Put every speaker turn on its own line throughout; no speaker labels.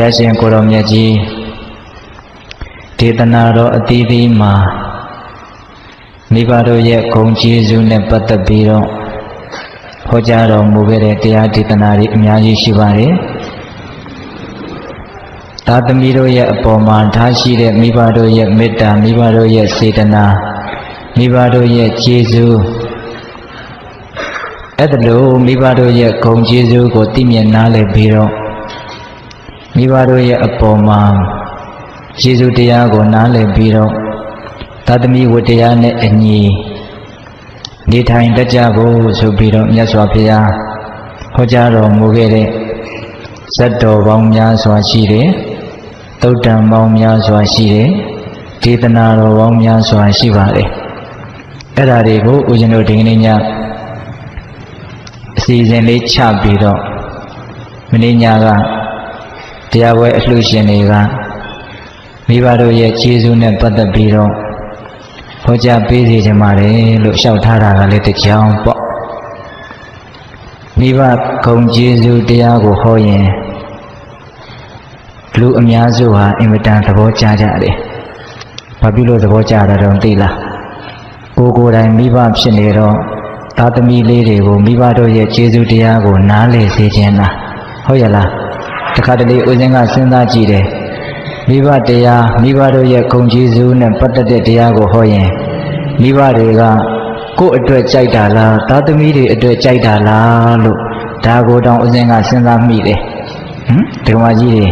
ရားရှင်ကိုတော်မြတ်ကြီးဒေသနာတော်အသီးသီးမှာမိဘတို့ရဲ့ဂုဏ်ကျေးဇူးနဲ့ပတ်သက်ပြီးတော့ဟောကြားတော်မူခဲ့တဲ့တရားဒေသနာတွေအများကြီးရှိပါတယ်။သားသမီးတို့ရဲ့အပေါ်မှာထားရှိတဲ့မိဘတို့ရဲ့မေတ္တာမိဘတို့ရဲ့စေတနာမိဘတို့ရဲ့ကျေးဇူးအဲ့ဒါလို့မိဘတို့ရဲ့ဂုဏ်ကျေးဇူးကိုသိမြင်နားလည်ပြီးတော့မိဘတို့ရဲ့အပေါ်မှာကျေးဇူးတရားကိုနားလည်ပြီးတော့သာသမီဝတ္တရားနဲ့အညီနေထိုင်တတ်ကြဖို့ဆိုပြီးတော့မြတ်စွာဘုရားဟောကြားတော်မူခဲ့တဲ့ဇတ်တော်ပေါင်းများစွာရှိတယ်။သုတ်တံပေါင်းများစွာရှိတယ်။ဒေသနာတော်ပေါင်းများစွာရှိပါတယ်။အဲ့ဒါတွေကိုဦးဇင်းတို့ဒီကနေ့ညအစီအစဉ်လေးချပြီးတော့မနေ့ညကတရားပွဲအလှူရှင်တွေကမိဘတို့ရဲ့ကျေးဇူးနဲ့ပတ်သက်ပြီးတော့ဟောကြားပေးစီခြင်းပါတယ်လို့လျှောက်ထားတာကလည်းတစ်ကြောင်းပေါ့မိဘဂုဏ်ကျေးဇူးတရားကိုဟောရင်လူအများစုဟာအင်မတန်သဘောကျကြတယ်။ဘာဖြစ်လို့သဘောကျတာတော့သိလား။ကိုယ်တိုင်မိဘဖြစ်နေတော့သားသမီးလေးတွေကိုမိဘတို့ရဲ့ကျေးဇူးတရားကိုနားလည်စေခြင်းလားဟုတ်ရလား။တခါတလေဦးဇင်းကစဉ်းစားကြည့်တယ်မိဘတရားမိဘတို့ရဲ့ဂုဏ်ကျေးဇူးနဲ့ပတ်သက်တဲ့တရားကိုဟောရင်မိဘတွေကကိုယ့်အတွက်ကြိုက်တာလားသားသမီးတွေအတွက်ကြိုက်တာလားလို့ဒါကိုတောင်ဦးဇင်းကစဉ်းစားမိတယ်ဒီကမကြီးတွေ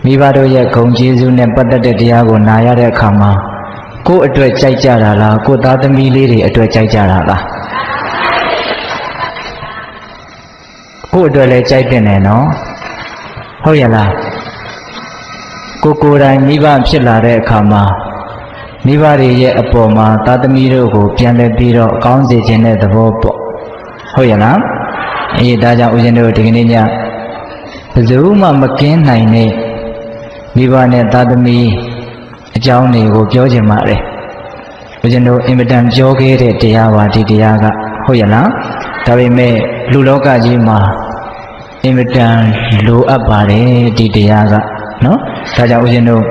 မိဘတို့ရဲ့ဂုဏ်ကျေးဇူးနဲ့ပတ်သက်တဲ့တရားကိုနာရတဲ့အခါမှာကိုယ့်အတွက်ကြိုက်ကြတာလားကိုယ့်သားသမီးလေးတွေအတွက်ကြိုက်ကြတာလားကိုယ့်အတွက်လည်းကြိုက်တယ်နော်ဟုတ်ရလားကိုယ်တိုင်မိဘဖြစ်လာတဲ့အခါမှာမိဘတွေရဲ့အပေါ်မှာသားသမီးတို့ကိုပြန်လည်ပြီးတော့အကောင်းစေခြင်းတဲ့သဘောပေါ့ဟုတ်ရလားအေးဒါကြောင့်ဦးဇင်းတို့ဒီကနေ့ညဘယ်သူမှမကင်းနိုင်တဲ့မိဘနဲ့သားသမီးအကြောင်းတွေကိုပြောချင်ပါတယ်ဦးဇင်းတို့အင်မတန်ပြောခဲ့တဲ့တရားပါဒီတရားကဟုတ်ရလားဒါပေမဲ့လူလောကကြီးမှာအင်မတန်လိုအပ်ပါတယ်ဒီတရားကနော်ဒါကြောင့်ဦးဇင်းတို့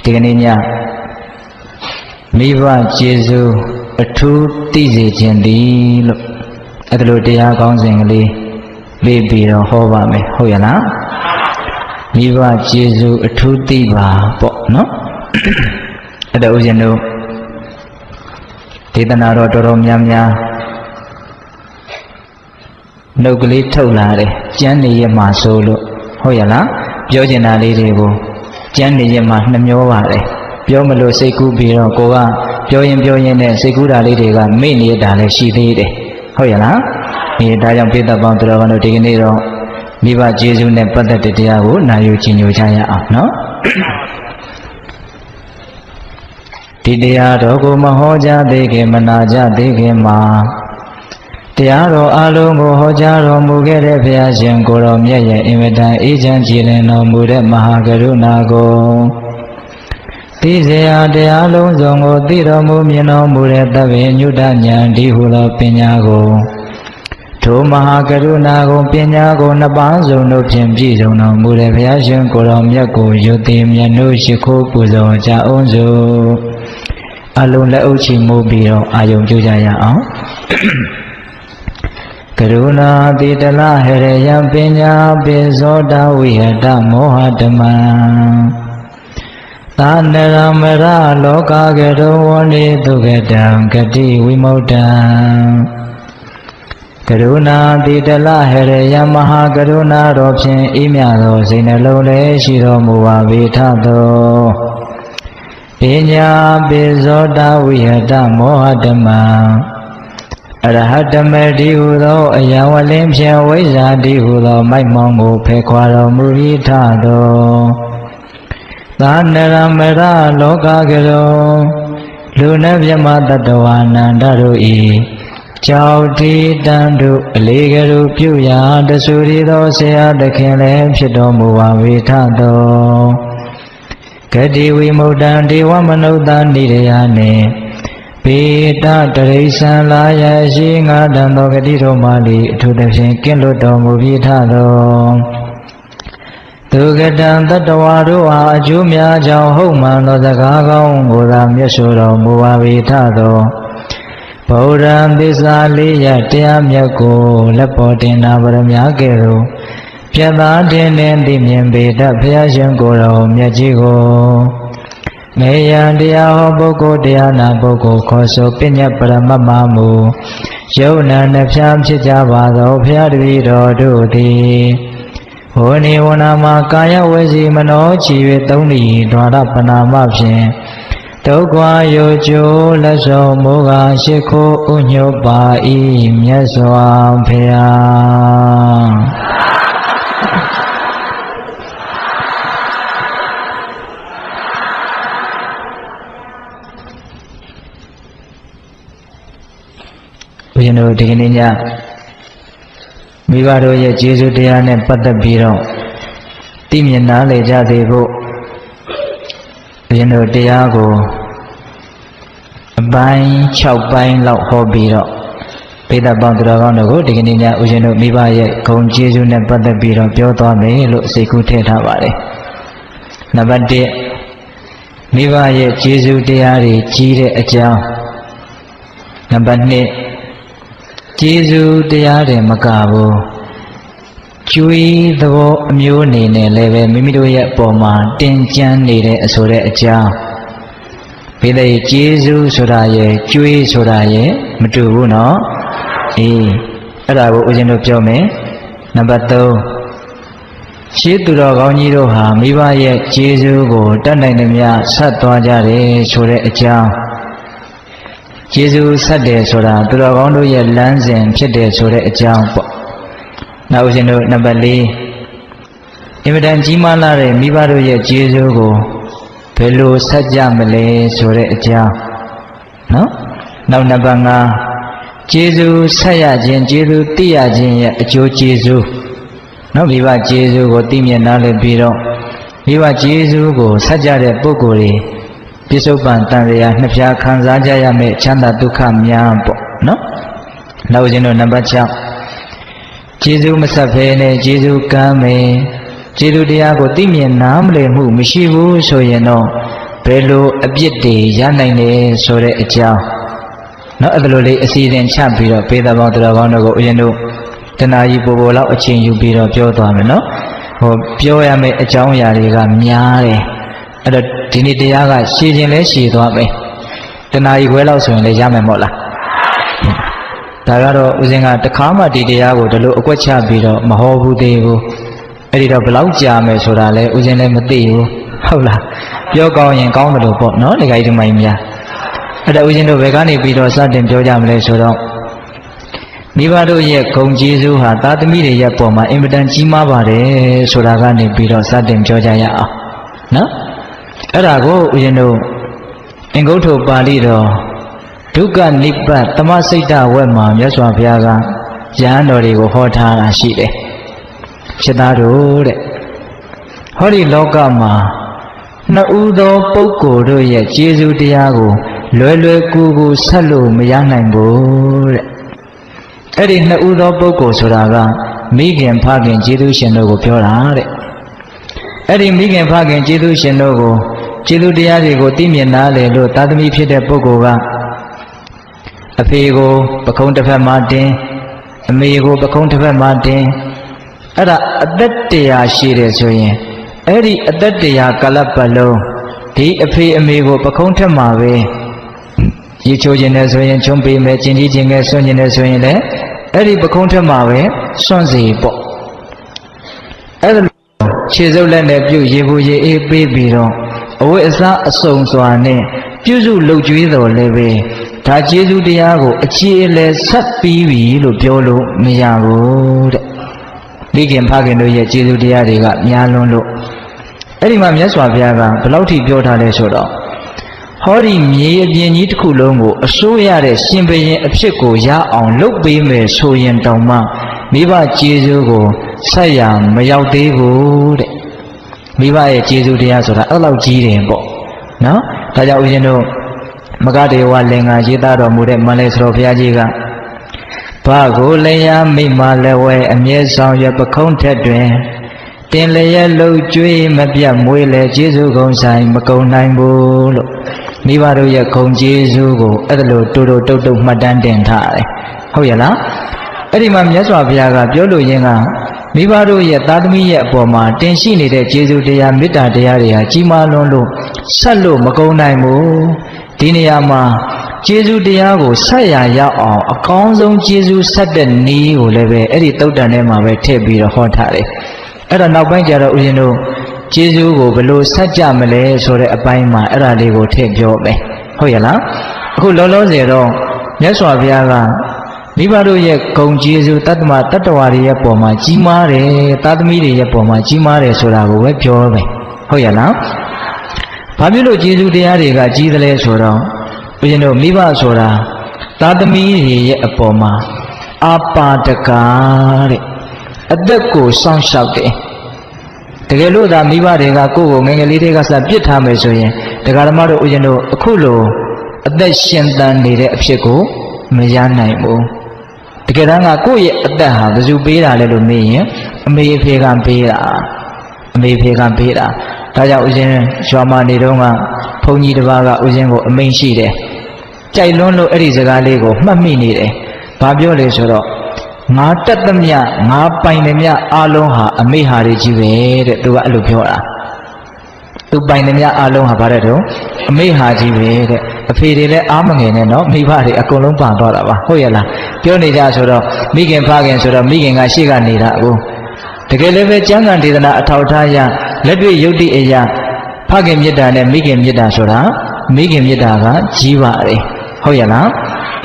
ဒီကနေ့ညမိဘကျေးဇူးအထူးသိစေခြင်းသည်လို့အဲ့ဒါလိုတရားကောင်းစဉ်ကလေးလေးပြီးတော့ဟောပါမယ်ဟုတ်ရလားမိဘကျေးဇူးအထူးသိပါပေါ့နော်အဲ့ဒါဦးဇင်းတို့ဒေသနာတော်တော်တော်များများနှုတ်ကလေးထုတ်လာတယ်ကျမ်းနေရမှာဆိုလို့ဟုတ်ရလားပြောချင်တာလေးတွေကိုကျမ်းနေရမှာနှမျောပါတယ်ပြောမလို့စိတ်ကူးပြီးတော့ကိုကပြောရင်နဲ့စိတ်ကူးတာလေးတွေကမေ့နေတာလည်းရှိသေးတယ်ဟုတ်ရလားဒါကြောင့်ပိဿပေါင်းတော်ဘာလို့ဒီကနေ့တော့မိဘကျေးဇူးနဲ့ပတ်သက်တဲ့တရားကိုနာယူကြည်ညိုကြရအောင်နော်ဒီတရားတော်ကိုမဟောကြားသေးခင်မနာကြသေးခင်မှာတရားတော်အလုံးကိုဟောကြားတော်မူခဲ့တဲ့ဘုရားရှင်ကိုတော်မြတ်ရဲ့အင်မတန်အေးချမ်းကြည်လင်တော်မူတဲ့မဟာကရုဏာကိုသိစေရာတရားလုံးစုံကိုသိတော်မူမြင်တော်မူတဲ့သဗ္ဗညုတဉာဏ်ဒီဟုသောပညာကိုထိုမဟာကရုဏာကိုပညာကိုနှစ်ပါးစုံတို့ဖြင့်ပြည့်စုံတော်မူတဲ့ဘုရားရှင်ကိုတော်မြတ်ကိုယုတိမြတ်တို့ရှိခိုးပူဇော်ကြအောင်စို့အလုံးလက်အုပ်ချီမိုးပြီးတော့အာယုံပြုကြရအောင်ကရုဏာတိတလဟရယပညာပိဇောတဝိဟတမောဟဓမ္မံသာနရမရလောကကရောဝဏိတုကတံဂတိဝိမု ṭ ံကရုဏာတိတလဟရယမဟာကရုဏာတော်ဖြင့်ဤမြသောစိတ်နှလုံးလည်းရှိတော်မူပါ၏ထသောပညာပိဇောတဝိဟတမောဟဓမ္မံအရဟတမေတိဟုသောအယံဝလင်းဖြင့်ဝိဇ္ဇာတိဟုသောမိုက်မောင်းကိုဖယ်ခွာတော်မူ၏ထသောသာနရမရလောကကရောလူနှင့်မြမတတဝါနန္ဒတို့၏ကြောက်တိတန်တို့အလေးကရုပြုရာတဆူရီသောဆရာသခင်လည်းဖြစ်တော်မူပါ၏ထသောဂတိဝိမု ṭ ံဒေဝမနုဿာနိရယနှင့်ပေတတရိစ္ဆန်လာရရှိငါတန်သောဂတိတော်မှလီအထူးသဖြင့်ကင်းလွတ်တော်မူပြီးထသော သူကတံတတဝါတို့ဟာအကျိုးများကြောင့်ဟုတ်မှန်သောစကားကောင်းကိုသာမျက်ဆိုတော်မူပါ၏ထသောဗုဒ္ဓံသစ္စာလေးရတရားမြတ်ကိုလက်ပေါ်တင်နာဗရမ ्या ကဲ့သို့ပြတ်သားတင်နေသိမြင်ပေတတ်ဘုရားရှင်ကိုယ်တော်မြတ်ကြီးကိုမေယံတရားဟောပုဂ္ဂိုလ်တရားနာပုဂ္ဂိုလ်ခေါ်ဆိုပညာပရမတ်မမူယုံနာနှဖျားဖြစ်ကြပါသောဘုရားတပည့်တော်တို့သည်ဝဏိဝနာမှာကာယဝစီမနောချီ၍သုံးလီဒွါရပနာမဖြင့်ဒုက္ခယောကျိုးလက်ဆောင်မောကရှိခိုးဥညွတ်ပါ၏မြတ်စွာဘုရားဘုရားတို့ဒီကနေ့ညမိဘတို့ရဲ့ကျေးဇူးတရားနဲ့ပတ်သက်ပြီးတော့သိမြင်နားလည်ကြစေဖို့ဘုရားတို့တရားကိုအပိုင်း6ပိုင်းလောက်ဟောပြီးတော့ဘိဓပေါင်းသူတော်ကောင်းတို့ကိုဒီကနေ့ညဦးဇင်းတို့မိဘရဲ့ဂုဏ်ကျေးဇူးနဲ့ပတ်သက်ပြီးတော့ပြောသွားမယ်လို့စိတ်ကူးထည့်ထားပါတယ်။နံပါတ်1မိဘရဲ့ကျေးဇူးတရားတွေကြီးတဲ့အကြောင်းနံပါတ်2ကျေးဇူးတရားတွေမကဘူးကျွေးသဘောအမျိုးအနေနဲ့လည်းပဲမိမိတို့ရဲ့အပေါ်မှာတင်ကြမ်းနေတဲ့အဆိုတဲ့အကြောင်းဘိသိက်ကျေးဇူးဆိုတာရဲ့ကျွေးဆိုတာရဲ့မတူဘူးနော်အေးအဲ့ဒါကိုဦးဇင်းတို့ပြောမယ်နံပါတ်3ရှင်းသူတော်ကောင်းကြီးတို့ဟာမိဘရဲ့ကျေးဇူးကိုတတ်နိုင်သမျှဆက်သွားကြတယ်ဆိုတဲ့အကြောင်းကျေးဇူးဆက်တယ်ဆိုတာသူတော်ကောင်းတို့ရဲ့လမ်းစဉ်ဖြစ်တယ်ဆိုတဲ့အကြောင်းပေါ့။နောက်ဦးဇင်းတို့နံပါတ်4အင်မတန်ကြီးမားလာတဲ့မိဘတို့ရဲ့ကျေးဇူးကိုဘယ်လိုဆက်ကြမလဲဆိုတဲ့အကြောင်းနော်။နောက်နံပါတ်5ကျေးဇူးဆက်ရခြင်းကျေးဇူးသိရခြင်းရဲ့အကျိုးကျေးဇူးနော်မိဘကျေးဇူးကိုသိမြင်နားလည်ပြီးတော့မိဘကျေးဇူးကိုဆက်ကြတဲ့ပုဂ္ဂိုလ်တွေပြစ္ဆုတ်ပန်တန်ရာနှစ်ဖြာခံစားကြရမယ့်ချမ်းသာဒုက္ခများပေါ့နော်နောက်ဦးဇင်းတို့နံပါတ်6ကျေးဇူးမဆက်ဖဲနဲ့ကျေးဇူးကမ်းမယ်ကျေးဇူးတရားကိုသိမြင်နားမလည်မှုမရှိဘူးဆိုရင်တော့ဘယ်လိုအပြစ်တွေရနိုင်လဲဆိုတဲ့အကြောင်းနော်အဲ့လိုလေးအစီအစဉ်ချပြီးတော့ဘေးသားပေါင်းတော်ကောင်းတို့ကိုဦးဇင်းတို့တဏှာကြီးပို့ပို့လောက်အချိန်ယူပြီးတော့ပြောသွားမယ်နော်ဟိုပြောရမယ့်အကြောင်းအရာတွေကများတယ်အဲ့တော့ဒီနေ့တရားကရှည်ခြင်းလဲရှည်သွားမယ်တဏှာကြီးခွဲလောက်ဆိုရင်လည်းရမယ်မဟုတ်လားဒါကတော့ဦးဇင်းကတခါမှဒီတရားကိုဒီလိုအကွက်ချပြီးတော့မဟောဘူးသေးဘူးအဲ့ဒီတော့ဘယ်လောက်ကြာမယ်ဆိုတာလဲဦးဇင်းလည်းမသိဘူးဟုတ်လားပြောကောင်းရင်ကောင်းတယ်လို့ပေါ့နော်ဒီကိစ္စမိုင်းများအဲ့ဒါဦးဇင်းတို့ဘယ်ကနေပြီးတော့စတင်ပြောကြမလဲဆိုတော့မိဘတို့ရဲ့ဂုဏ်ကျေးဇူးဟာသာသမီတွေရဲ့ပုံမှာအင်မတန်ကြီးမားပါတယ်ဆိုတာကနေပြီးတော့စတင်ပြောကြရအောင်နော်အဲ့ဒါကိုဦးဇင်းတို့အင်္ဂုတ္တပါဠိတော်ဒုက္ခနိဗ္ဗာန်သမစိတ်တဝက်မှာမြတ်စွာဘုရားကယဟန်တော်တွေကိုဟောထားတာရှိတယ်ဖြစ်သားတို့တဲ့ဟောဒီလောကမှာနှစ်ဦးသောပုဂ္ဂိုလ်တို့ရဲ့ကျေးဇူးတရားကိုလွယ်လွယ်ကူကူဆက်လို့မရနိုင်ဘူးတဲ့အဲ့ဒီနှစ်ဦးသောပုဂ္ဂိုလ်ဆိုတာကမိခင်ဖခင်ကျေးဇူးရှင်တို့ကိုပြောတာတဲ့အဲ့ဒီမိခင်ဖခင်ကျေးဇူးရှင်တို့ကိုကျေးဇူးတရားတွေကိုသိမြင်နားလည်လို့သာသမီဖြစ်တဲ့ပုဂ္ဂိုလ်ကအဖေကိုပခုံးတစ်ဖက်မှာတင်အမေကိုပခုံးတစ်ဖက်မှာတင်အဲ့ဒါအသက်တရားရှိတယ်ဆိုရင်အဲ့ဒီအသက်တရားကလပ်ပတ်လုံးဒီအဖေအမေကိုပခုံးထက်မှာပဲရေချိုးခြင်းနဲ့ဆိုရင်ချုံပေးမယ်ကျင်ကြီးခြင်းနဲ့ဆွန့်ခြင်းနဲ့ဆိုရင်လည်းအဲ့ဒီပခုံးထက်မှာပဲဆွန့်စီပေါ့အဲ့ဒါခြေစုပ်လက်နဲ့ပြုတ်ရေဘူးရေအေးပေးပြီးတော့အဝိအစားအစုံစွာနဲ့ပြုစုလှုပ်ကြွေးတော်လည်းပဲဒါကျေးဇူးတရားကိုအခြေအလဲဆက်ပြီးပြီလို့ပြောလို့မရဘူးတဲ့မိခင်ဖခင်တို့ရဲ့ကျေးဇူးတရားတွေကများလွန်းလို့အဲ့ဒီမှာမြတ်စွာဘုရားကဘယ်လောက်ထိပြောထားလဲဆိုတော့ဟောဒီမြေအပြင်ကြီးတစ်ခုလုံးကိုအစိုးရတဲ့ရှင်ဘုရင်အဖြစ်ကိုရအောင်လုပ်ပေးမယ်ဆိုရင်တောင်မှမိဘကျေးဇူးကိုဆက်ရမရောက်သေးဘူးတဲ့မိဘရဲ့ကျေးဇူးတရားဆိုတာအဲ့လောက်ကြီးတယ်ပေါ့နော်ဒါကြောင့်ဦးဇင်းတို့မဂ္ဂဒေဝလင်္ကာရေးသားတော်မူတဲ့မန္တလေးစတော်ဘုရားကြီးကဘာကိုလျာမိမလည်းဝဲအမြဲဆောင်ရပခုံးထက်တွင် တင်လျက်လှုပ်ကြွေးမပြတ်မွေးလေကျေးဇူးကုံဆိုင်မကုံနိုင်ဘူးလို့မိဘတို့ရဲ့ဂုဏ်ကျေးဇူးကိုအဲ့ဒါလိုတူတူတုတ်တုတ်မှတ်တမ်းတင်ထားတယ်ဟုတ်ရဲ့လားအဲ့ဒီမှာမြတ်စွာဘုရားကပြောလို့ရင်းကမိဘတို့ရဲ့သားသမီးရဲ့အပေါ်မှာတင်ရှိနေတဲ့ကျေးဇူးတရားမေတ္တာတရားတွေဟာကြီးမားလွန်းလို့ဆက်လို့မကုံနိုင်ဘူးဒီနေရာမှာကျေးဇူးတရားကိုဆက်ရရောက်အောင်အကောင်းဆုံးကျေးဇူးဆက်တဲ့နည်းကိုလည်းပဲအဲ့ဒီတုတ်တန်ထဲမှာပဲထည့်ပြီးတော့ဟောထားတယ်အဲ့ဒါနောက်ပိုင်းကျတော့ဦးဇင်းတို့ကျေးဇူးကိုဘယ်လိုဆက်ကြမလဲဆိုတဲ့အပိုင်းမှာအဲ့ဒါလေးကိုထည့်ပြောမယ်ဟုတ်ရဲ့လားအခုလောလောဆယ်တော့မြတ်စွာဘုရားကမိဘတို့ရဲ့ဂုဏ်ကျေးဇူးတတ္တမတတ္တဝါတွေရဲ့ပုံမှာကြီးမားတယ်သားသမီးတွေရဲ့ပုံမှာကြီးမားတယ်ဆိုတာကိုပဲပြောမယ်ဟုတ်ရဲ့လားဘာဖြစ်လို့ကျေးဇူးတရားတွေကကြီးသလဲဆိုတော့ဦးဇင်းတို့မိဘဆိုတာသားသမီးတွေရဲ့အပေါ်မှာအာပါဒကာတဲ့အသက်ကိုစောင့်ရှောက်တယ်တကယ်လို့သာမိဘတွေကကိုယ့်ကိုငယ်ငယ်လေးတွေကစပြစ်ထားမယ်ဆိုရင်တရားဓမ္မတို့ဦးဇင်းတို့အခုလိုအသက်ရှင်သန်နေတဲ့အဖြစ်ကိုမရနိုင်ဘူးတကယ်တမ်းကကိုယ့်ရဲ့အသက်ဟာဘယ်သူပေးတာလဲလို့မေးရင်အမေအဖေကပေးတာအမေအဖေကပေးတာဒါကြောင့်ဦးဇင်းရွာမှာနေတော့ကဘုန်းကြီးတစ်ပါးကဦးဇင်းကိုအမိန့်ရှိတယ်ကြိုက်လွန်းလို့အဲ့ဒီစကားလေးကိုမှတ်မိနေတယ်ဘာပြောလဲဆိုတော့ငါတက်သမျှငါပိုင်သမျှအားလုံးဟာအမေဟာတွေကြီးပဲတဲ့သူကအဲ့လိုပြောတာသူပိုင်သမျှအားလုံးဟာဗါတဲ့တော့အမေဟာကြီးပဲတဲ့အဖေတွေလည်းအားမငယ်နဲ့နော်မိဘတွေအကုန်လုံးပန်သွားတာပါဟုတ်ရဲ့လားပြောနေကြဆိုတော့မိခင်ဖခင်ဆိုတော့မိခင်ကရှေ့ကနေတာအခုတကယ်လည်းပဲကျမ်းဂန်ဒေသနာအထောက်ထားရလက်တွေ့ယုတ်တိအရာဖခင်မေတ္တာနဲ့မိခင်မေတ္တာဆိုတာမိခင်မေတ္တာကကြီးပါတယ်ဟုတ်ရဲ့လား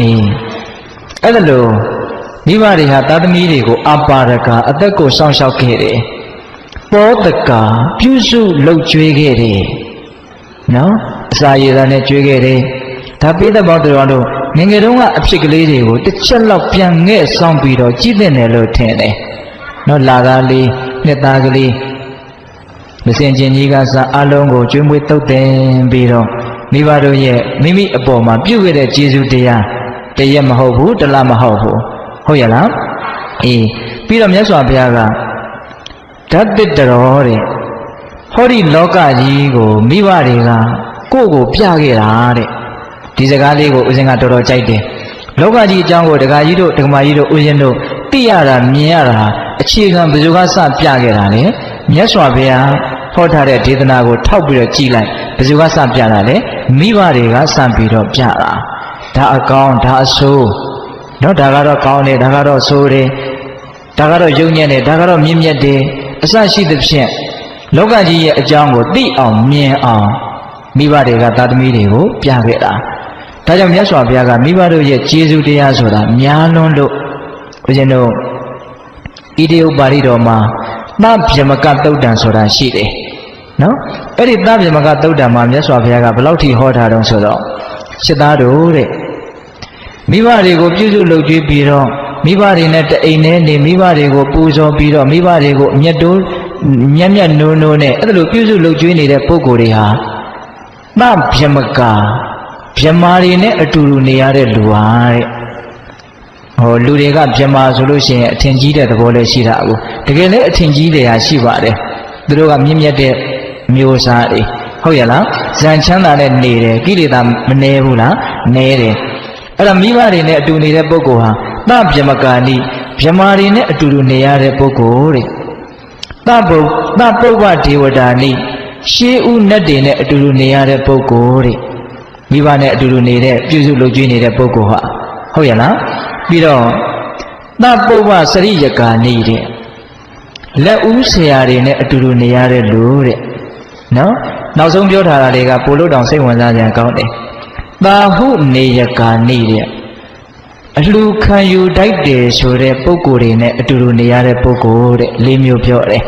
အေးအဲ့ဒါလို့မိဘတွေဟာသားသမီးတွေကိုအပါရကအသက်ကိုစောင့်ရှောက်ခဲ့တယ်ပောတကာပြုစုလှုပ်ကြွေးခဲ့တယ်နော်အစာရည်သားနဲ့ကြွေးခဲ့တယ်ဒါပိဿဘောတော်တို့ငယ်ငယ်တုန်းကအဖြစ်ကလေးတွေကိုတစ်ချက်လောက်ပြန်ငဲ့ဆောင်ပြီးတော့ကြည့်တဲ့နယ်လို့ထင်တယ်နော်လာကားလေးနှစ်သားကလေးမစင်ကျင်ကြီးကစားအလုံးကိုကျွေးမွေးတုတ်တင်ပြီးတော့မိဘတို့ရဲ့မိမိအပေါ်မှာပြုခဲ့တဲ့ကျေးဇူးတရားတရက်မဟုတ်ဘူးတစ်လမဟုတ်ဘူးဟုတ်ရဲ့လားအေးပြီးတော့မြတ်စွာဘုရားကဓာတ်တစ်တော်တဲ့ဟောဒီလောကကြီးကိုမိဘတွေကကိုယ့်ကိုပြခဲ့တာတဲ့ဒီစကားလေးကိုဦးဇင်းကတော်တော်ကြိုက်တယ်လောကကြီးအကြောင်းကိုဒကာကြီးတို့ဒကမာကြီးတို့ဦးဇင်းတို့သိရတာမြင်ရတာအခြေခံဘယ်သူကစပြခဲ့တာလဲမြတ်စွာဘုရားဟောထားတဲ့ဒေသနာကိုထောက်ပြီးတော့ကြည်လိုက်ဘယ်သူကစပြတာလဲမိဘတွေကစပြီးတော့ပြတာဒါအကောင်းဒါအဆိုးနော်ဒါကတော့ကောင်းတယ်ဒါကတော့ဆိုးတယ်ဒါကတော့ယုံညံ့တယ်ဒါကတော့မြင့်မြတ်တယ်အစရှိသဖြင့်လောကကြီးရဲ့အကြောင်းကိုသိအောင်မြင်အောင်မိဘတွေကသားသမီးတွေကိုပြခဲ့တာဒါကြောင့်မြတ်စွာဘုရားကမိဘတို့ရဲ့ကျေးဇူးတရားဆိုတာများလွန်းလို့ဦးဇင်းတို့ဣတိဥပါရိတော်မှာသဗ္ဗမကသုတ်တံဆိုတာရှိတယ်နော်အဲ့ဒီသဗ္ဗမကသုတ်တံမှာမြတ်စွာဘုရားကဘယ်လောက်ထိဟောထားတုံးဆိုတော့ရှစ်သားတို့တဲ့မိဘတွေကိုပြုစုလုပ်ကြွေးပြီးတော့မိဘတွေနဲ့တအိမ်နဲ့နေမိဘတွေကိုပူဇော်ပြီးတော့မိဘတွေကိုအမျက်တိုးညံ့ညံ့နိုးနိုးနဲ့အဲ့ဒါလိုပြုစုလုပ်ကြွေးနေတဲ့ပုဂ္ဂိုလ်တွေဟာသဗ္ဗမကဗြမာတွေနဲ့အတူတူနေရတဲ့လူဟာတဲ့ဟောလူတွေကဗြမာဆိုလို့ရှိရင်အထင်ကြီးတဲ့သဘောလည်းရှိတာအခုတကယ်လည်းအထင်ကြီးတွေဟာရှိပါတယ်သူတို့ကမြင့်မြတ်တဲ့မျိုးစားတွေဟုတ်ရဲ့လားဇန်ချမ်းသာနဲ့နေတယ်ကိလေသာမနှဲဘူးလားနဲတယ်အဲ့ဒါမိဘတွေနဲ့အတူနေတဲ့ပုဂ္ဂိုလ်ဟာသဗ္ဗမကာနိဗြမာတွေနဲ့အတူတူနေရတဲ့ပုဂ္ဂိုလ်တဲ့သပုပ္ပဒေဝတာနိရှေးဥနတ်တွေနဲ့အတူတူနေရတဲ့ပုဂ္ဂိုလ်တဲ့မိဘနဲ့အတူတူနေတဲ့ပြုစုလုပ်ကြွေးနေတဲ့ပုဂ္ဂိုလ်ဟာဟုတ်ရဲ့လားပြီးတော့သပုပ္ပစရိယကာနိတဲ့လက်ဦးဆရာတွေနဲ့အတူတူနေရတဲ့လူတဲ့နော်နောက်ဆုံးပြောထားတာတွေကပိုလို့တောင်စိတ်ဝင်စားကြကောင်းတယ်သာဟုနေယကာနိတဲ့အလှခံယူတိုက်တယ်ဆိုတဲ့ပုဂ္ဂိုလ်တွေနဲ့အတူတူနေရတဲ့ပုဂ္ဂိုလ်တဲ့လေးမျိုးပြောတယ်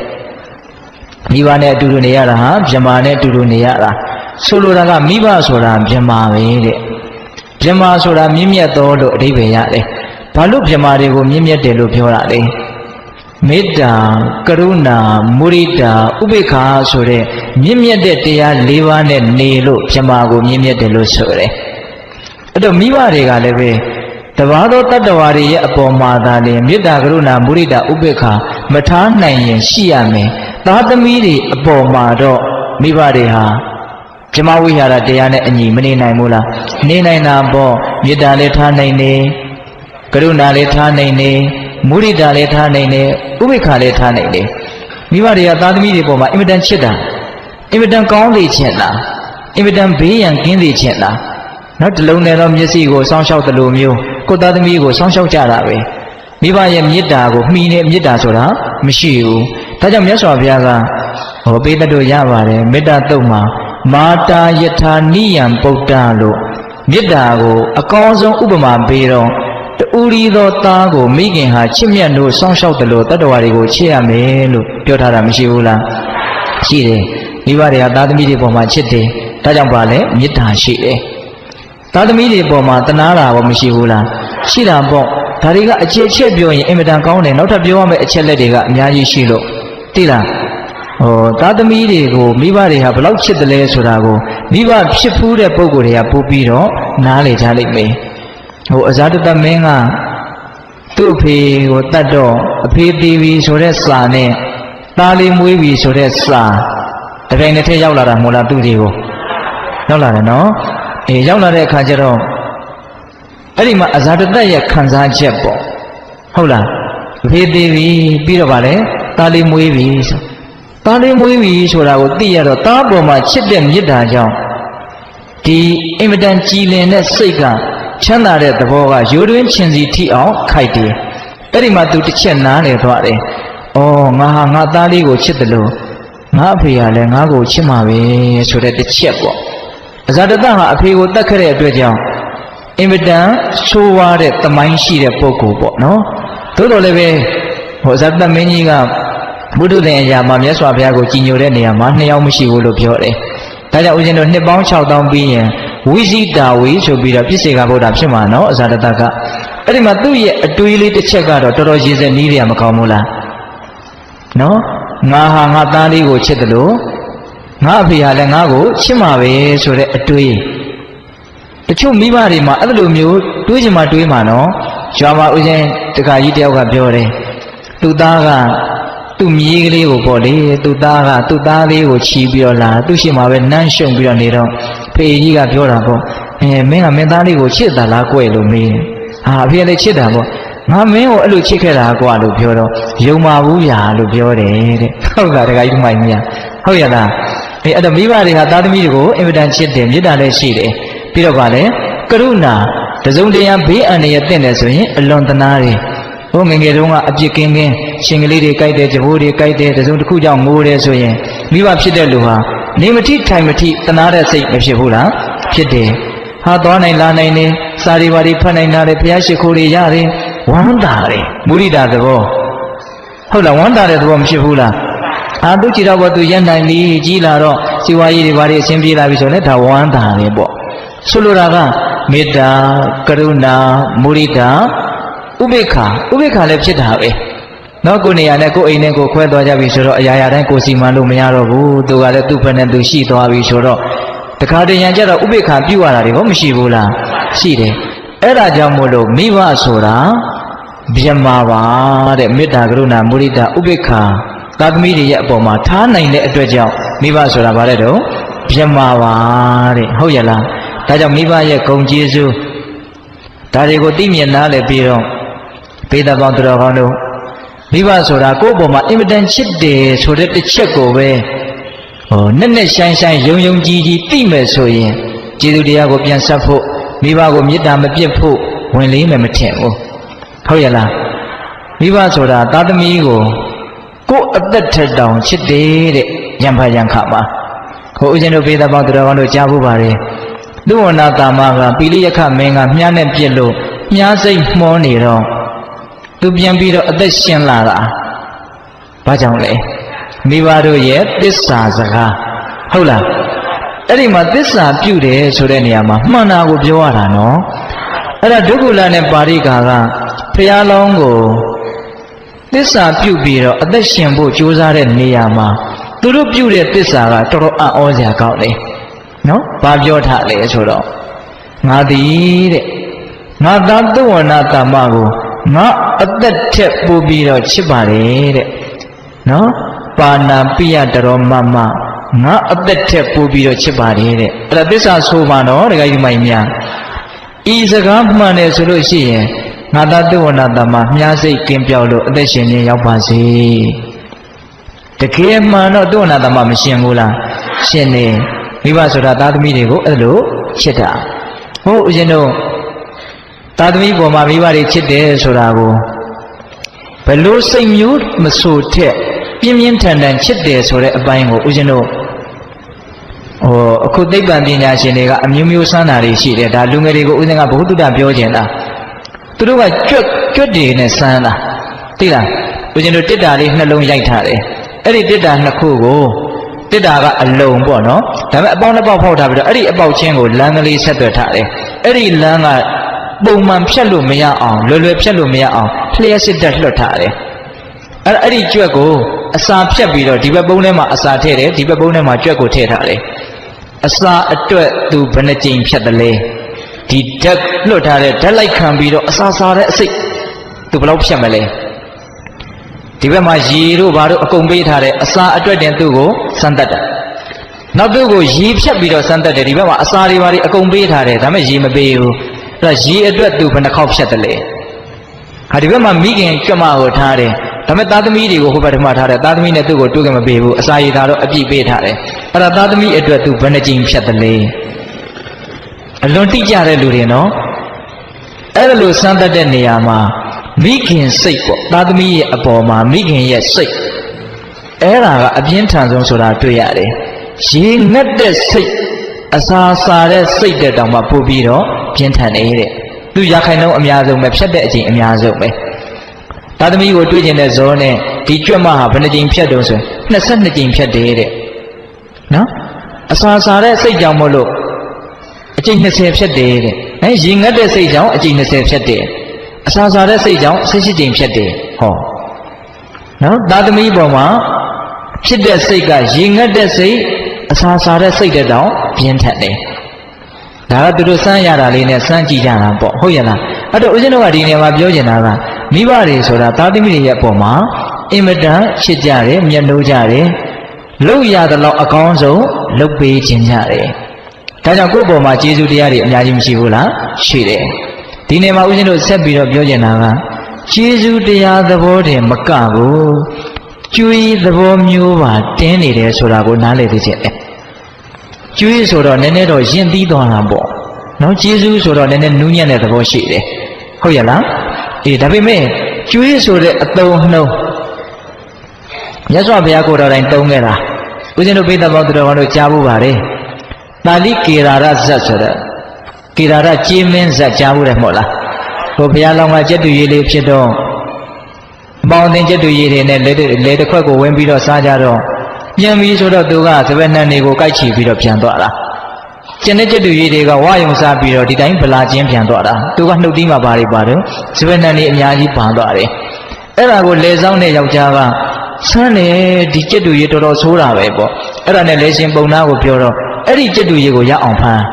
မိဘနဲ့အတူတူနေရတာဟာဗြမာနဲ့အတူတူနေရတာဆိုလိုတာကမိဘဆိုတာဗြမာပဲတဲ့ဗြမာဆိုတာမြင့်မြတ်သောလို့အဓိပ္ပာယ်ရတယ်ဘာလို့ဗြမာတွေကိုမြင့်မြတ်တယ်လို့ပြောတာလဲမေတ္တာကရုဏာမုရိဒာဥပေက္ခာဆိုတဲ့မြင့်မြတ်တဲ့တရား၄ပါးနဲ့နေလို့ဗြမာကိုမြင့်မြတ်တယ်လို့ဆိုတယ်အဲ့တော့မိဘတွေကလည်းပဲတဘာသောတတ္တဝါတွေရဲ့အပေါ်မှာသာလေမေတ္တာကရုဏာမုရိဒာဥပေက္ခာမထားနိုင်ရင်ရှိရမယ် သားသမီးတွေအပေါ်မှာတော့မိဘတွေဟာဇမဝိဟာရတရားနဲ့အညီမနေနိုင်ဘူးလားနေနိုင်တာပေါ့မေတ္တာလည်းထားနိုင်နေကရုဏာလည်းထားနိုင်နေမုဒိတာလည်းထားနိုင်နေဥပိ္ပခာလည်းထားနိုင်နေမိဘတွေကသားသမီးတွေပေါ်မှာအင်မတန်ချစ်တာအင်မတန်ကောင်းလေချင်တာအင်မတန်ဘေးရန်ကင်းလေချင်တာနောက်တလုံးနဲ့တော့မျက်စိကိုစောင်းရှောက်တယ်လို့မျိုးကိုသားသမီးကိုစောင်းရှောက်ကြတာပဲမိဘရဲ့မေတ္တာကိုမှီနေမေတ္တာဆိုတာမရှိဘူးဒါကြောင့်မြတ်စွာဘုရားကပေးတတ်လို့ရပါတယ်မေတ္တာတုတ်မှာမာတာယထာနိယံပုဒ္ဒလို့မေတ္တာကိုအကောင်းဆုံးဥပမာပေးတော့တူရီသောသားကိုမိခင်ဟာချစ်မြတ်လို့စောင့်ရှောက်တယ်လို့တတ္တဝါတွေကိုချစ်ရမယ်လို့ပြောထားတာမရှိဘူးလားရှိတယ်မိဘတွေကသားသမီးတွေပေါ်မှာချစ်တယ်ဒါကြောင့်ပါလေမေတ္တာရှိတယ်သားသမီးတွေပေါ်မှာတနာတာဘောမရှိဘူးလားရှိတာပေါ့ဒါတွေကအကျင့်ချက်ပြောရင်အင်မတန်ကောင်းတယ်နောက်ထပ်ပြောရမယ့်အချက်လက်တွေကအများကြီးရှိလို့သိလားသားသမီးတွေကိုမိဘတွေဟာဘလောက်ချစ်တယ်လဲဆိုတာကိုမိဘဖြစ်ဖူးတဲ့ပုံကိုယ်တွေကပို့ပြီးတော့နားလေကြလိမ့်မယ်အဇာတတမင်းကသူ့အဖေကိုတတ်တော့အဖေသေးပြီဆိုတဲ့စာနဲ့သားလေးမွေးပြီဆိုတဲ့စာတပြိုင်တည်းရောက်လာတာမဟုတ်လားသူ့တွေကိုရောက်လာတယ်နော်ရောက်လာတဲ့အခါကျတော့အဲ့ဒီမှာအဇာတတရဲ့ခံစားချက်ပေါ့ဟုတ်လားအဖေသေးပြီပြီးတော့ဗာလဲသားလေးမွေးပြီဆိုသားလေးမွေးပြီဆိုတာကိုသိရတော့သားပေါ်မှာချစ်တဲ့မေတ္တာကြောင့်ဒီအင်မတန်ကြည်လင်တဲ့စိတ်ကချမ်းသာတဲ့သဘောကရိုးတွင်းချင်စီထိအောင်ခိုက်တယ်အဲ့ဒီမှာသူတစ်ချက်နားလေသွားတယ်ငါဟာငါသားလေးကိုချစ်တယ်လို့ငါအဖေကလည်းငါ့ကိုချစ်မှာပဲဆိုတဲ့တစ်ချက်ပေါ့အဇာတတဟာအဖေကိုတတ်ခဲ့တဲ့အတွက်ကြောင့်အင်မတန်ဆိုးဝါးတဲ့သမိုင်းရှိတဲ့ပုဂ္ဂိုလ်ပေါ့နော်သို့တော်လည်းပဲအဇာတတမင်းကြီးကဘုဒ္ဓသင်အရာမှာမြတ်စွာဘုရားကိုကြည်ညိုတဲ့နေရာမှာ2ယောက်မရှိဘူးလို့ပြောတယ်ဒါကြောင့်ဦးဇင်းတို့နှစ်ပေါင်း6000ပြီးရင်ဝိဇိတာဝီဆိုပြီးတော့ပြစ္ဆေကဗုဒ္ဓဖြစ်မှာနော်အဇာတတကအဲ့ဒီမှာသူ့ရဲ့အတွေးလေးတစ်ချက်ကတော့တော်တော်ရည်စက်နီးရမကောင်းဘူးလားနော်ငါဟာငါသားလေးကိုချစ်တယ်လို့ငါအဖေဟာလည်းငါ့ကိုချစ်မှာပဲဆိုတဲ့အတွေးတချို့မိဘတွေမှာအဲ့လိုမျိုးတွေးချင်မှတွေးမှာနော်ရွာမှာဦးဇင်းတခါကြီးတယောက်ကပြောတယ်သူ့သားကသူ့မြေးကလေးကိုပေါ့လေသူ့သားကသူ့သားလေးကိုချီပြီးတော့လာသူ့ရှိမှာပဲနမ်းရှုံပြီးတော့နေတော့ဖေကြီးကပြောတာပေါ့မင်းကမင်းသားလေးကိုချစ်တာလားကွယ်လို့မေးတယ်အဖေလည်းချစ်တာပေါ့ငါမင်းကိုအဲ့လိုချစ်ခဲ့တာကွာလို့ပြောတော့ယုံပါဘူးဗျာလို့ပြောတယ်တဲ့ဟုတ်လားတခါကြီးမိုင်ကြီးဟုတ်ရလားအဲ့တော့မိဘတွေကသားသမီးတွေကိုအင်မတန်ချစ်တယ်မေတ္တာလည်းရှိတယ်ပြီးတော့ဗာလဲကရုဏာတစုံတရာဘေးအန္တရာယ်တင့်တယ်ဆိုရင်အလွန်တနာတယ်ငယ်ငယ်တုန်းကအပြစ်ကင်းကင်းရှင်ကလေးတွေကြိုက်တယ်ကြဘိုးတွေကြိုက်တယ်တစုံတစ်ခုကြောင့်ငိုတယ်ဆိုရင်မိဘဖြစ်တဲ့လူဟာနေမထိထိုင်မထိတနာတဲ့စိတ်မဖြစ်ဘူးလားဖြစ်တယ်ဟာသွားနိုင်လာနိုင်တယ်စာရီပါရီဖတ်နိုင်တာလေဘုရားရှိခိုးတွေရတယ်ဝမ်းသာတယ်မုရိဒသဘောဟုတ်လားဝမ်းသာတဲ့သဘောမဖြစ်ဘူးလားသူကြည့်တော့သူရက်နိုင်ပြီကြီးလာတော့ဇီဝကြီးတွေဘာတွေအချင်းပြေးလာပြီဆိုရင်ဒါဝမ်းသာတယ်ပေါ့ဆိုလိုတာကမေတ္တာကရုဏာမုရိဒဥပိ္ပခာလည်းဖြစ်တာပဲနော်ကိုနေရာနဲ့ကိုအိမ်နဲ့ကိုခွဲသွားကြပြီဆိုတော့အရာရာတိုင်းကိုစီမံလို့မရတော့ဘူးသူကလည်းသူ့ဖက်နဲ့သူရှိသွားပြီဆိုတော့တခါတည်းရန်ကြတော့ဥပိ္ပခာပြုတ်ရတာတွေမရှိဘူးလားရှိတယ်အဲ့ဒါကြောင့်မို့လို့မိဘဆိုတာဗျမာပါတဲ့မေတ္တာကရုဏာမုဒိတာဥပိ္ပခာသာသမီတွေရဲ့အပေါ်မှာထားနိုင်တဲ့အတွက်ကြောင့်မိဘဆိုတာဗါတဲ့တော့ဗျမာပါတဲ့ဟုတ်ရလားဒါကြောင့်မိဘရဲ့ဂုဏ်ကျေးဇူးဒါတွေကိုသိမြင်နားလည်ပြီးတော့ဘေးသားပေါင်းတော်ကောင်းတို့မိဘဆိုတာကိုယ့်အပေါ်မှာအင်မတန်ချစ်တယ်ဆိုတဲ့တစ်ချက်ကိုပဲနဲ့နဲ့ရှိုင်းရှိုင်းယုံယုံကြည်ကြည်သိမယ်ဆိုရင်ကျေးဇူးတရားကိုပြန်ဆက်ဖို့မိဘကိုမေတ္တာမပြတ်ဖို့ဝင်လေးမယ်မထင်ဘူးဟုတ်ရလားမိဘဆိုတာသားသမီးကိုကိုယ်အသက်ထက်တောင်ချစ်တယ်တဲ့ရံဖတ်ရံခပါဦးဇင်းတို့ဘေးသားပေါင်းတော်ကောင်းတို့ကြားဖို့ပါတယ်လူဝနာတာမကပိလိယခမင်းကမြားနဲ့ပြစ်လို့မြားစိတ်မှောနေတော့သူပြန်ပြီးတော့အသက်ရှင်လာတာဘာကြောင့်လဲမိဘတို့ရဲ့သစ္စာစကားဟုတ်လားအဲ့ဒီမှာသစ္စာပြုတယ်ဆိုတဲ့နေရာမှာမှန်တာကိုပြောရတာနော်အဲ့ဒါဒုက္ခလနဲ့ပါရိကာကဖျားလောင်းကိုသစ္စာပြုပြီးတော့အသက်ရှင်ဖို့ကြိုးစားတဲ့နေရာမှာသူတို့ပြုတဲ့သစ္စာကတော်တော်အံ့ဩစရာကောင်းတယ်နော်ဘာပြောထားလဲဆိုတော့ငါသည်တဲ့ငါသားသုဝနာတမကိုငါအသက်ထက်ပို့ပြီးတော့ချစ်ပါတယ်တဲ့နော် ပါဏာပိယတရောမမငါအသက်ထက်ပို့ပြီးတော့ချစ်ပါတယ်တဲ့အဲ့ဒါသစ္စာဆိုပါတော့ဒကာကြီးမိုင်များဤစကားမှန်တယ်ဆိုလို့ရှိရင်ငါသားတုဝနာတမမြားစိတ်ကင်းပြောက်လို့အသက်ရှင်ခြင်းရောက်ပါစေတကယ်မှန်တော့တုဝနာတမမရှင်ဘူးလားရှင်နေမိဘဆိုတာသားသမီးတွေကိုအဲ့လိုချစ်တာဟုတ်ဦးဇင်းတို့သားသမီးပေါ်မှာမိဘတွေချစ်တယ်ဆိုတာကိုဘယ်လိုစိတ်မျိုးမဆိုထက်ပြင်းပြင်းထန်ထန်ချစ်တယ်ဆိုတဲ့အပိုင်းကိုဦးဇင်းတို့အခုသိပ္ပံပညာရှင်တွေကအမျိုးမျိုးစမ်းတာတွေရှိတယ်ဒါလူငယ်တွေကိုဦးဇင်းကဘုဟုတ္တပြောကျင်တာသူတို့ကကြွက်တွေနဲ့စမ်းတာသိလားဦးဇင်းတို့တစ်တာလေးနှလုံးရိုက်ထားတယ်အဲ့ဒီတစ်တာနှစ်ခုကိုတစ်တာကအလုံးပေါ့နော်ဒါပေမဲ့အပေါင်းတစ်ပေါက်ဖောက်ထားပြီးတော့အဲ့ဒီအပေါက်ချင်းကိုလမ်းကလေးဆက်သွယ်ထားတယ်အဲ့ဒီလမ်းကပုံမှန်ဖြတ်လို့မရအောင်လွယ်လွယ်ဖြတ်လို့မရအောင်လျှက်စစ်တက်လွှတ်ထားတယ်အဲ့ဒီကြွက်ကိုအစာဖြတ်ပြီးတော့ဒီဘက်ပုံးထဲမှာအစာထည့်တယ်ဒီဘက်ပုံးထဲမှာကြွက်ကိုထည့်ထားတယ်အစာအတွက်သူဘယ်နှကြိမ်ဖြတ်တယ်လဲဒီဓာတ်လွှတ်ထားတဲ့ဓာတ်လိုက်ခံပြီးတော့အစာစားတဲ့အစိတ်သူဘယ်လောက်ဖြတ်မလဲဒီဘက်မှာရေတို့ဘာတို့အကုန်ပေးထားတဲ့အစာအတွက်တင်သူ့ကိုစမ်းတက်တယ်နောက်သူ့ကိုရေဖြတ်ပြီးတော့စမ်းတက်တယ်ဒီဘက်မှာအစာတွေဘာတွေအကုန်ပေးထားတယ်ဒါပေမဲ့ရေမပေးဘူးအဲ့ဒါရေအတွက်သူဘယ်နှခေါက်ဖြတ်တယ်လဲဟာဒီဘက်မှာမိခင်ကြွမကိုထားတယ်ဒါပေမဲ့သားသမီးတွေကိုဟိုဘက်ထမထားတယ်သားသမီးနဲ့သူ့ကိုတိုးကမပေးဘူးအစာရည်သာတော့အပြည့်ပေးထားတယ်အဲ့ဒါသားသမီးအတွက်သူဘယ်နှကြိမ်ဖြတ်တယ်လဲအလွန်တိကျတဲ့လူတွေနော်အဲ့လိုစမ်းသပ်တဲ့နေရာမှာမိခင်စိတ်ပေါ့သားသမီးရဲ့အပေါ်မှာမိခင်ရဲ့စိတ်အဲ့ဒါကအပြင်းထန်ဆုံးဆိုတာတွေ့ရတယ်ရေငတ်တဲ့စိတ်အစာစားတဲ့စိတ်တဲ့တောင်မှပို့ပြီးတော့ပြင်းထန်နေတဲ့သူရခိုင်နှုန်းအများဆုံးပဲဖြတ်တဲ့အချိန်အများဆုံးပဲသားသမီးကိုတွေ့ကျင်တဲ့ဇောနဲ့ဒီကြွက်မဟာဘယ်နှကြိမ်ဖြတ်တုံးဆိုရင်22ကြိမ်ဖြတ်တယ်တဲ့နော်အစာစားတဲ့စိတ်ကြောင့်မို့လို့အကြိမ်20ဖြတ်တယ်တဲ့ရေငတ်တဲ့စိတ်ကြောင့်အကြိမ်20ဖြတ်တယ်အစာစားတဲ့စိတ်ကြောင့်18ကြိမ်ဖြတ်တယ်ဟောနော်သားသမီးပေါ်မှာဖြစ်တဲ့စိတ်ကရေငတ်တဲ့စိတ်အစာစားတဲ့စိတ်တဲ့တောင်ပြင်းထန်တယ်ဒါကသူတို့စမ်းရတာလေးနဲ့စမ်းကြည့်ကြတာပေါ့ဟုတ်ရဲ့လားအဲ့တော့ဦးဇင်းတို့ကဒီနေရာမှာပြောချင်တာကမိဘတွေဆိုတာသားသမီးတွေရဲ့အပေါ်မှာအင်မတန်ချစ်ကြတယ်မျက်နှိုးကြတယ်လုပ်ရတဲ့လောက်အကောင်းဆုံးလုပ်ပေးခြင်းကြတယ်ဒါကြောင့်ကိုယ့်ပေါ်မှာကျေးဇူးတရားတွေအများကြီးမရှိဘူးလားရှိတယ်ဒီနေရာမှာဦးဇင်းတို့ဆက်ပြီးတော့ပြောချင်တာကကျေးဇူးတရားသဘောတည်းမကဘူးကျွေးသဘောမျိုးပါတင်းနေတယ်ဆိုတာကိုနားလည်သိချင်တယ်ကျွေးဆိုတော့နည်းနည်းတော့ယဉ်သီးသွားတာပေါ့နော်ကျေးဇူးဆိုတော့နည်းနည်းနူးညံ့တဲ့သဘောရှိတယ်ဟုတ်ရဲ့လားအေးဒါပေမဲ့ကျွေးဆိုတဲ့အသုံးနှုန်းမြတ်စွာဘုရားကိုယ်တော်တိုင်သုံးခဲ့တာဦးဇင်းတို့ပိဋကပေါင်းသူတော်ကောင်းတို့ကြားဖို့ပါတယ်တာလိကေရာရဇတ်ဆိုတဲ့ကေရာရကြေးမင်းဇတ်ကြားဖို့တယ်မဟုတ်လားဟိုဘုရားလောင်းကကျက်တူရည်လေးဖြစ်တော့ပေါင်းတင်ကျက်တူရည်တွေနဲ့လေတစ်ခွက်ကိုဝင်ပြီးတော့စားကြတော့ပြန်ပြီးဆိုတော့သူကစပယ်နှံတွေကိုကိုက်ချီပြီးတော့ပြန်သွားတာကျန်တဲ့ကျက်တူရည်တွေကဝါယုံစားပြီးတော့ဒီတိုင်းဗလာချင်းပြန်သွားတာသူကနှုတ်သီးမှာပါတွေပါတယ်စပယ်နှံတွေအများကြီးပန်သွားတယ်အဲ့ဒါကိုလေဆောင်တဲ့ယောက်ျားကဆန်းတယ်ဒီကျက်တူရည်တော်တော်ဆိုးတာပဲပေါ့အဲ့ဒါနဲ့လေရှင်ပုံနာကိုပြောတော့အဲ့ဒီကျက်တူရည်ကိုရအောင်ဖမ်း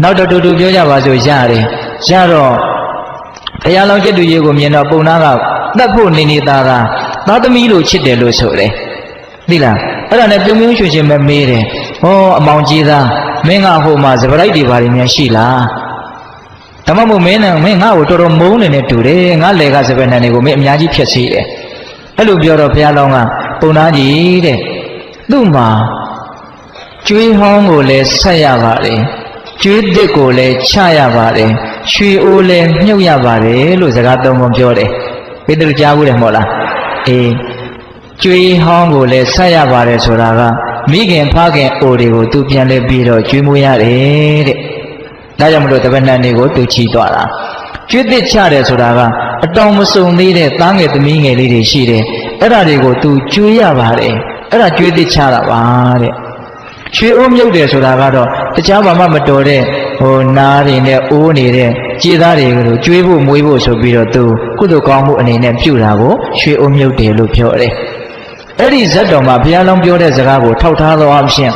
နောက်တော့တူပြောကြပါစို့ရတယ်ရတော့ဘုရားလောင်းကျက်တူရည်ကိုမြင်တော့ပုံနာကတတ်ဖို့နေနေတာကသားသမီးလိုချစ်တယ်လို့ဆိုတယ်သိလားအဲ့ဒါနဲ့ပြုံပြုံးရွှင်ရွှင်ပဲမေးတယ်ဟောအမောင်ကြီးသားမင်းကဟိုမှာစပရိုက်တွေဘာတွေများရှိလားဒါမှမဟုတ်မင်းငါ့ကိုတော်တော်မုန်းနေနဲ့တူတယ်ငါလေကစပယ်နှံတွေကိုမင်းအများကြီးဖြတ်စီတယ်အဲ့လိုပြောတော့ဘုရားလောင်းကပုံနာကြီးတဲ့သူ့မှာကျွေးဟောင်းကိုလည်းဆက်ရပါတယ်ကျွေးတစ်ကိုလည်းချရပါတယ်ရွှေအိုးလည်းမြုပ်ရပါတယ်လို့စကားသုံးပုံပြောတယ်ဘယ်သူကြားဘူးလဲမဟုတ်လားအေးကျွေးဟောင်းကိုလည်းဆက်ရပါတယ်ဆိုတာကမိခင်ဖခင်အိုတွေကိုသူပြန်လဲပြီးတော့ကျွေးမွေးရတယ်တဲ့ဒါကြောင့်မလို့တပည့်နှံတွေကိုသူချီသွားတာကျွေးတစ်ချတယ်ဆိုတာကအတောင်မစုံသေးတဲ့သားငယ်သမီးငယ်လေးတွေရှိတယ်အဲ့ဒါတွေကိုသူကျွေးရပါတယ်အဲ့ဒါကျွေးတစ်ချတာပါတဲ့ရွှေအိုးမြုပ်တယ်ဆိုတာကတော့တခြားဘာမှမတော်တဲ့ဟိုနားတွေနဲ့အိုးနေတဲ့ခြေသားတွေကိုကျွေးဖို့မွေးဖို့ဆိုပြီးတော့သူကုသိုလ်ကောင်းမှုအနေနဲ့ပြုတာကိုရွှေအိုးမြုပ်တယ်လို့ပြောတယ်အဲ့ဒီဇတ်တော်မှာဘုရားလောင်းပြောတဲ့စကားကိုထောက်ထားသောအဖြစ်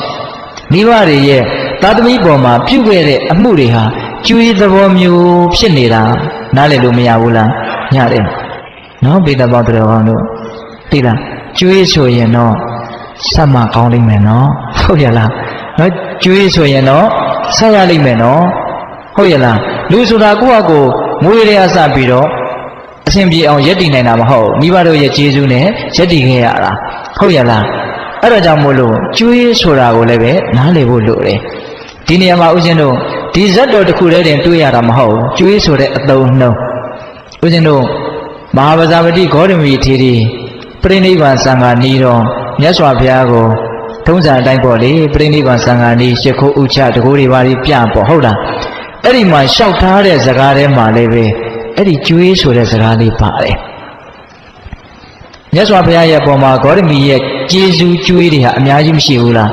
မိဘတွေရဲ့သားသမီးပေါ်မှာပြုခဲ့တဲ့အမှုတွေဟာကျွေးသဘောမျိုးဖြစ်နေတာနားလည်လို့မရဘူးလားညတယ်နော်ဘိဒ္ဓဘောတော်ကောင်းတို့သိလား ကျွေးဆိုရင်တော့ဆက်မှကောင်းလိမ့်မယ်နော်ဟုတ်ရလားနော်ကျွေးဆိုရင်တော့ဆက်ရလိမ့်မယ်နော်ဟုတ်ရလားလူဆိုတာကိုယ့်အကိုမွေးရစပြီးတော့အစဉ်ပြေအောင်ရက်တည်နိုင်တာမဟုတ်မိဘတို့ရဲ့ကျေးဇူးနဲ့ရက်တည်ခဲ့ရတာဟုတ်ရလားအဲ့ဒါကြောင့်မို့လို့ကျွေးဆိုတာကိုလည်းပဲနားလည်ဖို့လိုတယ်ဒီနေရာမှာဦးဇင်းတို့ဒီဇတ်တော်တစ်ခုတည်းတင်တွေ့ရတာမဟုတ်ကျွေးဆိုတဲ့အသုံးနှုန်းဦးဇင်းတို့မဟာပဇာပတိဂေါတမီထေရီပြိဋိဘံသံဃာနီးတော်မြတ်စွာဘုရားကိုထုံးစံအတိုင်းပေါ့လေပြိဋိဘံသံဃာနီးရှ िख ိုးဥချတကူတွေပါပြီးပြပေါ့ဟုတ်လားအဲ့ဒီမှာလျှောက်ထားတဲ့စကားထဲမှာလည်းပဲအဲ့ဒီကျွေးဆိုတဲ့စကားလေးပါတယ်မြတ်စွာဘုရားရဲ့ပုံမှာဂေါတမီရဲ့ကျေးဇူးကျွေးတွေဟာအများကြီးမရှိဘူးလား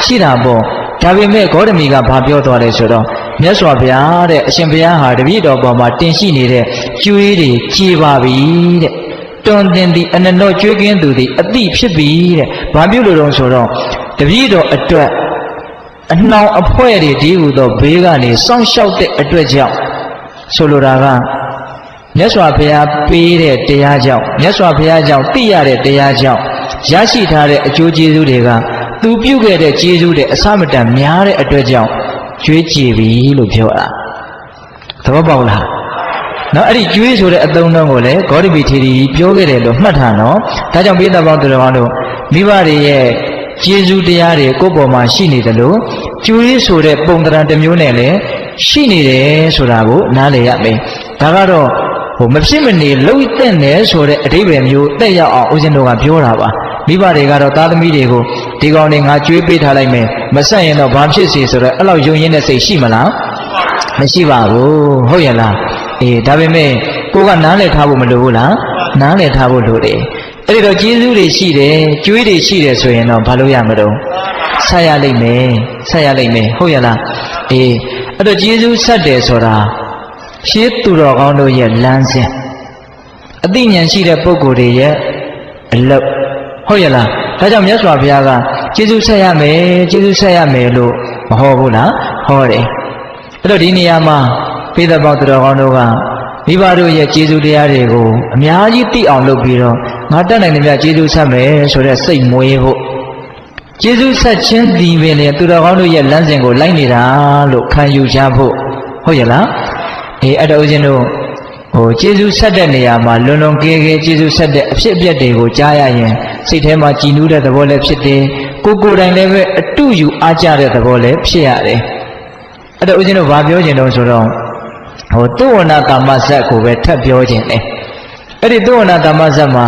ရှိတာပေါ့ဒါပေမဲ့ဂေါတမီကဘာပြောသွားလဲဆိုတော့မြတ်စွာဘုရားတဲ့အရှင်ဘုရားဟာတပည့်တော်ပေါ်မှာတင်ရှိနေတဲ့ကျွေးတွေကြေပါပြီတဲ့တွန်တင်သည်အနနောကျွေးကင်းသူသည်အတိဖြစ်ပြီတဲ့ဘာပြုလို့တော့ဆိုတော့တပည့်တော်အတွက်အနှောင်အဖွဲတွေဒီဟုသောဘေးကနေစောင့်ရှောက်တဲ့အတွက်ကြောင့်ဆိုလိုတာကမြတ်စွာဘုရားပေးတဲ့တရားကြောင့်မြတ်စွာဘုရားကြောင့်သိရတဲ့တရားကြောင့်ရရှိထားတဲ့အကျိုးကျေးဇူးတွေကသူပြုခဲ့တဲ့ကျေးဇူးတွေအစမတန်များတဲ့အတွက်ကြောင့်ကျွေးကြည်ပြီလို့ပြောတာသဘောပေါက်လားနော်အဲ့ဒီကျွေးဆိုတဲ့အသုံးအနှုန်းကိုလည်းဂေါတမီထေရီပြောခဲ့တယ်လို့မှတ်ထားနော်ဒါကြောင့်ပိဿပေါင်းသူတော်ကောင်းတို့မိဘတွေရဲ့ကျေးဇူးတရားတွေကိုယ့်ပေါ်မှာရှိနေတယ်လို့ကျွေးဆိုတဲ့ပုံသဏ္ဍာန်တစ်မျိုးနဲ့လည်းရှိနေတယ်ဆိုတာကိုနားလည်ရမယ်ဒါကတော့မဖြစ်မနေလှုပ်တဲ့နယ်ဆိုတဲ့အဓိပ္ပာယ်မျိုးတက်ရောက်အောင်ဦးဇင်းတို့ကပြောတာပါမိဘတွေကတော့သားသမီးတွေကိုဒီကောင်တွေငါကျွေးပေးထားလိုက်မယ်မဆက်ရင်တော့ဘာဖြစ်စီဆိုတော့အဲ့လောက်ယုံရင်းတဲ့စိတ်ရှိမလားမရှိပါဘူးဟုတ်ရဲ့လားအေးဒါပေမဲ့ကိုကနားလည်ထားဖို့မလိုဘူးလားနားလည်ထားဖို့လိုတယ်အဲ့ဒီတော့ကျေးဇူးတွေရှိတယ်ကျွေးတွေရှိတယ်ဆိုရင်တော့ဘာလို့ရမလို့ဆက်ရလိမ့်မယ်ဆက်ရလိမ့်မယ်ဟုတ်ရဲ့လားအေးအဲ့တော့ကျေးဇူးဆက်တယ်ဆိုတာရှင်းသူတော်ကောင်းတို့ရဲ့လမ်းစဉ်အသိဉာဏ်ရှိတဲ့ပုဂ္ဂိုလ်တွေရဲ့အလုပ်ဟုတ်ရဲ့လားဒါကြောင့်မြတ်စွာဘုရားကကျေးဇူးဆက်ရမယ်ကျေးဇူးဆက်ရမယ်လို့မဟောဘူးလားဟောတယ်အဲ့တော့ဒီနေရာမှာပိဿပေါင်းသူတော်ကောင်းတို့ကမိဘတို့ရဲ့ကျေးဇူးတရားတွေကိုအများကြီးသိအောင်လုပ်ပြီးတော့ငါတတ်နိုင်တယ်မြတ်ကျေးဇူးဆက်မယ်ဆိုတဲ့စိတ်မွေးဖို့ကျေးဇူးဆက်ခြင်းဒီပင်လေသူတော်ကောင်းတို့ရဲ့လမ်းစဉ်ကိုလိုက်နေတာလို့ခံယူကြဖို့ဟုတ်ရဲ့လားအဲ့တော့ဦးဇင်းတို့ကျေးဇူးဆက်တဲ့နေရာမှာလွန်လွန်ကဲကဲကျေးဇူးဆက်တဲ့အဖြစ်အပျက်တွေကိုကြားရရင်စိတ်ထဲမှာကြည်နူးတဲ့သဘောလည်းဖြစ်တယ်ကိုယ်တိုင်လည်းပဲအတုယူအားကြတဲ့သဘောလည်းဖြစ်ရတယ်အဲ့တော့ဦးဇင်းတို့ဘာပြောချင်တော့ဆိုတော့သုဝဏကာမဇတ်ကိုပဲထပ်ပြောချင်တယ်အဲ့ဒီသုဝဏကာမဇတ်မှာ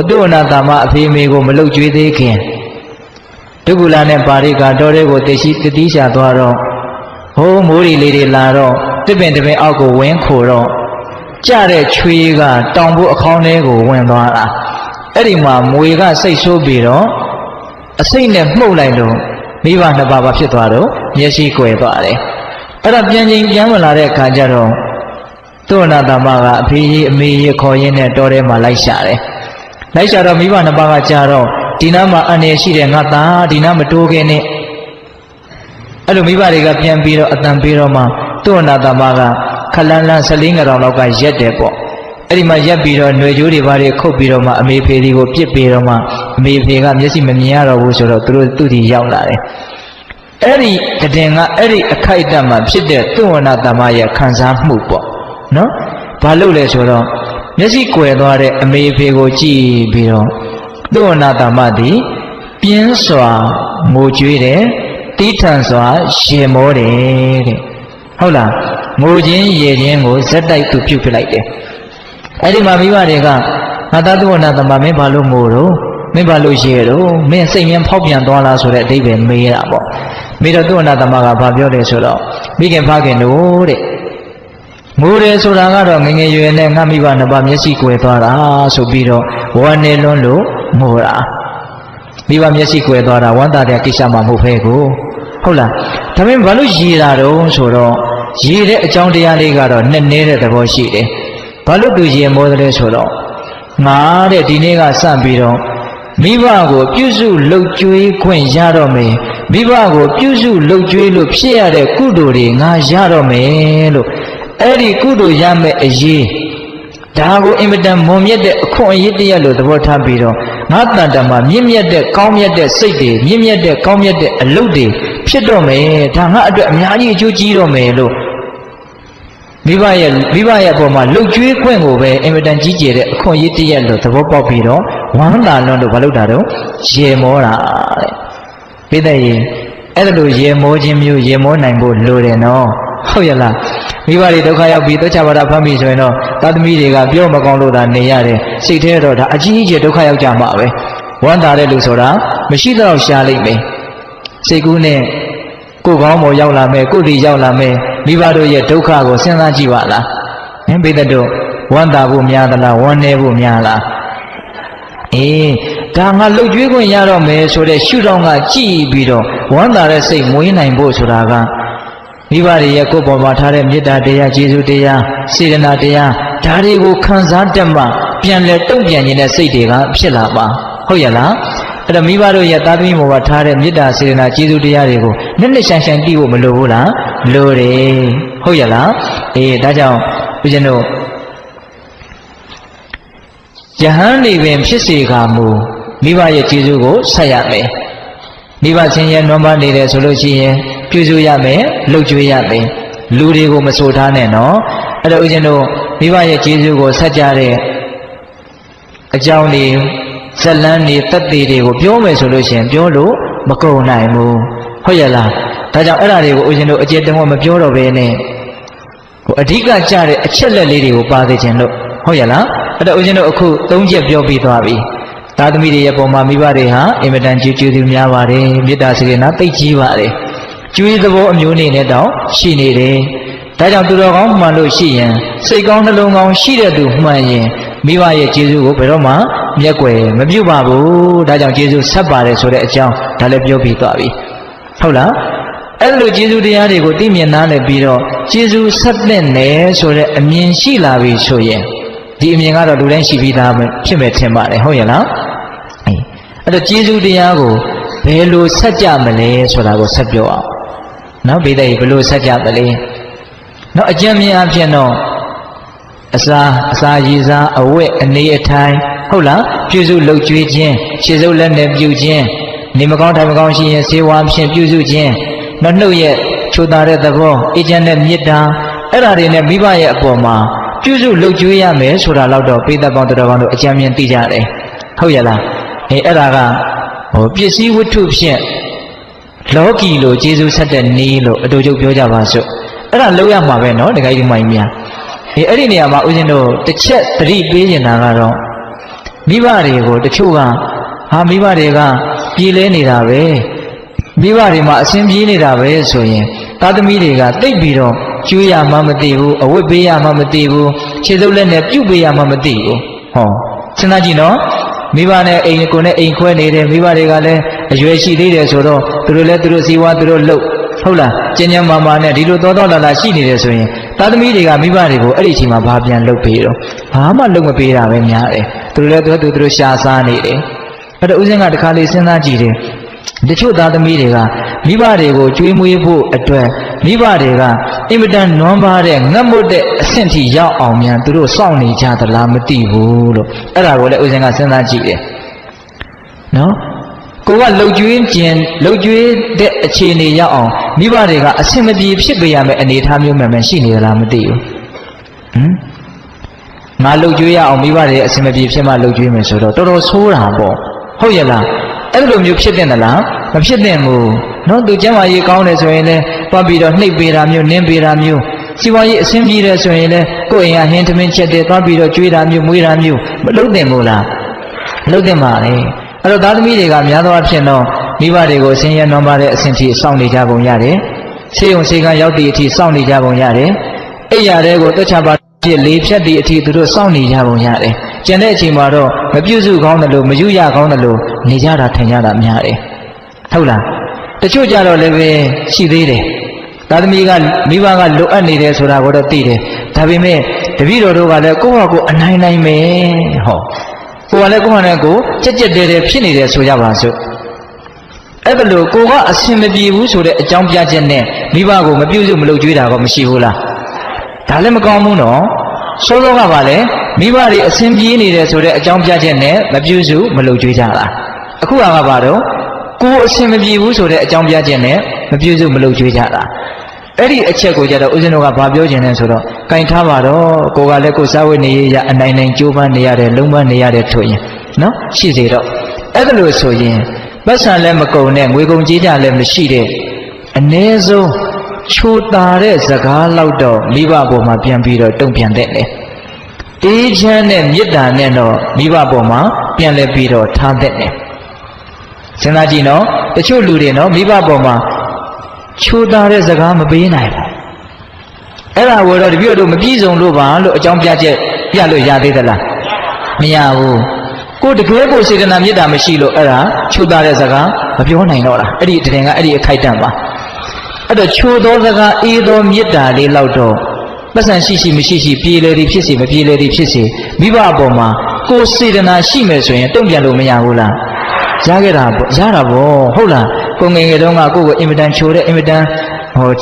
သုဝဏကာမအဖေမေကိုမလုတ်ကျွေးသေးခင်ဒုက္ခလာနဲ့ပါရိကတော်တွေကိုတတိရှာသွားတော့မိုးရီလေးတွေလာတော့တစ်ပင်တစ်ပင်အောက်ကိုဝင်းခိုတော့ကြတဲ့ချွေးကတောင်ဖို့အခေါင်းထဲကိုဝင်သွားတာအဲ့ဒီမှာမွေကစိတ်ဆိုးပြီးတော့အစိတ်နဲ့မှုတ်လိုက်လို့မိဘနှစ်ပါးဖြစ်သွားတော့မျက်စိကွယ်သွားတယ်အဲ့ဒါပြန်ချင်းပြန်ဝင်လာတဲ့အခါကျတော့သုဝဏတမကအဖေကြီးအမေကြီးခေါ်ရင်းနဲ့တောထဲမှာလိုက်ရှာတယ်လိုက်ရှာတော့မိဘနှစ်ပါးကကြာတော့ဒီနားမှာအန္တရာယ်ရှိတယ်ငါသားဒီနားမတိုးခင်နဲ့အဲ့လိုမိဘတွေကပြန်ပြီးတော့အတန်ပြီးတော့မှသုဝဏတမကခလန်းလန်း14ငရောင်လောက်ကရက်တယ်ပေါ့အဲ့ဒီမှာရက်ပြီးတော့ຫນွေကြိုးတွေဘာတွေခုတ်ပြီးတော့မှအမေဖေဒီကိုပြစ်ပြီးတော့မှအမေဖေကမျက်စိမမြင်ရတော့ဘူးဆိုတော့သူ့ဒီရောက်လာတယ်အဲ့ဒီတည်ငါအဲ့ဒီအခိုက်အတန့်မှာဖြစ်တဲ့သုဝဏတမရဲ့ခံစားမှုပေါ့နော်ဘာလို့လဲဆိုတော့မျက်စိကွယ်သွားတဲ့အမေဖေကိုကြည့်ပြီးတော့သုဝဏတမသည်ပြင်းစွာငိုကြွေးတယ်တီးထန်စွာရေမောတယ်တဲ့ဟုတ်လားငိုခြင်းရေခြင်းကိုဇက်တိုက်သူပြုတ်ပြလိုက်တယ်အဲ့ဒီမှာမိဘတွေကငါသားသုဝဏတမမင်းဘာလို့ငိုတော့မင်းဘာလို့ရေတော့မင်းစိတ်ရင်းဖောက်ပြန်သွားလားဆိုတဲ့အဓိပ္ပာယ်မေးတာပေါ့မေးတော့သုဝဏတမကဘာပြောလဲဆိုတော့မိခင်ဖခင်တို့တဲ့ငိုတယ်ဆိုတာကတော့ငငယ်ရွယ်နဲ့ငါမိဘနှစ်ပါးမျက်စိကွယ်သွားတာဆိုပြီးတော့ဝမ်းနေလွန်းလို့ငိုတာမိဘမျက်စိကွယ်သွားတာဝမ်းသာတဲ့ကိစ္စမှမဟုတ်ဖဲကိုဟုတ်လားဒါပေမဲ့ဘာလို့ရည်တာတော့ဆိုတော့ရည်တဲ့အကြောင်းတရားလေးကတော့နဲ့နေတဲ့သဘောရှိတယ်ဘာလို့သူရည်မောတယ်ဆိုတော့ငါတဲ့ဒီနေ့ကစပြီးတော့မိဘကိုပြုစုလှုပ်ကြွေးခွင့်ရတော့မယ်မိဘကိုပြုစုလှုပ်ကြွေးလို့ဖြစ်ရတဲ့ကုသိုလ်တွေငါရတော့မယ်လို့အဲ့ဒီကုသိုလ်ရမယ့်အရေးဒါကိုအင်မတန်မွန်မြတ်တဲ့အခွင့်အရေးတရလို့သဘောထားပြီးတော့ ငါတန်တမှာမြင့်မြတ်တဲ့ကောင်းမြတ်တဲ့စိတ်တွေမြင့်မြတ်တဲ့ကောင်းမြတ်တဲ့အလုပ်တွေဖြစ်တော့မယ်ဒါငါအတွက်အများကြီးအကျိုးကြီးတော့မယ်လို့မိဘရဲ့အပေါ်မှာလှုပ်ကြွေးခွင့်ကိုပဲအင်မတန်ကြီးကျယ်တဲ့အခွင့်အရေးတရက်လို့သဘောပေါက်ပြီးတော့ဝမ်းသာလွန်းလို့မလုပ်တာတော့ရေမောတာတဲ့ပိဿရေအဲ့ဒါလို့ရေမောခြင်းမျိုးရေမောနိုင်ဖို့လိုတယ်နော်ဟုတ်ရလားမိဘတွေဒုက္ခရောက်ပြီးသောချပါဒဖမ်းပြီဆိုရင်တော့သားသမီးတွေကပြောမကောင်းလို့သာနေရတယ်စိတ်ထဲတော့ဒါအကြီးကြီးဒုက္ခရောက်ကြမှာပဲဝမ်းသာတဲ့လူဆိုတာမရှိတော့ရှားလိမ့်မယ်စိတ်ကူးနဲ့ကိုယ်ကောင်းပေါ်ရောက်လာမယ်ကိုယ်တည်ရောက်လာမယ်မိဘတို့ရဲ့ဒုက္ခကိုစဉ်းစားကြည့်ပါလားဟင်ပိဿတို့ဝမ်းသာဖို့များသလားဝမ်းနည်းဖို့များလားဒါငါလှုပ်ကြွေးခွင့်ရတော့မယ်ဆိုတဲ့ရှုထောင့်ကကြည့်ပြီးတော့ဝမ်းသာတဲ့စိတ်မွေးနိုင်ဖို့ဆိုတာကမိဘတွေရဲ့ကိုယ်ပေါ်မှာထားတဲ့မေတ္တာတရားကျေးဇူးတရားစေတနာတရားဒါတွေကိုခံစားတတ်မှပြန်လဲတုံ့ပြန်နေတဲ့စိတ်တွေကဖြစ်လာပါဟုတ်ရလားအဲ့တော့မိဘတို့ရဲ့သားသမီးပေါ်မှာထားတဲ့မေတ္တာစေတနာကျေးဇူးတရားတွေကိုနှစ်နှစ်ဆိုင်ဆိုင်သိဖို့မလိုဘူးလားလိုတယ်ဟုတ်ရလားဒါကြောင့်ဦးဇင်းတို့ယဟန်နေပင်ဖြစ်စေကမူမိဘရဲ့ကျေးဇူးကိုဆက်ရမယ်မိဘချင်းရဲ့နွမ်းပါနေတယ်ဆိုလို့ရှိရင်ပြုစုရမယ်လှုပ်ကြွေးရမယ်လူတွေကိုမဆိုထားနဲ့နော်အဲ့တော့ဦးဇင်းတို့မိဘရဲ့ကျေးဇူးကိုဆက်ကြတဲ့အကြောင်းတွေဇလန်းတွေတတ်သေးတွေကိုပြောမယ်ဆိုလို့ရှိရင်ပြောလို့မကုန်နိုင်ဘူးဟုတ်ရလားဒါကြောင့်အဲ့ဒါတွေကိုဦးဇင်းတို့အကျေတဝမပြောတော့ဘဲနဲ့အဓိကကြတဲ့အချက်လက်လေးတွေကိုပါသေးခြင်းလို့ဟုတ်ရလားအဲ့တော့ဦးဇင်းတို့အခု၃ချက်ပြောပြီးသွားပြီသားသမီးတွေရဲ့ပုံမှာမိဘတွေဟာအင်မတန်ကျေးဇူးများပါတယ်မေတ္တာစေတနာသိကြီးပါတယ်ကျွေးသဘောအမျိုးအနေနဲ့တောင်ရှိနေတယ်ဒါကြောင့်သူတော်ကောင်းမှန်လို့ရှိရင်စိတ်ကောင်းနှလုံးကောင်းရှိတဲ့သူမှန်ရင်မိဘရဲ့ကျေးဇူးကိုဘယ်တော့မှမျက်ကွယ်မပြုတ်ပါဘူးဒါကြောင့်ကျေးဇူးဆက်ပါတယ်ဆိုတဲ့အကြောင်းဒါလည်းပြောပြီးသွားပြီဟုတ်လားအဲ့လိုကျေးဇူးတရားတွေကိုသိမြင်နားလည်ပြီးတော့ကျေးဇူးဆက်တဲ့နယ်ဆိုတဲ့အမြင်ရှိလာပြီဆိုရင်ဒီအမြင်ကတော့လူတိုင်းရှိပြီးသားဖြစ်မယ်ထင်ပါတယ်ဟုတ်ရဲ့လားအဲ့တော့ကျေးဇူးတရားကိုဘယ်လိုဆက်ကြမလဲဆိုတာကိုဆက်ပြောအောင်နော်ပိဿရေဘယ်လိုဆက်ကြမလဲနော်အကျဉ်းမြင်အဖြစ်တော့အစာရည်စားအဝတ်အနေအထိုင်ဟုတ်လားပြုစုလှုပ်ကြွေးခြင်းခြေစုပ်လက်နဲ့ပြုခြင်းနေမကောင်းထိုင်မကောင်းရှိရင်ဆေးဝါးဖြင့်ပြုစုခြင်းနော်နှုတ်ရဲ့ချိုးသားတဲ့သဘောအေးချမ်းတဲ့မေတ္တာအဲ့ဒါတွေနဲ့မိဘရဲ့အပေါ်မှာပြုစုလှုပ်ကြွေးရမယ်ဆိုတာတော့ပိဿပေါင်းတော်ကောင်းတို့အကြံဉာဏ်သိကြတယ်ဟုတ်ရလားအဲ့ဒါကပစ္စည်းဝတ္ထုဖြင့်လောကီလိုကျေးဇူးဆက်တဲ့နည်းလို့အတူတူပြောကြပါစို့အဲ့ဒါလောက်ရမှာပဲနော်တခါကြီးမိုင်းများအဲ့ဒီနေရာမှာဦးဇင်းတို့တစ်ချက်သတိပေးနေတာကတော့မိဘတွေကိုတချို့ကမိဘတွေကပြေးလဲနေတာပဲမိဘတွေမှာအဆင်ပြေးနေတာပဲဆိုရင်သားသမီးတွေကတိတ်ပြီးတော့ကျွေးရမှမသိဘူးအဝတ်ပေးရမှမသိဘူးခြေစုပ်လက်နဲ့ပြုတ်ပေးရမှမသိဘူးစဉ်းစားကြည့်နော်မိဘနဲ့အိမ်ကိုနဲ့အိမ်ခွဲနေတယ်မိဘတွေကလည်းအရွယ်ရှိသေးတယ်ဆိုတော့သူတို့လည်းသူတို့စီဝါသူတို့လှုပ်ဟုတ်လားကျဉ်းကျဉ်းမာမာနဲ့ဒီလိုသောလာလာရှိနေတယ်ဆိုရင်သားသမီးတွေကမိဘတွေကိုအဲ့ဒီအချိန်မှာဘာပြန်လှုပ်ပေးတော့ဘာမှလှုပ်မပေးတာပဲများတယ်သူတို့လည်းသူတို့ရှားစားနေတယ်အဲ့တော့ဦးဇင်းကတခါလေးစဉ်းစားကြည့်တယ်တချို့သားသမီးတွေကမိဘတွေကိုကျွေးမွေးဖို့အတွက်မိဘတွေကအင်မတန်နွမ်းပါတဲ့ငတ်မွတ်တဲ့အဆင့်ထိရောက်အောင်များသူတို့စောင့်နေကြသလားမသိဘူးလို့အဲ့ဒါကိုလည်းဦးဇင်းကစဉ်းစားကြည့်တယ်နော်ကိုကလှုပ်ကြွေးတဲ့အခြေအနေရောက်အောင်မိဘတွေကအဆင်မပြေဖြစ်ပေးရမယ့်အနေအထားမျိုးမှန်ရှိနေသလားမသိဘူးငါလှုပ်ကြွေးရအောင်မိဘတွေအဆင်မပြေဖြစ်မှလှုပ်ကြွေးမယ်ဆိုတော့တော်တော်ဆိုးတာပေါ့ဟုတ်ရဲ့လားအဲ့လိုမျိုးဖြစ်တဲ့သလားမဖြစ်တဲ့ဘူးနော်သူကျမ်းမာရေးကောင်းတယ်ဆိုရင်လည်းပတ်ပြီးတော့နှိပ်ပေးတာမျိုးနင်းပေးတာမျိုးစီးပွားရေးအဆင်ပြေတယ်ဆိုရင်လည်းကိုယ့်အိမ်ကဟင်းသမင်းချက်တယ်သွားပြီးတော့ကျွေးတာမျိုးမွေးတာမျိုးမလုပ်သင့်ဘူးလားလုပ်သင့်ပါလေအဲ့တော့သားသမီးတွေကများသောအားဖြင့်တော့မိဘတွေကိုဆင်းရဲနွမ်းပါတဲ့အဆင့်ထိစောင့်နေကြပုံရတယ်ဆေးရုံဆေးကန်းရောက်သည့်အထိစောင့်နေကြပုံရတယ်အိယာတွေကိုတွက်ချပါဖြစ်လေးဖြတ်သည့်အထိသူတို့စောင့်နေကြပုံရတယ်ကျန်တဲ့အချိန်မှာတော့မပြုစုကောင်းတယ်လို့မယူရကောင်းတယ်လို့နေကြတာထင်ကြတာများတယ်ဟုတ်လားတချို့ကြတော့လည်းပဲရှိသေးတယ်သားသမီးကမိဘကလိုအပ်နေတယ်ဆိုတာကိုတော့သိတယ်ဒါပေမဲ့တပည့်တော်တို့ကလည်းကိုယ့်ဟာကိုယ်အနိုင်နိုင်မယ်ကိုယ်ကလည်းကိုယ့်ဟာနဲ့ကိုယ်ကြက်ကြက်တဲတဲဖြစ်နေတယ်ဆိုကြပါစို့အဲ့ဒါလို့ကိုကအဆင်မပြေဘူးဆိုတဲ့အကြောင်းပြချက်နဲ့မိဘကိုမပြုစုမလုပ်ကြွေးတာကောမရှိဘူးလားဒါလည်းမကောင်းဘူးနော်စောစောကပါလေ မိဘတွေအစဉ်ပြေးနေတယ်ဆိုတဲ့အကြောင်းပြချက်နဲ့မပြုစုမလုပ်ကြွေးကြတာအခုကဘာတော့ကိုယ်အစဉ်မပြေဘူးဆိုတဲ့အကြောင်းပြချက်နဲ့မပြုစုမလုပ်ကြွေးကြတာအဲ့ဒီအချက်ကိုကြတော့ဦးဇင်းတို့ကဘာပြောချင်လဲဆိုတော့ကင်ထားပါတော့ကိုကလည်းကိုစားဝတ်နေရအနိုင်နိုင်ကြိုးပမ်းနေရတယ်လုံးပမ်းနေရတယ်ထို့ရင်နော်ရှိစေတော့အဲ့ဒါလို့ဆိုရင်ပတ်စံလည်းမကုန်နဲ့ငွေကုန်ကြေးကြလည်းမရှိတဲ့အနည်းဆုံးချိုတာတဲ့စကားလောက်တော့မိဘပေါ်မှာပြန်ပြီးတော့တုံ့ပြန်တဲ့လေအေးချမ်းတဲ့မေတ္တာနဲ့တော့မိဘပေါ်မှာပြန်လဲပြီးတော့ထားတဲ့လေစဉ်းစားကြည့်နော်တချို့လူတွေနော်မိဘပေါ်မှာချိုတာတဲ့စကားမပေးနိုင်ဘူးအဲ့ဒါကိုတော့တပြည့်တို့မပြည့်စုံလို့ပါလို့အကြောင်းပြချက်ပြလို့ရသေးသလားမရဘူးကိုတကယ်ကိုစေတနာမေတ္တာမရှိလို့အဲ့ဒါချိုတာတဲ့စကားမပြောနိုင်တော့တာအဲ့ဒီတရင်ကအဲ့ဒီအခိုက်အတန့်ပါအဲ့တော့ချိုသောစကားအေးသောမေတ္တာလေးလောက်တော့ပတ်စံရှိရှိမရှိရှိပြေလေသည်ဖြစ်စေမပြေလေသည်ဖြစ်စေမိဘအပေါ်မှာကိုစေတနာရှိမယ်ဆိုရင်တုံ့ပြန်လို့မရဘူးလားရခဲ့တာပေါ့ရတာပေါ့ဟုတ်လားကိုငယ်ငယ်တုန်းကကိုကိုအင်မတန်ချိုတဲ့အင်မတန်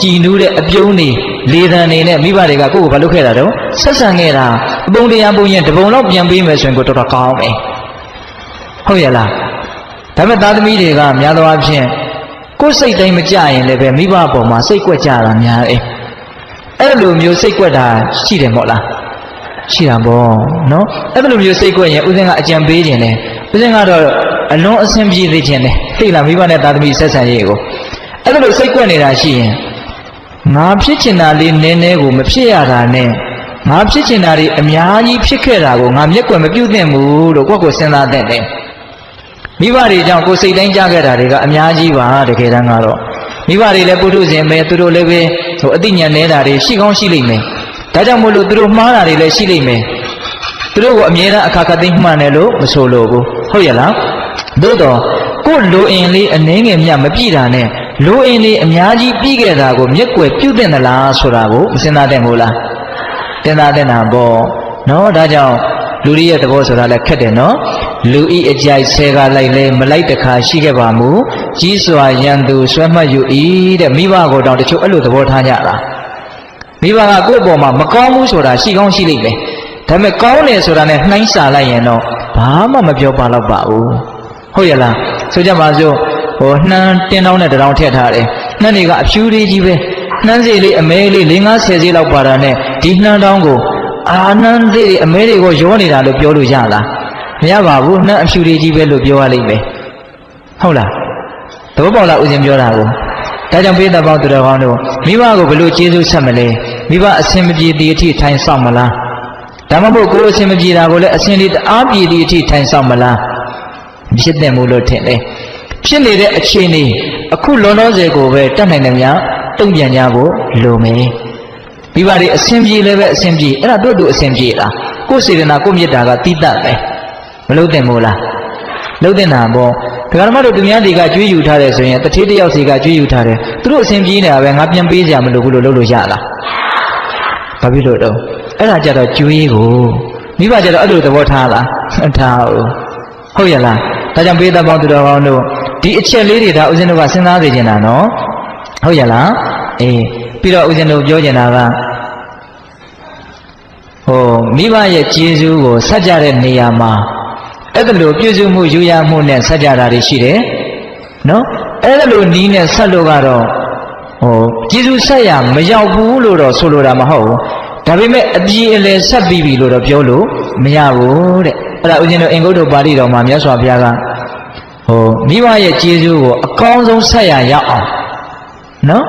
ကြည်နူးတဲ့အပြုံးနေလေသံနေနဲ့မိဘတွေကကိုကိုဘာလုပ်ခဲ့တာတော့ဆက်ဆံခဲ့တာအပုံတရားပုံရင်တပုံလောက်ပြန်ပေးမယ်ဆိုရင်ကိုတော်တော်ကောင်းမယ်ဟုတ်ရဲ့လားဒါပေမဲ့သားသမီးတွေကများသောအားဖြင့်ကိုယ်စိတ်တိုင်းမကြရင်လည်းပဲမိဘအပေါ်မှာစိတ်ကွက်ကြတာများတယ်အဲ့လိုမျိုးစိတ်ကွက်တာရှိတယ်မို့လားရှိတာပေါ့နော်အဲ့လိုမျိုးစိတ်ကွက်ရင်ဦးဇင်းကအကြံပေးခြင်းတယ်ဦးဇင်းကတော့အလွန်အဆင်ပြေသေးခြင်းတယ်သိလားမိဘနဲ့သားသမီးဆက်ဆံရေးကိုအဲ့လိုစိတ်ကွက်နေတာရှိရင်ငါဖြစ်ချင်တာလေးနည်းနည်းကိုမဖြစ်ရတာနဲ့ငါဖြစ်ချင်တာတွေအများကြီးဖြစ်ခဲ့တာကိုငါမျက်ကွယ်မပြုတ်သင့်ဘူးလို့ကိုယ့်ကိုစဉ်းစားသင့်တယ်မိဘတွေကြောင့်ကိုယ်စိတ်တိုင်းကြားခဲ့တာတွေကအများကြီးပါတကယ်တမ်းကတော့မိဘတွေလည်းပုထုဇဉ်ပဲသူတို့လည်းပဲအသိဉာဏ်နေတာတွေရှိကောင်းရှိလိမ့်မယ်ဒါကြောင့်မို့လို့သူတို့မှားတာတွေလည်းရှိလိမ့်မယ်သူတို့ကိုအမြဲတမ်းအခါခါသိမှန်တယ်လို့မဆိုလို့ဘူးဟုတ်ရဲ့လားသို့တော့ကိုယ်လိုအင်လေးအနှဲငယ်မြမပြည့်တာနဲ့လိုအင်လေးအများကြီးပြီးခဲ့တာကိုမျက်ကွယ်ပြုတ်တဲ့သလားဆိုတာကိုမစဉ်းစားတဲ့မို့လားစဉ်းစားတဲ့နာပေါ့နော်ဒါကြောင့်လူတွေရဲ့သဘောဆိုတာလည်းခက်တယ်နော်လူဤအကြိုက်ဆဲကားလိုက်လဲမလိုက်တခါရှိခဲ့ပါမူကြီးစွာရန်သူဆွဲမှတ်ယူ၏တဲ့မိဘကိုတောင်တချို့အဲ့လိုသဘောထားကြတာမိဘကကိုယ့်ဘောမှာမကောင်းဘူးဆိုတာရှိကောင်းရှိလိမ့်မယ်ဒါပေမဲ့ကောင်းတယ်ဆိုတာနဲ့နှိုင်းစာလိုက်ရင်တော့ဘာမှမပြောပါတော့ပါဘူးဟုတ်ရဲ့လားဆိုကြပါစို့နှမ်းတင်းတောင်းနဲ့တတောင်းထည့်ထားတယ်နှမ်းတွေကအဖြူလေးကြီးပဲနှမ်းစီလေးအမဲလေး50စီလောက်ပါတာနဲ့ဒီနှမ်းတောင်းကိုအာနှမ်းသေးအမဲတွေကိုရောနေတာလို့ပြောလို့ရလားမရပါဘူးနှမ်းအဖြူလေးကြီးပဲလို့ပြောရလိမ့်မယ်ဟုတ်လားသဘောပေါက်လားဦးဇင်းပြောတာကိုဒါကြောင့်ပေးတဲ့ပေါင်းသူတော်ကောင်းတို့မိဘကိုဘယ်လိုကျေးဇူးဆက်မလဲမိဘအစဉ်မပြေသည်အထိထိုင်ဆောင်မလားဒါမှမဟုတ်ကိုယ်အစဉ်မပြေတာကိုလည်းအစဉ်လေးတအားပြေသည်အထိထိုင်ဆောင်မလားဖြစ်တဲ့မို့လို့ထင်တယ်ဖြစ်နေတဲ့အခြေအနေအခုလောလောဆယ်ကိုပဲတတ်နိုင်တယ်များတုံ့ပြန်ကြဖို့လိုမယ်မိဘတွေအစဉ်ပြေလည်းပဲအစဉ်ပြေအဲ့ဒါတို့တို့အစဉ်ပြေလားကိုယ်စေတနာကိုယ်မေတ္တာကတိတတ်ပဲမလုပ်တဲ့မို့လားလုပ်တဲ့နာပေါ့ဒကာဓမ္မတို့သူများတွေကကြွေးယူထားတယ်ဆိုရင်တထေးတယောက်စီကကြွေးယူထားတယ်သူတို့အစဉ်ပြေးနေတာပဲငါပြန်ပေးကြမလို့ဘူးလို့လုပ်လို့ရလားဘာဖြစ်လို့တော့အဲ့ဒါကြတော့ကြွေးကိုမိဘကြတော့အဲ့လိုသဘောထားလားထားဟုတ်ရဲ့လားဒါကြောင့်ပေးတဲ့ပေါင်းသူတော်ကောင်းတို့ဒီအချက်လေးတွေဒါဦးဇင်းတို့ကစဉ်းစားစေချင်တာနော်ဟုတ်ရဲ့လားအေးပြီးတော့ဦးဇင်းတို့ပြောချင်တာကမိဘရဲ့ကျေးဇူးကိုဆက်ကြတဲ့နေရာမှာအဲ့ဒါလိုပြုစုမှုယူရမှုနဲ့ဆက်ကြတာတွေရှိတယ်နော်အဲ့ဒါလိုနီးနဲ့ဆက်လို့ကတော့ကျေးဇူးဆက်ရမရောက်ဘူးလို့တော့ဆိုလိုတာမဟုတ်ဘူးဒါပေမဲ့အပြည့်အလယ်ဆက်ပြီးပြီလို့တော့ပြောလို့မရဘူးတဲ့အဲ့ဒါဦးဇင်းတို့အင်္ဂုတ္တပါဠိတော်မှာမြတ်စွာဘုရားကမိဘရဲ့ကျေးဇူးကိုအကောင်းဆုံးဆက်ရရောက်အောင်နော်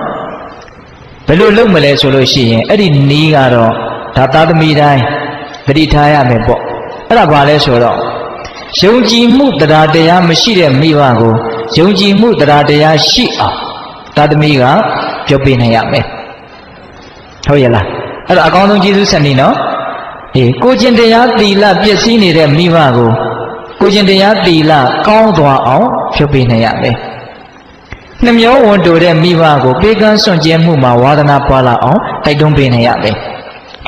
ဘယ်လိုလုပ်မလဲဆိုလို့ရှိရင်အဲ့ဒီနီးကတော့ဒါသားသမီးတိုင်းသတိထားရမယ်ပေါ့အဲ့ဒါဘာလဲဆိုတော့ယုံကြည်မှုတရားတရားမရှိတဲ့မိဘကိုယုံကြည်မှုတရားတရားရှိအောင်သားသမီးကပြောပြနိုင်ရမယ်ဟုတ်ရဲ့လားအဲ့တော့အကောင်းဆုံးကျေးဇူးဆက်နေနော်ကိုကျင့်တရားသီလပြည့်စည်နေတဲ့မိဘကိုကိုကျင့်တရားသီလကောင်းသွားအောင်ပြောပြနိုင်ရမယ်နှမျောဝန်တိုတဲ့မိဘကိုပေးကမ်းစွန့်ကြဲမှုမှာဝါဒနာပွားလာအောင်တိုက်တွန်းပေးနိုင်ရမယ်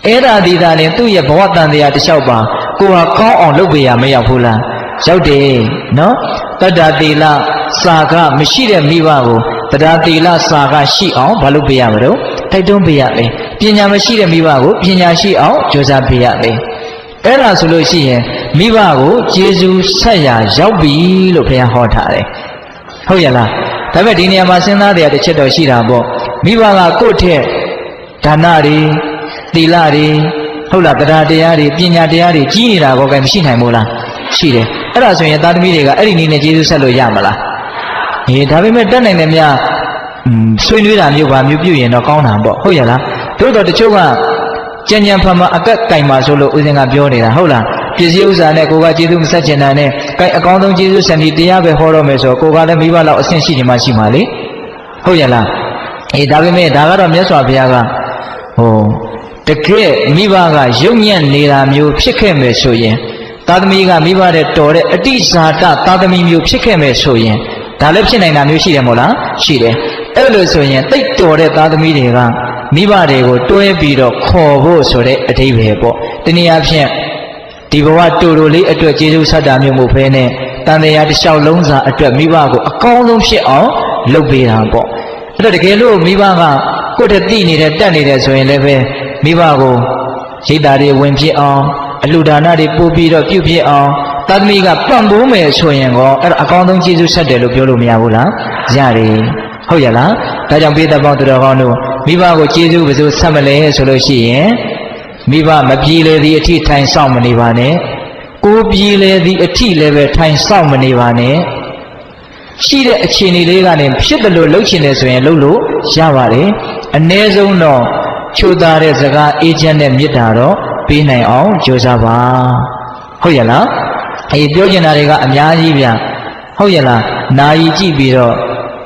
အဲ့ဒါဒီသာရင်သူ့ရဲ့ဘဝတန်တရားတစ်လျှောက်ပါကိုဟာကောင်းအောင်လုပ်ပေးရမရောက်ဘူးလားရောက်တယ်နော်တတ္တသီလစာကမရှိတဲ့မိဘကိုတတ္တသီလစာကရှိအောင်ဘာလုပ်ပေးရမလို့တိုက်တွန်းပေးရမယ်ပညာမရှိတဲ့မိဘကိုပညာရှိအောင်ကြိုးစားပေးရမယ် အဲ့ဒါဆိုလို့ရှိရင်မိဘကိုကျေးဇူးဆက်ရရောက်ပြီလို့ဘုရားဟောထားတယ်ဟုတ်ရဲ့လားဒါပေမဲ့ဒီနေရာမှာစဉ်းစားတဲ့အချက်တော့ရှိတာပေါ့မိဘကကိုယ့်ထက်ဒါနတွေသီလတွေဟုတ်လားတရားတရားတွေပညာတရားတွေကြီးနေတာကောကဲမရှိနိုင်ဘူးလားရှိတယ်အဲ့ဒါဆိုရင်သားသမီးတွေကအဲ့ဒီနည်းနဲ့ကျေးဇူးဆက်လို့ရမလားဒါပေမဲ့တက်နိုင်တယ်များဆွေးနွေးတာမျိုးပါမျိုးပြုရင်တော့ကောင်းတာပေါ့ဟုတ်ရဲ့လားတို့တော့တချို့ကကြံ့ကြံ့ဖန်ဖန်အကက်ကင်ပါဆိုလို့ဦးဇင်းကပြောနေတာဟုတ်လားပစ္စည်းဥစ္စာနဲ့ကိုကကျေးဇူးမဆက်ချင်တာနဲ့ကဲအကောင်းဆုံးကျေးဇူးစံဒီတရားပဲဟောတော့မယ်ဆိုကိုကလည်းမိဘလောက်အဆင့်ရှိနေမှရှိမှာလေဟုတ်ရဲ့လားဒါပေမဲ့ဒါကတော့မြတ်စွာဘုရားကတကယ်မိဘကရုပ်ညံ့နေတာမျိုးဖြစ်ခဲ့မယ်ဆိုရင်သားသမီးကမိဘတဲ့တော်တဲ့အတိဇာတသားသမီးမျိုးဖြစ်ခဲ့မယ်ဆိုရင်ဒါလည်းဖြစ်နိုင်တာမျိုးရှိတယ်မို့လားရှိတယ်အဲ့လိုဆိုရင်တိတ်တော်တဲ့သားသမီးတွေကမိဘတွေကိုတွဲပြီးတော့ခေါ်ဖို့ဆိုတဲ့အဓိပ္ပာယ်ပေါ့တနည်းအားဖြင့်ဒီဘဝတူတူလေးအတွက်ကျေးဇူးဆက်တာမျိုးမဟုတ်ဘဲနဲ့တန်တရားတစ်လျှောက်လုံးစာအတွက်မိဘကိုအကောင်းဆုံးဖြစ်အောင်လုပ်ပေးတာပေါ့အဲ့တော့တကယ်လို့မိဘကကိုယ့်တည်းသိနေတဲ့တက်နေတယ်ဆိုရင်လည်းပဲမိဘကိုရိတ်တာတွေဝင်ဖြစ်အောင်အလှူဒါနတွေပို့ပြီးတော့ပြုဖြစ်အောင်သားသမီးကပံ့ပိုးမယ်ဆိုရင်ကောအဲ့တော့အကောင်းဆုံးကျေးဇူးဆက်တယ်လို့ပြောလို့မရဘူးလားရတယ်ဟုတ်ရဲ့လားဒါကြောင့်ပိဿပေါင်းသူတော်ကောင်းတို့မိဘကိုကျေးဇူးဘယ်လိုဆက်မလဲဆိုလို့ရှိရင်မိဘမပြေလေသည့်အထိထိုင်ဆောင်မနေပါနဲ့ကိုပြေလေသည့်အထိလည်းပဲထိုင်ဆောင်မနေပါနဲ့ရှိတဲ့အခြေအနေလေးကနေဖြစ်တယ်လို့လှုပ်ချင်တယ်ဆိုရင်လှုပ်လို့ရပါတယ်အ ਨੇ ဆုံးတော့ချိုးသားတဲ့စကားအေးချမ်းတဲ့မေတ္တာတော့ပေးနိုင်အောင်ကြိုးစားပါဟုတ်ရဲ့လားပြောချင်တာတွေကအများကြီးဗျဟုတ်ရဲ့လားနာယီကြည့်ပြီးတော့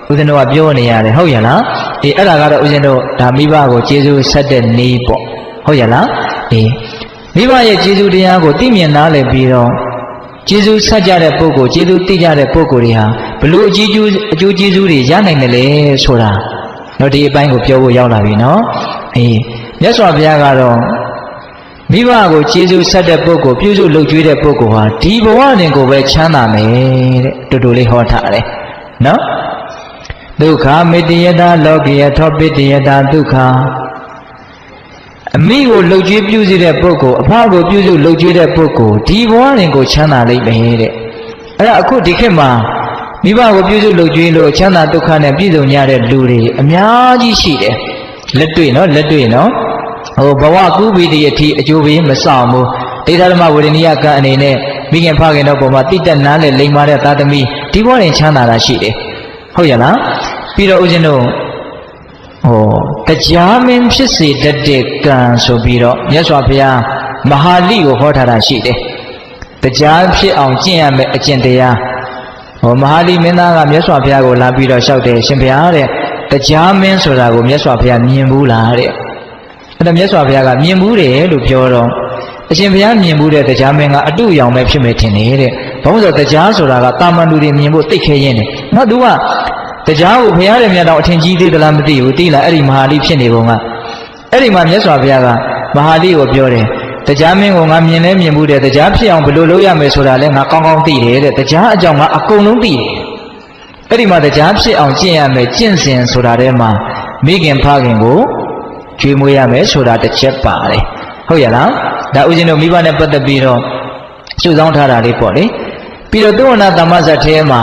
ဦးဇင်းတို့ကပြောနေရတယ်ဟုတ်ရဲ့လားအဲ့ဒါကတော့ဦးဇင်းတို့ဒါမိဘကိုကျေးဇူးဆက်တဲ့နည်းပေါ့ဟုတ်ရဲ့လားမိဘရဲ့ကျေးဇူးတရားကိုသိမြင်နားလည်ပြီးတော့ကျေးဇူးဆက်ကြတဲ့ပုဂ္ဂိုလ်ကျေးဇူးသိကြတဲ့ပုဂ္ဂိုလ်တွေဟာဘလို့အကျိုးကျေးဇူးတွေရနိုင်တယ်လေဆိုတာတော့ဒီအပိုင်းကိုပြောဖို့ရောက်လာပြီနော်မြတ်စွာဘုရားကတော့မိဘကိုကျေးဇူးဆက်တဲ့ပုဂ္ဂိုလ်ပြုစုလုပ်ကြွေးတဲ့ပုဂ္ဂိုလ်ဟာဒီဘဝတွင်ကိုပဲချမ်းသာမယ်တဲ့တူတူလေးဟောထားတယ်နော်ဒုက္ခမေတ္တယတာလောကိယထောပိတ္တယတာဒုက္ခအမိကိုလှုပ်ကြွေးပြုစုတဲ့ပုဂ္ဂိုလ်အဖကိုပြုစုလှုပ်ကြွေးတဲ့ပုဂ္ဂိုလ်ဒီဘဝတွင်ကိုချမ်းသာလိမ့်မယ်တဲ့အဲ့ဒါအခုဒီခေတ်မှာမိဘကိုပြုစုလှုပ်ကြွေးလို့ချမ်းသာဒုက္ခနဲ့ပြည့်စုံကြတဲ့လူတွေအများကြီးရှိတယ်လက်တွေ့နော်ဘဝကူးပြီးတဲ့အထိအကျိုးပေးမဆောင်ဘူးဒိဋ္ဌဓမ္မဝေဒနိယကံအနေနဲ့မိခင်ဖခင်တို့ပုံမှာတိတက်နားနဲ့လိမ်မာတဲ့သာသမီဒီဘဝတွင်ချမ်းသာတာရှိတယ်ဟုတ်ရဲ့လားပြီးတော့ဦးဇင်းတို့တရားမင်းဖြစ်စေတတ်တဲ့ကံဆိုပြီးတော့မြတ်စွာဘုရားမဟာလိကိုဟောထားတာရှိတယ်တရားဖြစ်အောင်ကျင့်ရမယ်အကျင့်တရားမဟာလိမင်းသားကမြတ်စွာဘုရားကိုလာပြီးတော့လျှောက်တယ်ရှင်ဘုရားတဲ့တရားမင်းဆိုတာကိုမြတ်စွာဘုရားမြင်ဘူးလားတဲ့အဲ့ဒါမြတ်စွာဘုရားကမြင်ဘူးတယ်လို့ပြောတော့အရှင်ဘုရားမြင်ဘူးတဲ့တရားမင်းကအတုအယောင်ပဲဖြစ်မယ်ထင်တယ်တဲ့ဘာလို့ဆိုတရားဆိုတာကတာမန်လူတွေမြင်ဖို့သိခဲရင်းတယ်ငါသူကတရားကိုဘုရားရဲ့မြတ်တော်အထင်ကြီးသေးသလားမသိဘူးသိလားအဲ့ဒီမဟာလိဖြစ်နေပုံကအဲ့ဒီမှာမြတ်စွာဘုရားကမဟာလိကိုပြောတယ်တရားမင်းကိုငါမြင်လဲမြင်ဘူးတဲ့တရားဖြစ်အောင်ဘယ်လိုလုပ်ရမယ်ဆိုတာလဲငါကောင်းကောင်းသိတယ်တဲ့တရားအကြောင်းငါအကုန်လုံးသိတယ်အဲ့ဒီမှာတရားဖြစ်အောင်ကျင့်ရမယ်ကျင့်စဉ်ဆိုတာထဲမှာမိခင်ဖခင်ကိုကျွေးမွေးရမယ်ဆိုတာတစ်ချက်ပါတယ်ဟုတ်ရဲ့လားဒါဦးဇင်းတို့မိဘနဲ့ပတ်သက်ပြီးတော့စုဆောင်းထားတာလေးပေါ့လေပြီးတော့သုဝဏသမ္မဇတ်ထဲမှာ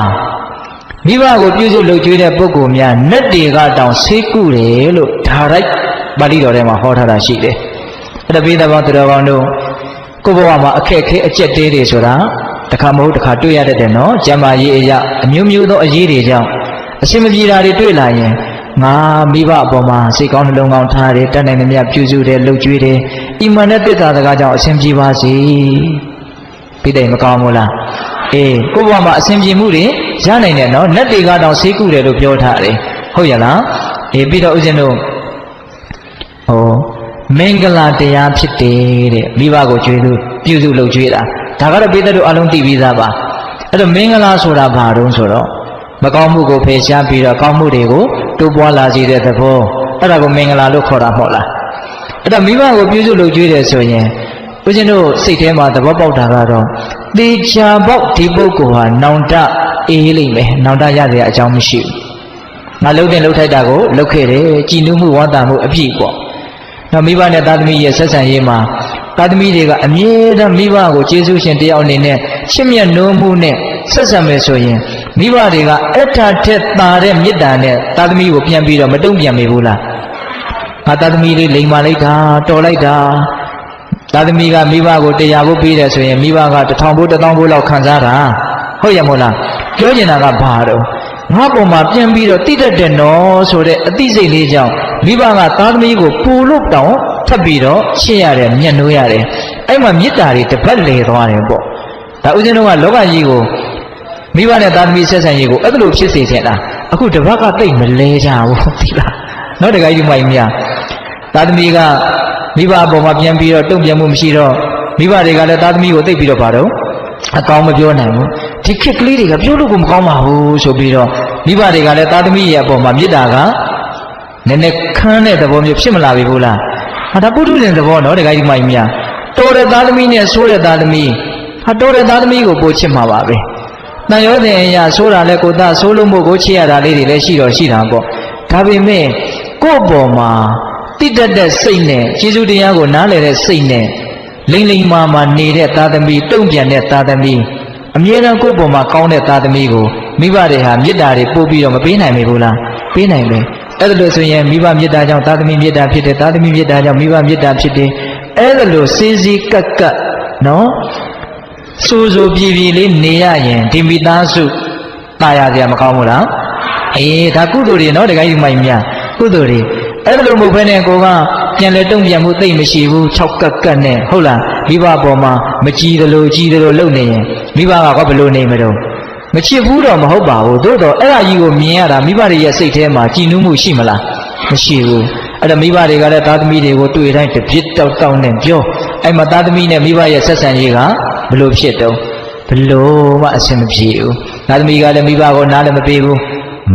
မိဘကိုပြုစုလုပ်ကြွေးတဲ့ပုဂ္ဂိုလ်များနတ်တွေကတောင်ဆေးကုတယ်လို့ဒါရိုက်ပါဠိတော်ထဲမှာဟောထားတာရှိတယ်အဲ့ဒါပိဿပေါင်းသူတော်ကောင်းတို့ကိုယ့်ဘဝမှာအခက်အခဲအကျက်တဲတွေဆိုတာတစ်ခါမဟုတ်တစ်ခါတွေ့ရတတ်တယ်နော်ကျမ်းမာရေးအရာအမျိုးမျိုးသောအရေးတွေကြောင့်အစင်မပြေတာတွေတွေ့လာရင်ငါမိဘအပေါ်မှာစိတ်ကောင်းနှလုံးကောင်းထားတယ်တတ်နိုင်သမျှပြုစုတယ်လုပ်ကြွေးတယ်အီမန်နဲ့သစ္စာစကားကြောင့်အစင်ပြေပါစေပြီးတယ်မကောင်းဘူးလားကိုယ့်ဘဝမှာအစင်ပြေမှုတွေရနိုင်တယ်နော်နတ်တွေကတောင်ဆေးကုတယ်လို့ပြောထားတယ်ဟုတ်ရဲ့လားပြီးတော့ဦးဇင်းတို့မင်္ဂလာတရားဖြစ်တယ်တဲ့မိဘကိုကျွေးလို့ပြုစုလုပ်ကျွေးတာဒါကတော့ပိဿတို့အလုံးသိပြီးသားပါအဲ့တော့မင်္ဂလာဆိုတာဘာတုံးဆိုတော့မကောင်းမှုကိုဖယ်ရှားပြီးတော့ကောင်းမှုတွေကိုတိုးပွားလာစေတဲ့သဘောအဲ့ဒါကိုမင်္ဂလာလို့ခေါ်တာမဟုတ်လားအဲ့တော့မိဘကိုပြုစုလုပ်ကျွေးတယ်ဆိုရင်ဦးဇင်းတို့စိတ်ထဲမှာသဘောပေါက်တာကတော့သေချာပေါက်ဒီပုဂ္ဂိုလ်ဟာနောင်တအေးလိမ့်မယ်နောင်တရတဲ့အကြောင်းမရှိဘူးငါလှုပ်တဲ့လှုပ်ထိုက်တာကိုလှုပ်ခဲ့တယ်ကြည်နူးမှုဝမ်းသာမှုအပြည့်ပေါ့နောက်မိဘနဲ့သားသမီးရဲ့ဆက်ဆံရေးမှာပ သားသမီးတွေကအမြဲတမ်းမိဘကိုကျေးဇူးရှင်တရားအနေနဲ့ချစ်မြတ်နိုးမှုနဲ့ဆက်ဆံမယ်ဆိုရင်မိဘတွေကအထာထက်သာတဲ့မေတ္တာနဲ့သားသမီးကိုပြန်ပြီးတော့မတုံ့ပြန်မိဘူးလားငါသားသမီးလေးလိမ်မာလိုက်တာတော်လိုက်တာသားသမီးကမိဘကိုတရားဖို့ပေးတယ်ဆိုရင်မိဘက1000ဘိုး1000ဘိုးလောက်ခံစားတာဟုတ်ရမို့လားပြောချင်တာကဘာတော့ငါပေါ်မှာပြန်ပြီးတော့တိတတ်တယ်နော်ဆိုတဲ့အသိစိတ်လေးကြောင့်မိဘကသားသမီးကိုပူလို့တောင်ထပ်ပြီးတော့ရှင်းရတယ်မျက်နှိုးရတယ်အဲ့မှာမေတ္တာတွေတပတ်လေသွားတယ်ပေါ့ဒါဥစဉ်တော့ကလောကကြီးကိုမိဘနဲ့သားသမီးဆက်ဆံရေးကိုအဲ့လိုဖြစ်စေချင်တာအခုတပတ်ကတိတ်မလဲကြဘူးသိလားနော်တခါကြီးမိုင်မြသားသမီးကမိဘအပေါ်မှာပြန်ပြီးတော့တုံ့ပြန်မှုမရှိတော့မိဘတွေကလည်းသားသမီးကိုသိပ်ပြီးတော့ပါတော့အကောင်းမပြောနိုင်ဘူးဒီခေတ်ကလေးတွေကပြောလို့ကိုမကောင်းပါဘူးဆိုပြီးတော့မိဘတွေကလည်းသားသမီးရဲ့အပေါ်မှာမေတ္တာကနည်းနည်းခမ်းတဲ့သဘောမျိုးဖြစ်မလာပြီဘူးလားဒါပုထုဇဉ်သဘောနော်တခါကြီးမိုင်မြတော်တဲ့သားသမီးနဲ့ဆိုးတဲ့သားသမီးတော်တဲ့သားသမီးကိုပို့ချစ်မှာပါပဲတန်ရောတဲ့အရာဆိုးတာလဲကိုသားဆိုးလို့မို့ကိုချစ်ရတာလေးတွေလည်းရှိတော့ရှိတာပေါ့ဒါပေမဲ့ကိုယ့်ပေါ်မှာတိတတ်တဲ့စိတ်နဲ့ကျေးဇူးတရားကိုနားလည်တဲ့စိတ်နဲ့လိမ့်လိမ့်မာမာနေတဲ့သားသမီးတုံ့ပြန်တဲ့သားသမီးအမြဲတမ်းကိုယ့်ပေါ်မှာကောင်းတဲ့သားသမီးကိုမိဘတွေဟာမေတ္တာတွေပို့ပြီးတော့မပေးနိုင်ဘူးလားပေးနိုင်ပဲအဲ့ဒါလို့ဆိုရင်မိဘမေတ္တာကြောင့်သားသမီးမေတ္တာဖြစ်တယ်သားသမီးမေတ္တာကြောင့်မိဘမေတ္တာဖြစ်တယ်အဲ့ဒါလို့စေးစေးကပ်ကပ်နော်စိုးစိုးပြေပြေလေးနေရရင်ဒီမိသားစုตายရစရာမကောင်းဘူးလားအေးဒါကုသိုလ်တွေနော်တခါကြီးမိုင်များကုသိုလ်တွေအဲ့ဒါလိုမဟုတ်ဘဲနဲ့ကိုကပြန်လဲတုံ့ပြန်မှုသိမ့်မရှိဘူး6ကက်ကက်နဲ့ဟုတ်လားမိဘပေါ်မှာမကြည်သလိုကြည်သလိုလုပ်နေရင်မိဘကဘယ်လိုနေမလို့မချစ်ဘူးတော့မဟုတ်ပါဘူးသို့တော့အဲ့ဒါကြီးကိုမြင်ရတာမိဘတွေရဲ့စိတ်ထဲမှာကြည်နူးမှုရှိမလားမရှိဘူးအဲ့ဒါမိဘတွေကလည်းသားသမီးတွေကိုတွေ့တိုင်းတပြစ်တောက်တောက်နဲ့ပြောအဲ့မှာသားသမီးနဲ့မိဘရဲ့ဆက်ဆံရေးကဘလို့ဖြစ်တော့ဘလို့မှအဆင်မပြေဘူးသားသမီးကလည်းမိဘကိုနားလည်းမပေးဘူး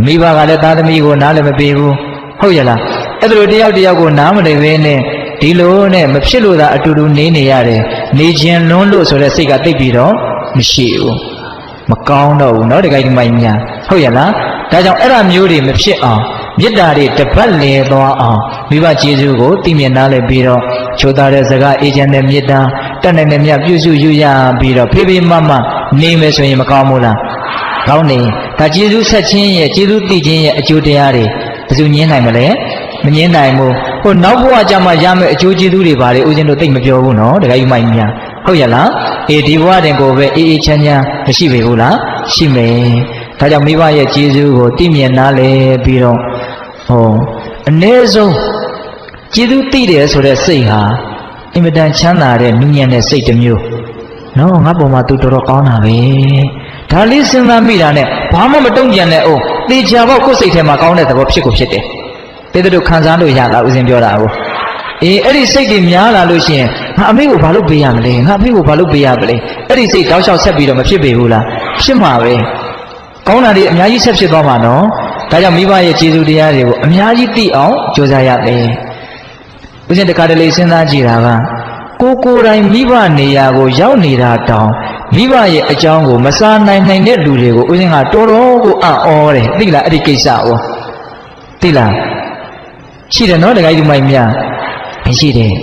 မိဘကလည်းသားသမီးကိုနားလည်းမပေးဘူးဟုတ်ရလားအဲ့ဒါလိုတယောက်တယောက်ကိုနားမလည်ဘဲနဲ့ဒီလိုနဲ့မဖြစ်လို့သာအတူတူနေရတယ်နေခြင်းလွန်းလို့ဆိုတဲ့စိတ်ကတိတ်ပြီးတော့မရှိဘူးမကောင်းတော့ဘူးเนาะတခါဒီမိုင်းများဟုတ်ရလားဒါကြောင့်အဲ့ဒါမျိုးတွေမဖြစ်အောင်မေတ္တာတွေတပတ်လည်သွားအောင်မိဘကျေးဇူးကိုသိမြင်နားလည်ပြီးတော့ချိုးသားတဲ့စကားအေးချမ်းတဲ့မေတ္တာတတ်နိုင်တဲ့မြတ်ပြုစုယူရပြီးတော့ဖေးဖေးမမနေမယ်ဆိုရင်မကောင်းဘူးလားကောင်းနေဒါကျေးဇူးဆက်ခြင်းရဲ့ကျေးဇူးသိခြင်းရဲ့အကျိုးတရားတွေဘယ်သူညင်းနိုင်မလဲမငင်းနိုင်ဘူးဟိုနောက်ဘဝကျမှရမယ့်အကျိုးကျေးဇူးတွေပါလေဦးဇင်းတို့သိမပြောဘူးနော်တခါကြီးမိုင်းများဟုတ်ရလားအေးဒီဘဝတင်ကိုပဲအေးအေးချမ်းချမ်းမရှိပေဘူးလားရှိမယ်ဒါကြောင့်မိဘရဲ့ကျေးဇူးကိုသိမြင်နားလည်ပြီးတော့ဟောအ ਨੇ ဆုံးကျေးဇူးသိတယ်ဆိုတဲ့စိတ်ဟာအင်မတန်ချမ်းသာတဲ့နူးညံ့တဲ့စိတ်တစ်မျိုးနော်ငါပေါ်မှာသူတော်တော်ကောင်းတာပဲဒါလေးစဉ်းစားမိတာနဲ့ဘာမှမတုံ့ပြန်နဲ့အောင်သေချာပေါ့ကိုယ်စိတ်ထဲမှာကောင်းတဲ့သဘောဖြစ်ကိုဖြစ်တယ်တေတို့ခံစားလို့ရတာဦးဇင်းပြောတာကိုအေးအဲ့ဒီစိတ်တွေများလာလို့ရှိရင်ငါအမေကိုဘာလို့ပေးရမလဲငါအဖေကိုဘာလို့ပေးရမလဲအဲ့ဒီစိတ်တောက်လျှောက်ဆက်ပြီးတော့မဖြစ်ပေဘူးလားဖြစ်မှာပဲကောင်းတာတွေအများကြီးဆက်ဖြစ်သွားမှာနော်ဒါကြောင့်မိဘရဲ့ကျေးဇူးတရားတွေကိုအများကြီးသိအောင်ကြိုးစားရမယ်ဦးဇင်းတခါတလေစဉ်းစားကြည့်တာကကိုယ်တိုင်မိဘနေရာကိုရောက်နေတာတောင်မိဘရဲ့အကြောင်းကိုမစားနိုင်တဲ့လူတွေကိုဦးဇင်းကတော်တော်ကိုအံ့ဩတယ်သိလားအဲ့ဒီကိစ္စကိုသိလားရှိတယ်နော်တခါကြီးမိုင်များရှိတယ်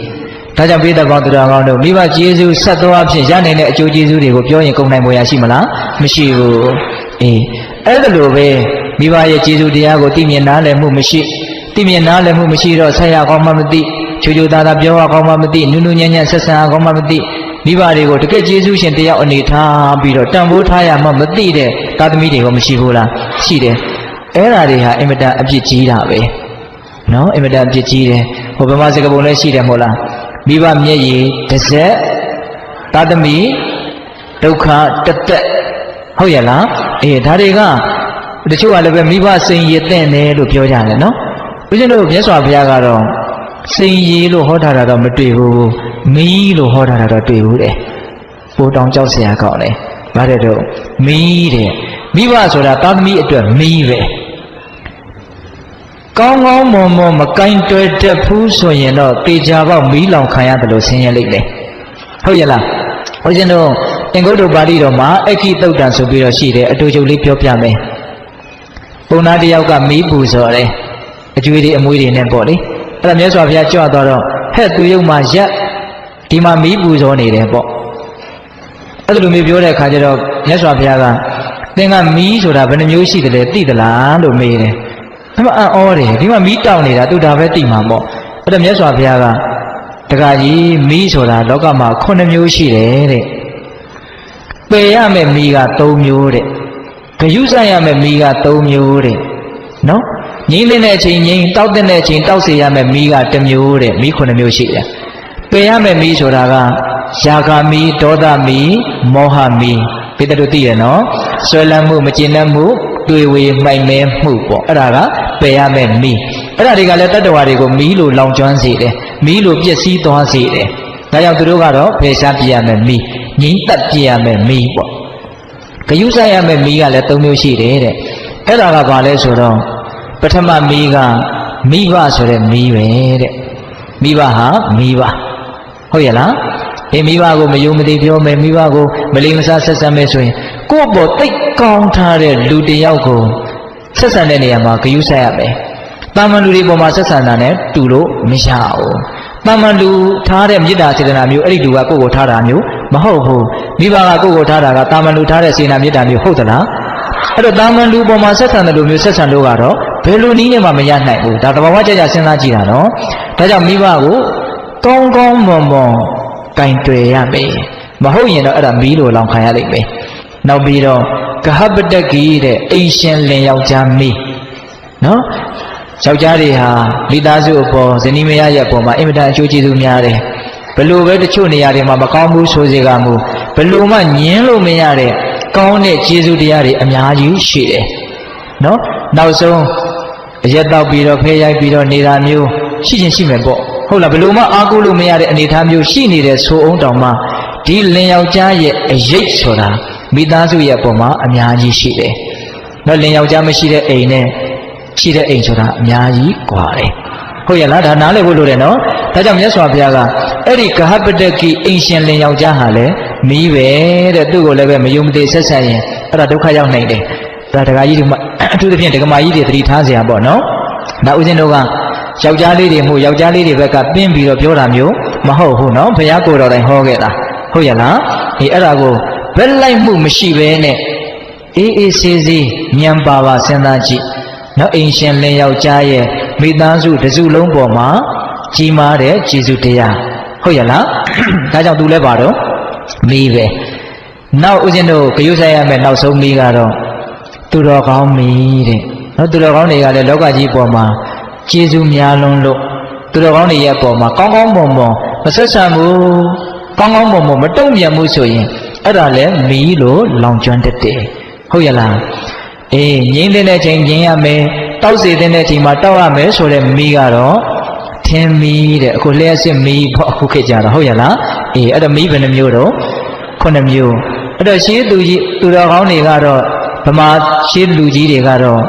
ဒါကြောင့်ပိဋကကောင်းသူတော်ကောင်းတို့မိဘကျေးဇူးဆက်သွားဖြင့်ရနိုင်တဲ့အကျိုးကျေးဇူးတွေကိုပြောရင်ကုန်နိုင်ပေါ်ရရှိမလားမရှိဘူးအေးအဲ့ဒါလိုပဲမိဘရဲ့ကျေးဇူးတရားကိုသိမြင်နားလည်မှုမရှိသိမြင်နားလည်မှုမရှိတော့ဆက်ရကောင်းမှမသိချိုချိုသားသားပြောရကောင်းမှမသိနုနုညံ့ညံ့ဆက်ဆံရကောင်းမှမသိမိဘတွေကိုတကယ်ကျေးဇူးရှင်တရားအနေထားပြီးတော့တန်ဖိုးထားရမှမသိတဲ့သားသမီးတွေကမရှိဘူးလားရှိတယ်အဲ့ဓာတွေဟာအင်မတန်အပြစ်ကြီးတာပဲနော်အင်မတန်အပြစ်ကြီးတယ်ဟိုဗမာစကားပုံလည်းရှိတယ်မဟုတ်လားမိဘမျက်ရည်တစ်ဆက်သားသမီးဒုက္ခတက်တက်ဟုတ်ရလားအေးဒါတွေကတချို့ကလည်းပဲမိဘစိန်ရည်တဲ့တယ်လို့ပြောကြတယ်နော်ဦးဇင်းတို့မြတ်စွာဘုရားကတော့စိန်ရည်လို့ဟောထားတာတော့မတွေ့ဘူးမီးလို့ဟောထားတာတော့တွေ့ဘူးတဲ့ပိုတောင်ကြောက်เสียကောင်းတယ်ဗါတဲ့တော့မီးတဲ့မိဘဆိုတာသားသမီးအတွက်မီးပဲကောင်းကောင်းမွန်မွန်မကင်တွယ်တတ်ဘူးဆိုရင်တော့တေချာပေါက်မီးလောင်ခံရတယ်လို့ဆင်းရဲလိမ့်မယ်ဟုတ်ရလားဦးဇင်းတို့အင်္ဂုတ္တပါဠိတော်မှာအခိတုတ်တံဆိုပြီးတော့ရှိတယ်အတူချုပ်လေးပြောပြမယ်ပုံနာတယောက်ကမီးပူဆိုတယ်အကျွေးတွေအမွေးတွေနဲ့ပေါ့လေအဲ့ဒါမြတ်စွာဘုရားကြွသွားတော့ဟဲ့သူရုပ်မှာရက် ဒီမှာမီးပူဇော်နေတယ်ပေါ့အဲ့လိုမျိုးပြောတဲ့အခါကျတော့မြတ်စွာဘုရားကသင်ကမီးဆိုတာဘယ်နှမျိုးရှိတယ်လဲသိသလားလို့မေးတယ်အဲ့မှာအော်တယ်ဒီမှာမီးတောက်နေတာသူဒါပဲသိမှာပေါ့အဲ့တော့မြတ်စွာဘုရားကတခါကြီးမီးဆိုတာလောကမှာ9မျိုးရှိတယ်တဲ့ပယ်ရမယ့်မီးက3မျိုးတဲ့ဂယုဆိုင်ရမယ့်မီးက3မျိုးတဲ့နော်ငြိမ့်တဲ့အချိန်ငြိမ့်တောက်တဲ့အချိန်တောက်စေရမယ့်မီးက1မျိုးတဲ့မီး9မျိုးရှိတယ်ပယ်ရမယ့်မီးဆိုတာကယာဂမီးဒေါသမီးမောဟမီးပိတ္တတို့သိရနော်ဆွဲလန်းမှုမကျေနပ်မှုတွေ့ဝေမှိုက်မဲမှုပေါ့အဲ့ဒါကပယ်ရမယ့်မီးအဲ့ဒါတွေကလည်းတတ္တဝါတွေကိုမီးလိုလောင်ကျွမ်းစေတယ်မီးလိုပျက်စီးသွားစေတယ်ဒါကြောင့်သူတို့ကတော့ဖယ်ရှားပြရမယ့်မီးငြိမ့်သက်ပြရမယ့်မီးပေါ့ဂယုဆိုင်ရမယ့်မီးကလည်း3မျိုးရှိတယ်တဲ့အဲ့ဒါကဘာလဲဆိုတော့ပထမမီးကမိဘဆိုတဲ့မီးပဲတဲ့မိဘဟာမိဘဟုတ်ရဲ့လားမိဘကိုမယုံမသိပြောမယ်မိဘကိုမလိမ္မာဆက်ဆံမယ်ဆိုရင်ကိုယ့်ဘောတိတ်ကောင်းထားတဲ့လူတစ်ယောက်ကိုဆက်ဆံတဲ့နေရာမှာဂယုဆိုင်ရမယ်တာမန်လူတွေပေါ်မှာဆက်ဆံတာနဲ့တူလို့မရဘူးတာမန်လူထားတဲ့မေတ္တာစေတနာမျိုးအဲ့ဒီလူကကိုယ့်ကိုထားတာမျိုးမဟုတ်ဘူးမိဘကကိုယ့်ကိုထားတာကတာမန်လူထားတဲ့စေနာမေတ္တာမျိုးဟုတ်သလားအဲ့တော့တာမန်လူပေါ်မှာဆက်ဆံတဲ့လူမျိုးဆက်ဆံလို့ကတော့ဘယ်လိုနည်းနဲ့မှမရနိုင်ဘူးဒါတဘာဝကြကြစဉ်းစားကြည့်တာနော်ဒါကြောင့်မိဘကိုကောင်းကောင်းမွန်မွန်ကင်တွယ်ရမယ်မဟုတ်ရင်တော့အဲ့ဒါမီးလိုလောင်ခံရလိမ့်မယ်နောက်ပြီးတော့ကဟပတကီတဲ့အိမ်ရှင်လင်ယောက်ျားမီးနော်ယောက်ျားတွေဟာမိသားစုအပေါ်ဇနီးမယားရဲ့အပေါ်မှာအင်မတန်အကျိုးကျေးဇူးများတယ်ဘလို့ပဲတချို့နေရာတွေမှာမကောင်းဘူးဆိုစေကမူဘလို့မှညင်းလို့မရတဲ့ကောင်းတဲ့ကျေးဇူးတရားတွေအများကြီးရှိတယ်နော်နောက်ဆုံးအရက်တော့ပြီးတော့ဖဲရိုက်ပြီးတော့နေတာမျိုးရှိချင်းရှိမယ်ပေါ့ဟုတ်လားဘလို့မှအားကိုးလို့မရတဲ့အနေအထားမျိုးရှိနေတဲ့ဆိုအောင်တောင်မှဒီလင်ယောက်ျားရဲ့အရေးဆိုတာမိသားစုရဲ့အပေါ်မှာအများကြီးရှိတယ်နော်လင်ယောက်ျားမရှိတဲ့အိမ်နဲ့ရှိတဲ့အိမ်ဆိုတာအများကြီးกว่าတယ်ဟုတ်ရဲ့လားဒါနားလည်ဖို့လိုတယ်နော်ဒါကြောင့်မြတ်စွာဘုရားကအဲ့ဒီဂဟပတကိအိမ်ရှင်လင်ယောက်ျားဟာလည်းမီးပဲတဲ့သူ့ကိုလည်းပဲမယုံမသိဆက်ဆက်ရင်အဲ့ဒါဒုက္ခရောက်နိုင်တယ်ဒါဒကာကြီးတို့အထူးသဖြင့်ဒကမာကြီးတွေသတိထားเสียပေါ့နော်ဒါဦးဇင်းတို့ကယောက်ျားလေးတွေမှုယောက်ျားလေးတွေဘက်ကပင်းပြီးတော့ပြောတာမျိုးမဟုတ်ဘူးနော်ဘုရားကိုယ်တော်တိုင်ဟောခဲ့တာဟုတ်ရဲ့လားအဲ့ဒါကိုဘက်လိုက်မှုမရှိဘဲနဲ့အေးအေးဆေးဆေးဉာဏ်ပါပါစဉ်းစားကြည့်နော်အိမ်ရှင်လင်ယောက်ျားရဲ့မိသားစုတစ်စုလုံးပေါ်မှာကြီးမားတဲ့ကျေးဇူးတရားဟုတ်ရဲ့လားဒါကြောင့်သူလည်းပါတော့မီးပဲနောက်ဦးဇင်းတို့ဂယုဆိုင်ရမယ်နောက်ဆုံးမီးကတော့သူတော်ကောင်းမီးတဲ့နော်သူတော်ကောင်းတွေကလည်းလောကကြီးပေါ်မှာကျေးဇူးများလွန်းလို့သူတော်ကောင်းတွေရဲ့အပေါ်မှာကောင်းကောင်းမွန်မွန်မဆက်ဆံဘူးကောင်းကောင်းမွန်မွန်မတုံ့ပြန်မှုဆိုရင်အဲ့ဒါလည်းမီးလို့လောင်ကျွမ်းတတ်တယ်ဟုတ်ရဲ့လားအေးငြိမ့်တဲ့ချိန်ငြိမ့်ရမယ်တောက်စေတဲ့ချိန်မှာတောက်ရမယ်ဆိုတဲ့မီးကတော့ထင်းမီးတဲ့အခုလျှက်စစ်မီးပေါ့အခုခေတ်ကြတာဟုတ်ရဲ့လားအေးအဲ့တော့မီးဘယ်နှမျိုးတော့9မျိုးအဲ့တော့ရှေးသူကြီးသူတော်ကောင်းတွေကတော့ဗမာရှေးလူကြီးတွေကတော့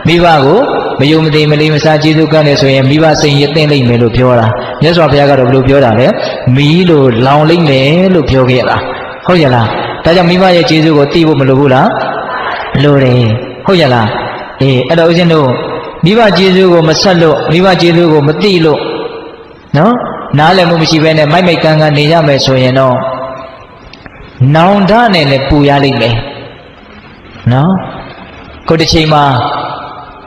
မိဘကိုမယုံမသိမလေးမစားကျေးဇူးကမ်းတယ်ဆိုရင်မိဘစိတ်ရသိမ့်လိမ့်မယ်လို့ပြောတာမြတ်စွာဘုရားကတော့ဘယ်လိုပြောတာလဲမီးလို့လောင်လိမ့်မယ်လို့ပြောခဲ့တာဟုတ်ရဲ့လားဒါကြောင့်မိဘရဲ့ကျေးဇူးကိုသိဖို့မလိုဘူးလားလိုတယ်ဟုတ်ရဲ့လားအေးအဲ့တော့ဦးဇင်းတို့မိဘကျေးဇူးကိုမဆက်လို့မိဘကျေးဇူးကိုမသိလို့နော်နားလည်မှုမရှိဘဲနဲ့မိုက်မိုက်ကန်းကန်းနေရမယ်ဆိုရင်တော့နောင်တနဲ့လည်းပူရလိမ့်မယ်နော်ကိုတစ်ချိန်မှာ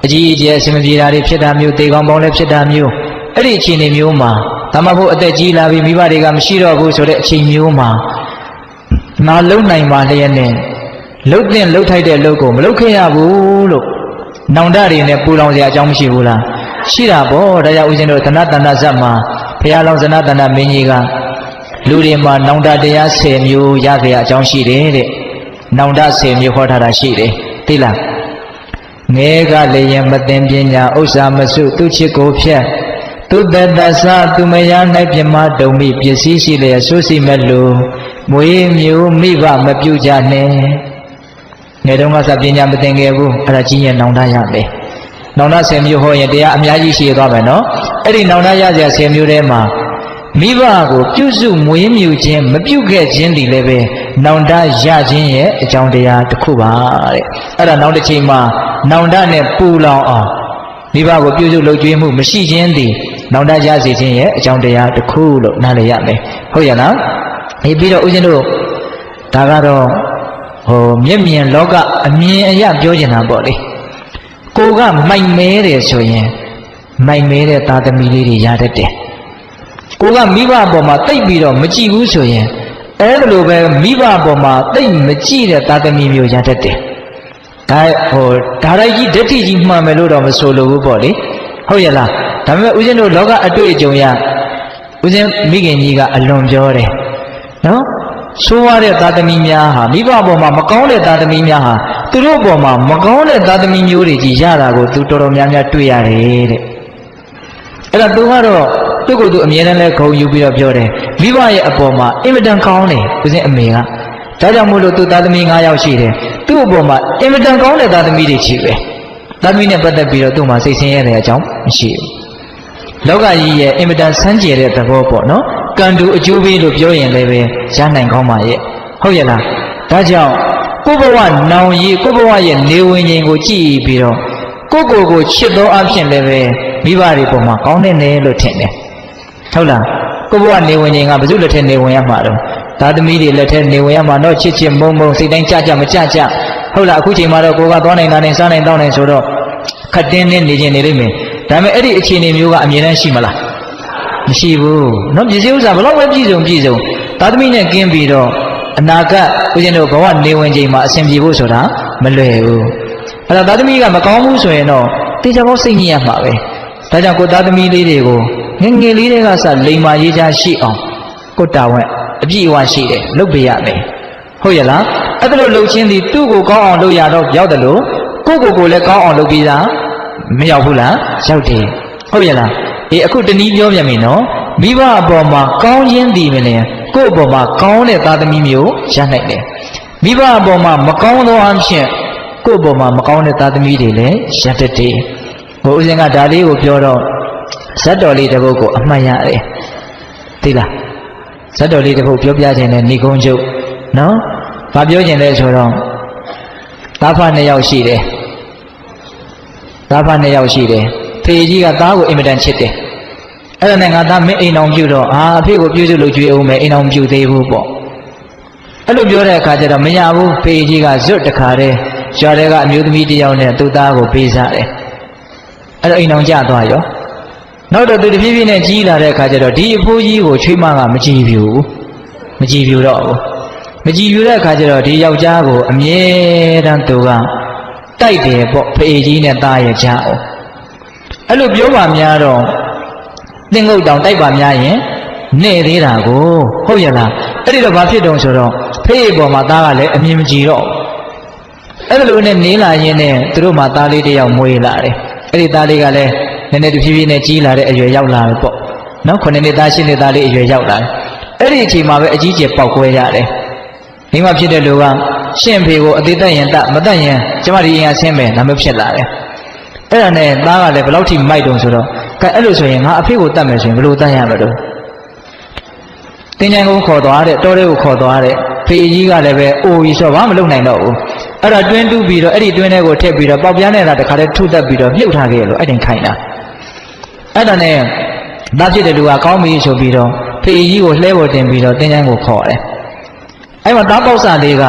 အကြီးအကျယ်အစင်မပြေတာတွေဖြစ်တာမျိုးတေကောင်းပေါင်းလည်းဖြစ်တာမျိုးအဲ့ဒီအခြေအနေမျိုးမှာဒါမှမဟုတ်အသက်ကြီးလာပြီးမိဘတွေကမရှိတော့ဘူးဆိုတဲ့အချိန်မျိုးမှာငါလုံနိုင်ပါလျက်နဲ့လှုပ်တဲ့လှုပ်ထိုက်တဲ့လှုပ်ကိုမလှုပ်ခဲ့ရဘူးလို့နောင်တတွေနဲ့ပူလောင်စရာအကြောင်းမရှိဘူးလားရှိတာပေါ့ဒါကြောင့်ဦးဇင်းတို့သနတန္တဇတ်မှာဘုရားလောင်းဇနတန္တမင်းကြီးကလူတွေမှာနောင်တတရား10မျိုးရခဲ့ရအကြောင်းရှိတယ်တဲ့နောင်တ10မျိုးဟောထားတာရှိတယ်သိလားငဲကလည်းရင်မသိပညာဥစ္စာမစုသူချစ်ကိုဖြတ်သူတတ္တသသူမယား၌ပြမတုံမိပစ္စည်းရှိလျက်ဆိုးစီမဲ့လို့မွေးမျိုးမိဘမပြုကြနဲ့ငယ်တုန်းကစပညာမသင်ခဲ့ဘူးအဲ့ဒါကြီးရင်နောင်တရမယ်နောင်တ10မျိုးဟောရင်တရားအများကြီးရှိရသွားမယ်နော်အဲ့ဒီနောင်တရစရာ10မျိုးထဲမှာမိဘကိုပြုစုမွေးမြူခြင်းမပြုခဲ့ခြင်းဒီလည်းပဲနောင်တရခြင်းရဲ့အကြောင်းတရားတစ်ခုပါတဲ့အဲ့ဒါနောက်တစ်ချိန်မှာနောင်တနဲ့ပူလောင်အောင်မိဘကိုပြုစုလုပ်ကြွေးမှုမရှိခြင်းသည် နောင်တရစေခြင်းရဲ့အကြောင်းတရားတစ်ခုလို့နားလည်ရမယ်ဟုတ်ရလားပြီးတော့ဦးဇင်းတို့ဒါကတော့မျက်မြင်လောကအမြင်အရပြောချင်တာပေါ့လေကိုကမိုက်မဲတယ်ဆိုရင်မိုက်မဲတဲ့သားသမီးလေးတွေရတတ်တယ်ကိုကမိဘအပေါ်မှာတိတ်ပြီးတော့မကြည့်ဘူးဆိုရင်အဲ့လိုပဲမိဘအပေါ်မှာတိတ်မကြည့်တဲ့သားသမီးမျိုးရတတ်တယ်ဒါရိုက်ကြီးဓာတ်ကြီးမှန်မယ်လို့တော့မဆိုလိုဘူးပေါ့လေဟုတ်ရဲ့လားဒါပေမဲ့ဦးဇင်းတို့လောကအတွေ့အကြုံရဦးဇင်းမိခင်ကြီးကအလွန်ပြောတယ်နော်ဆိုးရတဲ့သားသမီးများဟာမိဘအပေါ်မှာမကောင်းတဲ့သားသမီးများဟာသူတို့အပေါ်မှာမကောင်းတဲ့သားသမီးမျိုးတွေကြီးရတာကိုသူတော်တော်များများတွေ့ရတယ်တဲ့အဲ့ဒါသူကတော့သူ့ကိုယ်သူအမြဲတမ်းလဲဂုဏ်ယူပြီးတော့ပြောတယ်မိဘရဲ့အပေါ်မှာအင်မတန်ကောင်းတယ်ဦးဇင်းအမေကဒါကြောင့်မို့လို့သူသားသမီး9ယောက်ရှိတယ်သူ့အပေါ်မှာအင်မတန်ကောင်းတဲ့သားသမီးတွေရှိပဲသားသမီးနဲ့ပတ်သက်ပြီးတော့သူ့မှာစိတ်ဆင်းရဲတဲ့အကြောင်းမရှိဘူးလောကကြီးရဲ့အင်မတန်ဆန်းကျယ်တဲ့သဘောပေါ့နော်ကံတူအကျိုးပေးလို့ပြောရင်လည်းပဲရနိုင်ကောင်းပါရဲ့ဟုတ်ရဲ့လားဒါကြောင့်ကိုယ့်ဘဝနောင်ရည်ကိုယ့်ဘဝရဲ့နေဝင်ခြင်းကိုကြည့်ပြီးတော့ကိုယ့်ကိုယ်ချစ်သောအဖြစ်လည်းပဲမိဘတွေပေါ်မှာကောင်းတဲ့နေလို့ထင်တယ်ဟုတ်လားကိုယ့်ဘဝနေဝင်ခြင်းကဘယ်သူလက်ထက်နေဝင်ရမှာတော့သားသမီးတွေလက်ထက်နေဝင်ရမှာတော့ချစ်ချစ်မုံမုံစိတ်တိုင်းကြမကြဟုတ်လားအခုချိန်မှာတော့ကိုကသွားနိုင်တာနဲ့စားနိုင်တောင်းနိုင်ဆိုတော့ခက်တင်းနဲ့နေခြင်းနေလိမ့်မယ်ဒါပေမဲ့အဲ့ဒီအခြေအနေမျိုးကအမြဲတမ်းရှိမလားမရှိဘူးเนาะပစ္စည်းဥစ္စာဘယ်တော့ပဲပြည့်စုံသားသမီးနဲ့ကင်းပြီးတော့အနာဂတ်ဦးဇင်းတို့ဘဝနေဝင်ချိန်မှာအဆင်ပြေဖို့ဆိုတာမလွယ်ဘူးအဲ့တော့သားသမီးကမကောင်းဘူးဆိုရင်တော့တေချာပေါစိတ်ညစ်ရမှာပဲဒါကြောင့်ကိုသားသမီးလေးတွေကိုငယ်ငယ်လေးတွေကစလိမ်မာရေးချရှိအောင်ကိုတာဝန်အပြည့်အဝရှိတယ်လုပ်ပေးရမယ်ဟုတ်ရဲ့လားအဲ့ဒါလို့လှုပ်ချင်းသည်သူ့ကိုကောင်းအောင်လုပ်ရတော့ရောက်တယ်လို့ကိုလည်းကောင်းအောင်လုပ်ပြီးသားမရောက်ဘူးလားရောက်တယ်ဟုတ်ရဲ့လားအခုတနည်းပြောပြမယ်နော်မိဘအပေါ်မှာကောင်းခြင်းသည်မလဲကိုယ့်အပေါ်မှာကောင်းတဲ့သားသမီးမျိုးရနိုင်တယ်မိဘအပေါ်မှာမကောင်းသောအဖြစ်ကိုယ့်အပေါ်မှာမကောင်းတဲ့သားသမီးတွေလည်းရတတ်တယ်ဦးဇင်းကဒါလေးကိုပြောတော့ဇတ်တော်လေးတစ်ပုဒ်ကိုအမှတ်ရတယ်သိလားဇတ်တော်လေးတစ်ပုဒ်ပြောပြခြင်းနဲ့ဏိကုံးချုပ်နော်ဘာပြောခြင်းလဲဆိုတော့သားဖ2ယောက်ရှိတယ်သားဖ2ယောက်ရှိတယ်ဖေကြီးကသားကိုအင်မတန်ချစ်တယ်အဲ့ဒါနဲ့ငါသားမင်းအိမ်အောင်ပြုတော့အဖေကိုပြုစုလို့ကြွေးအောင်မယ်အိမ်အောင်ပြုသေးဘူးပေါ့အဲ့လိုပြောတဲ့အခါကျတော့မရဘူးဖေကြီးကဇွတ်တခါတည်းရွာထဲကအမျိုးသမီးတစ်ယောက်နဲ့သူ့သားကိုပေးစားတယ်အဲ့တော့အိမ်အောင်ကျသွားရောနောက်တော့သူတဖြည်းဖြည်းနဲ့ကြီးလာတဲ့အခါကျတော့ဒီအဖိုးကြီးကိုချွေးမကမကြည့်ပြူတော့ဘူးမကြည့်ပြူတဲ့အခါကျတော့ဒီယောက်ျားကိုအမြဲတမ်းသူကတိုက်တယ်ပေါ့ဖေကြီးနဲ့သားရဲ့ကြားအောင်အဲ့လိုပြောပါများတော့သင်္ကုတ်တောင်တိုက်ပါများရင်နဲ့သေးတာကိုဟုတ်ရဲ့လားအဲ့ဒီတော့ဘာဖြစ်တုံးဆိုတော့ဖေးပေါ်မှာသားကလည်းအမြင်မကြည့်တော့အဲ့လိုနဲ့နေလာရင်းနဲ့သူတို့မှသားလေးတစ်ယောက်မွေးလာတယ်အဲ့ဒီသားလေးကလည်းနည်းနည်းတဖြည်းဖြည်းနဲ့ကြီးလာတဲ့အရွယ်ရောက်လာတယ်ပေါ့နော်9နှစ်သား10နှစ်သားလေးအရွယ်ရောက်လာတယ်အဲ့ဒီအချိန်မှာပဲအကြီးကျယ်ပေါက်ကွဲရတယ်မိမဖြစ်တဲ့လူကရှင့်ဖေကိုအသေးသက်ရင်တတ်မတတ်ရင်ကျမဒီရင်ကဆင်းမယ်ဒါမျိုးဖြစ်လာတယ်အဲ့ဒါနဲ့သားကလည်းဘယ်လောက်ထိမိုက်တုံဆိုတော့ကဲအဲ့လိုဆိုရင်ငါအဖေကိုတတ်မယ်ဆိုရင်ဘယ်လိုတတ်ရမလို့တင်ကြံကိုခေါ်သွားတဲ့တောထဲကိုခေါ်သွားတဲ့ဖေကြီးကလည်းပဲအိုကြီးဆိုဘာမလုပ်နိုင်တော့ဘူးအဲ့ဒါတွင်းတူးပြီးတော့အဲ့ဒီတွင်းထဲကိုထည့်ပြီးတော့ပေါက်ပြားနဲ့တခါတည်းထုတက်ပြီးတော့မြုပ်ထားခဲ့လို့အဲ့တိုင်ခိုင်းတာအဲ့ဒါနဲ့သားဖြစ်တဲ့လူကကောင်းပြီဆိုပြီးတော့ဖေကြီးကိုလှဲပေါ်တင်ပြီးတော့တင်ကြံကိုခေါ်တယ်အဲ့မှာသားပေါက်စာလေးက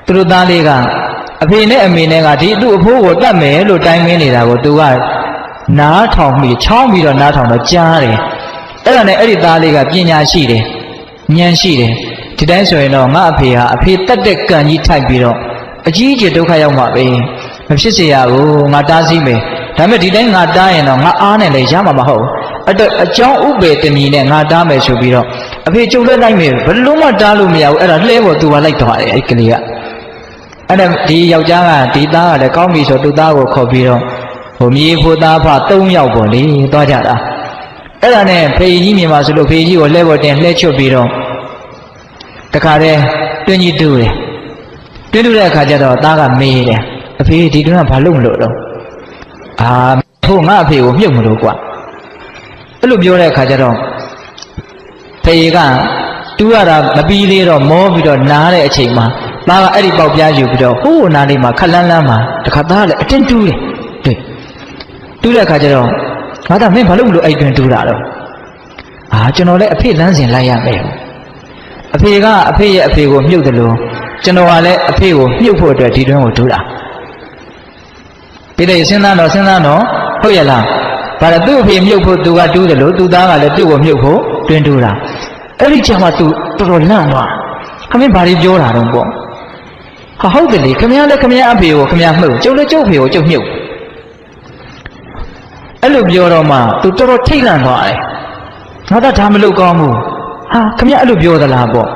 သူတို့သားလေးကအဖေနဲ့အမေနဲ့ကဒီသူ့အဖိုးကိုတတ်မယ်လို့တိုင်းမင်းနေတာကိုသူကနားထောင်ပြီးချောင်းပြီးတော့နားထောင်တော့ကြားတယ်အဲ့ဒါနဲ့အဲ့ဒီသားလေးကပညာရှိတယ်ဉာဏ်ရှိတယ်ဒီတိုင်းဆိုရင်တော့ငါအဖေဟာအဖေတတ်တဲ့ကံကြီးထိုက်ပြီးတော့အကြီးအကျယ်ဒုက္ခရောက်မှာပဲမဖြစ်စေရဘူးငါတားဆီးမယ်ဒါပေမဲ့ဒီတိုင်းငါတားရင်တော့ငါအားနဲ့လည်းရမှာမဟုတ်အဲ့တော့အကြောင်းဥပေတမီနဲ့ငါတားမယ်ဆိုပြီးတော့အဖေကျုပ်လက်လိုက်မယ်ဘယ်လုံးမှတားလို့မရဘူးအဲ့ဒါလှဲပေါ်သူကလိုက်သွားတယ်အဲ့ကလေးကအဲ့ဒါဒီယောက်ျားကဒီသားကလည်းကောင်းပြီဆိုသူ့သားကိုခေါ်ပြီးတော့မြေဖို့သားဖ3ယောက်ပေါ့လေသွားကြတာအဲ့ဒါနဲ့ဖေကြီးမြင်ပါဆိုလို့ဖေကြီးကိုလှဲပေါ်တင်လှဲချွတ်ပြီးတော့တခါတည်းတွင်းကြီးတူးတယ်တွင်းတူးတဲ့အခါကျတော့သားကမေးတယ်အဖေဒီတွင်းကဘာလို့မလို့တော့ဖို့ငါအဖေကိုမြုပ်မလို့ကွာအဲ့လိုပြောတဲ့အခါကျတော့ဖေကတူးရတာမပြီးသေးတော့မောပြီးတော့နားတဲ့အချိန်မှာသားကအဲ့ဒီပေါက်ပြားယူပြီးတော့ဟိုးနားလေးမှာခက်လန်းလန်းမှာတခါသားကလည်းအတင်းတူးတယ်တွေ့တူးတဲ့အခါကျတော့ ငါသားမင်းဘာလို့မလို့အဲ့တွင်တူးတာတော့ကျွန်တော်လည်းအဖေလမ်းစဉ်လိုက်ရမယ်အဖေကအဖေရဲ့အဖေကိုမြုပ်တယ်လို့ကျွန်တော်ကလည်းအဖေကိုမြုပ်ဖို့အတွက်ဒီတွင်ကိုတူးတာဒီတဲ့စဉ်းစားတော့ဟုတ်ရဲ့လားဘာလဲသူ့အဖေမြုပ်ဖို့သူကတူးတယ်လို့သူသားကလည်းသူ့ကိုမြုပ်ဖို့တွင်တူးတာအဲ့ဒီချိန်မှာသူတော်တော်လန့်သွားခမင်းဘာတွေပြောတာတော့ပေါ့ဟုတ်တယ်လေခမရလည်းခမရအဖေကိုခမရမှုတ်ကျုပ်လည်းကျုပ်ဖေကိုကျုပ်မြုပ်အဲ့လိုပြောတော့မှသူတော်တော်ထိတ်လန့်သွားတယ်ငါသားဒါမလုပ်ကောင်းဘူးခမရအဲ့လိုပြောသလားပေါ့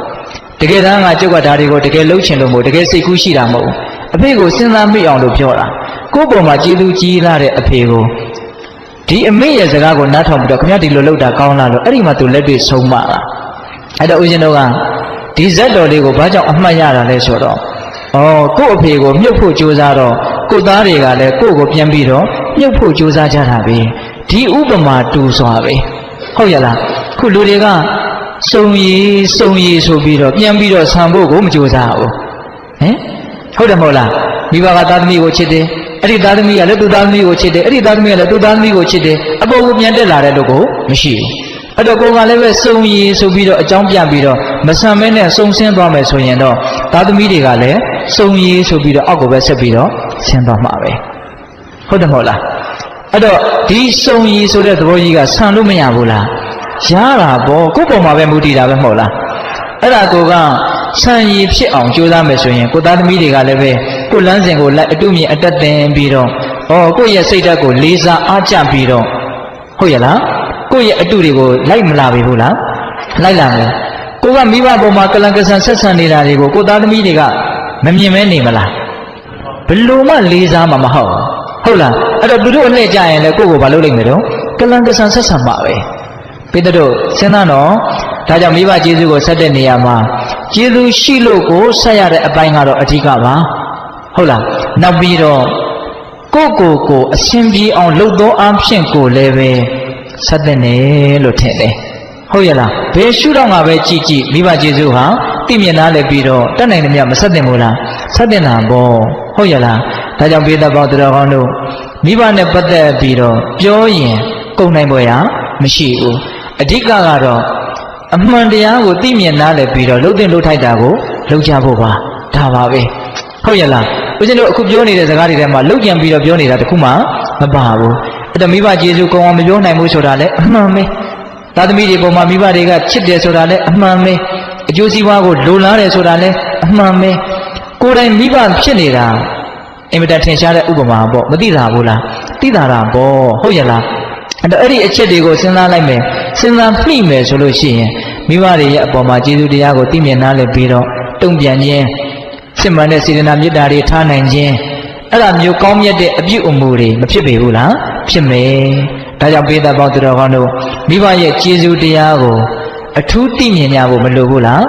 တကယ်တမ်းကကျုပ်ကဒါတွေကိုတကယ်လှုပ်ချင်လို့မို့တကယ်စိတ်ကူးရှိတာမဟုတ်အဖေကိုစဉ်းစားမိအောင်လို့ပြောတာကိုယ့်ပေါ်မှာကျေးဇူးကြီးလာတဲ့အဖေကိုဒီအမေရဲ့စကားကိုနားထောင်ပြီးတော့ခမရဒီလိုလုပ်တာကောင်းလားလို့အဲ့ဒီမှာသူလက်တွေ့ဆုံးမတာအဲ့တော့ဦးဇင်းတို့ကဒီဇက်တော်လေးကိုဘာကြောင့်အမှတ်ရတာလဲဆိုတော့ကိုယ့်အဖေကိုမြုပ်ဖို့ကြိုးစားတော့ကိုသားတွေကလည်းကိုယ့်ကိုပြန်ပြီးတော့မြုပ်ဖို့ကြိုးစားကြတာပဲဒီဥပမာတူစွာပဲဟုတ်ရလားခုလူတွေကစုံရည်ဆိုပြီးတော့ပြန်ပြီးတော့ဆံဖို့ကိုမကြိုးစားဘူးဟုတ်တယ်မဟုတ်လားမိဘကသားသမီးကိုချစ်တယ်အဲ့ဒီသားသမီးကလည်းသူ့သားသမီးကိုချစ်တယ်အဲ့ဒီသားသမီးကလည်းသူ့သားသမီးကိုချစ်တယ်အပေါ်ကိုပြန်တက်လာတဲ့လူကိုမရှိဘူးအဲ့တော့ကိုယ်ကလည်းပဲစုံရည်ဆိုပြီးတော့အကြောင်းပြပြီးတော့မဆံမဲနဲ့စုံဆင်းသွားမယ်ဆိုရင်တော့သားသမီးတွေကလည်းစုံရည်ဆိုပြီးတော့အောက်ကိုပဲဆက်ပြီးတော့ဆင်းသွားမှာပဲဟုတ်တယ်မဟုတ်လားအဲ့တော့ဒီစုံရည်ဆိုတဲ့သဘောကြီးကဆံလို့မရဘူးလားရတာပေါ့ကိုယ့်ပုံမှာပဲမူတည်တာပဲမဟုတ်လားအဲ့ဒါကိုကဆံရည်ဖြစ်အောင်ကြိုးစားမယ်ဆိုရင်ကိုသားသမီးတွေကလည်းပဲကိုလမ်းစဉ်ကိုလိုက်အတုမြင်အတက်တင်ပြီးတော့ကိုယ့်ရဲ့စိတ်ဓာတ်ကိုလေးစားအားကျပြီးတော့ဟုတ်ရလားကိုယ့်ရဲ့အတုတွေကိုလိုက်မလာပြီဘူးလားလိုက်လာမယ်ကိုကမိဘပုံမှာကလန်ကဆန်ဆက်ဆံနေတာတွေကိုကိုသားသမီးတွေကမမြင်မဲနေမလားဘလို့မှလေးစားမှာမဟုတ်ဟုတ်လားအဲ့တော့သူတို့အလှည့်ကြရင်လည်းကိုယ့်ကိုမလုပ်လိုက်မယ်တော့ကလန်ကဆန်ဆက်ဆံမှာပဲပိတ္တတို့စဉ်းစားတော့ဒါကြောင့်မိဘကျေးဇူးကိုဆက်တဲ့နေရာမှာကျေးဇူးရှိလို့ကိုဆက်ရတဲ့အပိုင်းကတော့အဓိကပါဟုတ်လားနောက်ပြီးတော့ကိုအစဉ်ပြေအောင်လှုပ်သောအားဖြင့်ကိုလည်းပဲဆက်တဲ့နေလို့ထင်တယ်ဟုတ်ရလားဘယ်ရှုတော့ငါပဲကြည့်မိဘကျေးဇူးဟာသိမြင်သားလည်းပြီးတော့တတ်နိုင်တယ်မြတ်မဆက်တင်ဘူးလားဆက်တင်တာပေါ့ဟုတ်ရလားဒါကြောင့်ပေးသက်ပေါင်းသူတော်ကောင်းတို့မိဘနဲ့ပတ်သက်ပြီးတော့ပြောရင်ကုန်နိုင်ပွဲရမရှိဘူးအဓိကကတော့အမှန်တရားကိုသိမြင်သားလည်းပြီးတော့လှုပ်တင်လှုပ်ထိုက်တာကိုလှုပ်ကြဖို့ပါဒါပါပဲဟုတ်ရလားဦးဇင်းတို့အခုပြောနေတဲ့စကားတွေထဲမှာလှုပ်ကြံပြီးတော့ပြောနေတာတခုမှမပါဘူးအဲ့တော့မိဘကျေးဇူးကောင်းအောင်မပြောနိုင်ဘူးဆိုတာလည်းအမှန်ပဲသားသမီးတွေပုံမှာမိဘတွေကချစ်တယ်ဆိုတာလည်းအမှန်ပဲအကျိုးစီးပွားကိုလိုလားတယ်ဆိုတာလည်းအမှန်ပဲကိုယ်တိုင်မိဘဖြစ်နေတာအင်မတန်ထင်ရှားတဲ့ဥပမာပေါ့မသိတာဘူးလားသိတာတာပေါ့ဟုတ်ရလားအဲ့တော့အဲ့ဒီအချက်တွေကိုစဉ်းစားလိုက်မယ်စဉ်းစားမှိမယ်ဆိုလို့ရှိရင်မိဘတွေရဲ့အပေါ်မှာကျေးဇူးတရားကိုသိမြင်နားလည်ပြီးတော့တုံ့ပြန်ခြင်းစစ်မှန်တဲ့စေတနာမေတ္တာတွေထားနိုင်ခြင်းအဲ့ဒါမျိုးကောင်းမြတ်တဲ့အပြုအမူတွေမဖြစ်ပေဘူးလားဖြစ်မယ်ဒါကြောင့်ပေးသက်ပေါင်းသူတော်ကောင်းတို့မိဘရဲ့ကျေးဇူးတရားကိုအထူးသိမြင်ကြဖို့မလိုဘူးလာ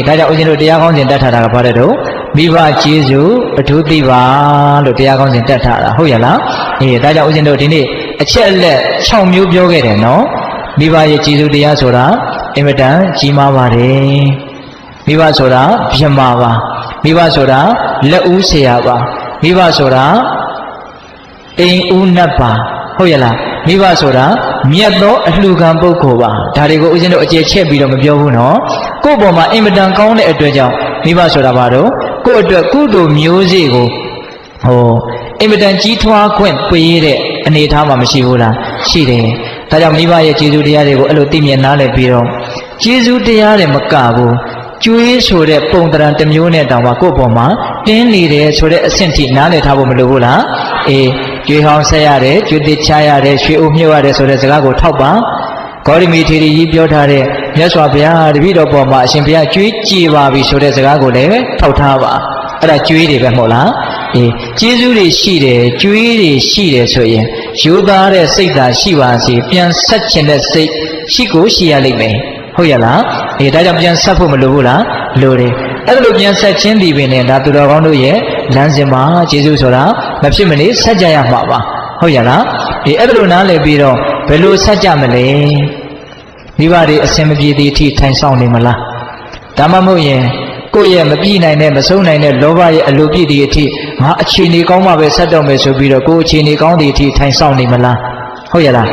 းဒါကြောင့်ဦးဇင်းတို့တရားကောင်းစဉ်တတ်ထားတာကဘာလဲတော့မိဘကျေးဇူးအထူးသိပါလို့တရားကောင်းစဉ်တတ်ထားတာဟုတ်ရလားဒါကြောင့်ဦးဇင်းတို့ဒီနေ့အချက်အလက်6မျိုးပြောခဲ့တယ်နော်မိဘရဲ့ကျေးဇူးတရားဆိုတာအင်မတန်ကြီးမားပါတယ်မိဘဆိုတာဗြဟ္မာပါမိဘဆိုတာလက်ဦးဆရာပါမိဘဆိုတာအိမ်ဦးနတ်ပါဟုတ်ရလားမိဘဆိုတာမြတ်သောအလှခံပုဂ္ဂိုလ်ပါဒါတွေကိုဦးဇင်းတို့အကျေချက်ပြီးတော့မပြောဘူးနော်ကိုယ့်ပေါ်မှာအင်မတန်ကောင်းတဲ့အတွက်ကြောင့်မိဘဆိုတာဘာတော့ကိုယ့်အတွက်ကုသိုလ်မျိုးစေ့ကိုအင်မတန်ကြီးထွားခွင့်ပေးတဲ့အနေအထားမှာမရှိဘူးလားရှိတယ်ဒါကြောင့်မိဘရဲ့ကျေးဇူးတရားတွေကိုအဲ့လိုသိမြင်နားလည်ပြီးတော့ကျေးဇူးတရားတွေမကဘူးကျွေးဆိုတဲ့ပုံတရံတစ်မျိုးနဲ့တောင်မှကိုယ့်ပေါ်မှာတင်းနေတယ်ဆိုတဲ့အဆင့်ထိနားလည်ထားဖို့မလိုဘူးလားကျွေးဟောင်းဆက်ရတယ်ကျွေးသစ်ချရတယ်ရွှေအိုးမြုပ်ရတယ်ဆိုတဲ့စကားကိုထောက်ပါဂေါရမီထေရီကြီးပြောထားတဲ့မြတ်စွာဘုရားတပည့်တော်ပေါ်မှာအရှင်ဘုရားကျွေးကြည်ပါပြီဆိုတဲ့စကားကိုလည်းထောက်ထားပါအဲ့ဒါကျွေးတွေပဲမဟုတ်လားကျေးဇူးတွေရှိတယ်ကျွေးတွေရှိတယ်ဆိုရင်ရိုးသားတဲ့စိတ်သာရှိပါစေပြန်ဆက်ချင်တဲ့စိတ်ရှိကိုရှိရလိမ့်မယ်ဟုတ်ရလားဒါကြောင့်ပြန်ဆက်ဖို့မလိုဘူးလားလိုတယ်အဲ့လိုပြန်ဆက်ခြင်းဒီပင်နဲ့ဒါသူတော်ကောင်းတို့ရဲ့လမ်းစဉ်မှာကျေးဇူးဆိုတာမဖြစ်မနေဆက်ကြရမှာပါဟုတ်ရလားအဲ့လိုနားလည်ပြီးတော့ဘယ်လိုဆက်ကြမလဲမိဘတွေအစင်မပြေသေးအထိထိုင်ဆောင်နေမလားဒါမှမဟုတ်ရင်ကိုယ့်ရဲ့မပြည့်နိုင်တဲ့မဆုံးနိုင်တဲ့လောဘရဲ့အလိုပြည့်သည့်အထိငါအခြေအနေကောင်းမှပဲဆက်တော့မယ်ဆိုပြီးတော့ကိုယ်အခြေအနေကောင်းသည့်အထိထိုင်ဆောင်နေမလား ဟုတ်ရလား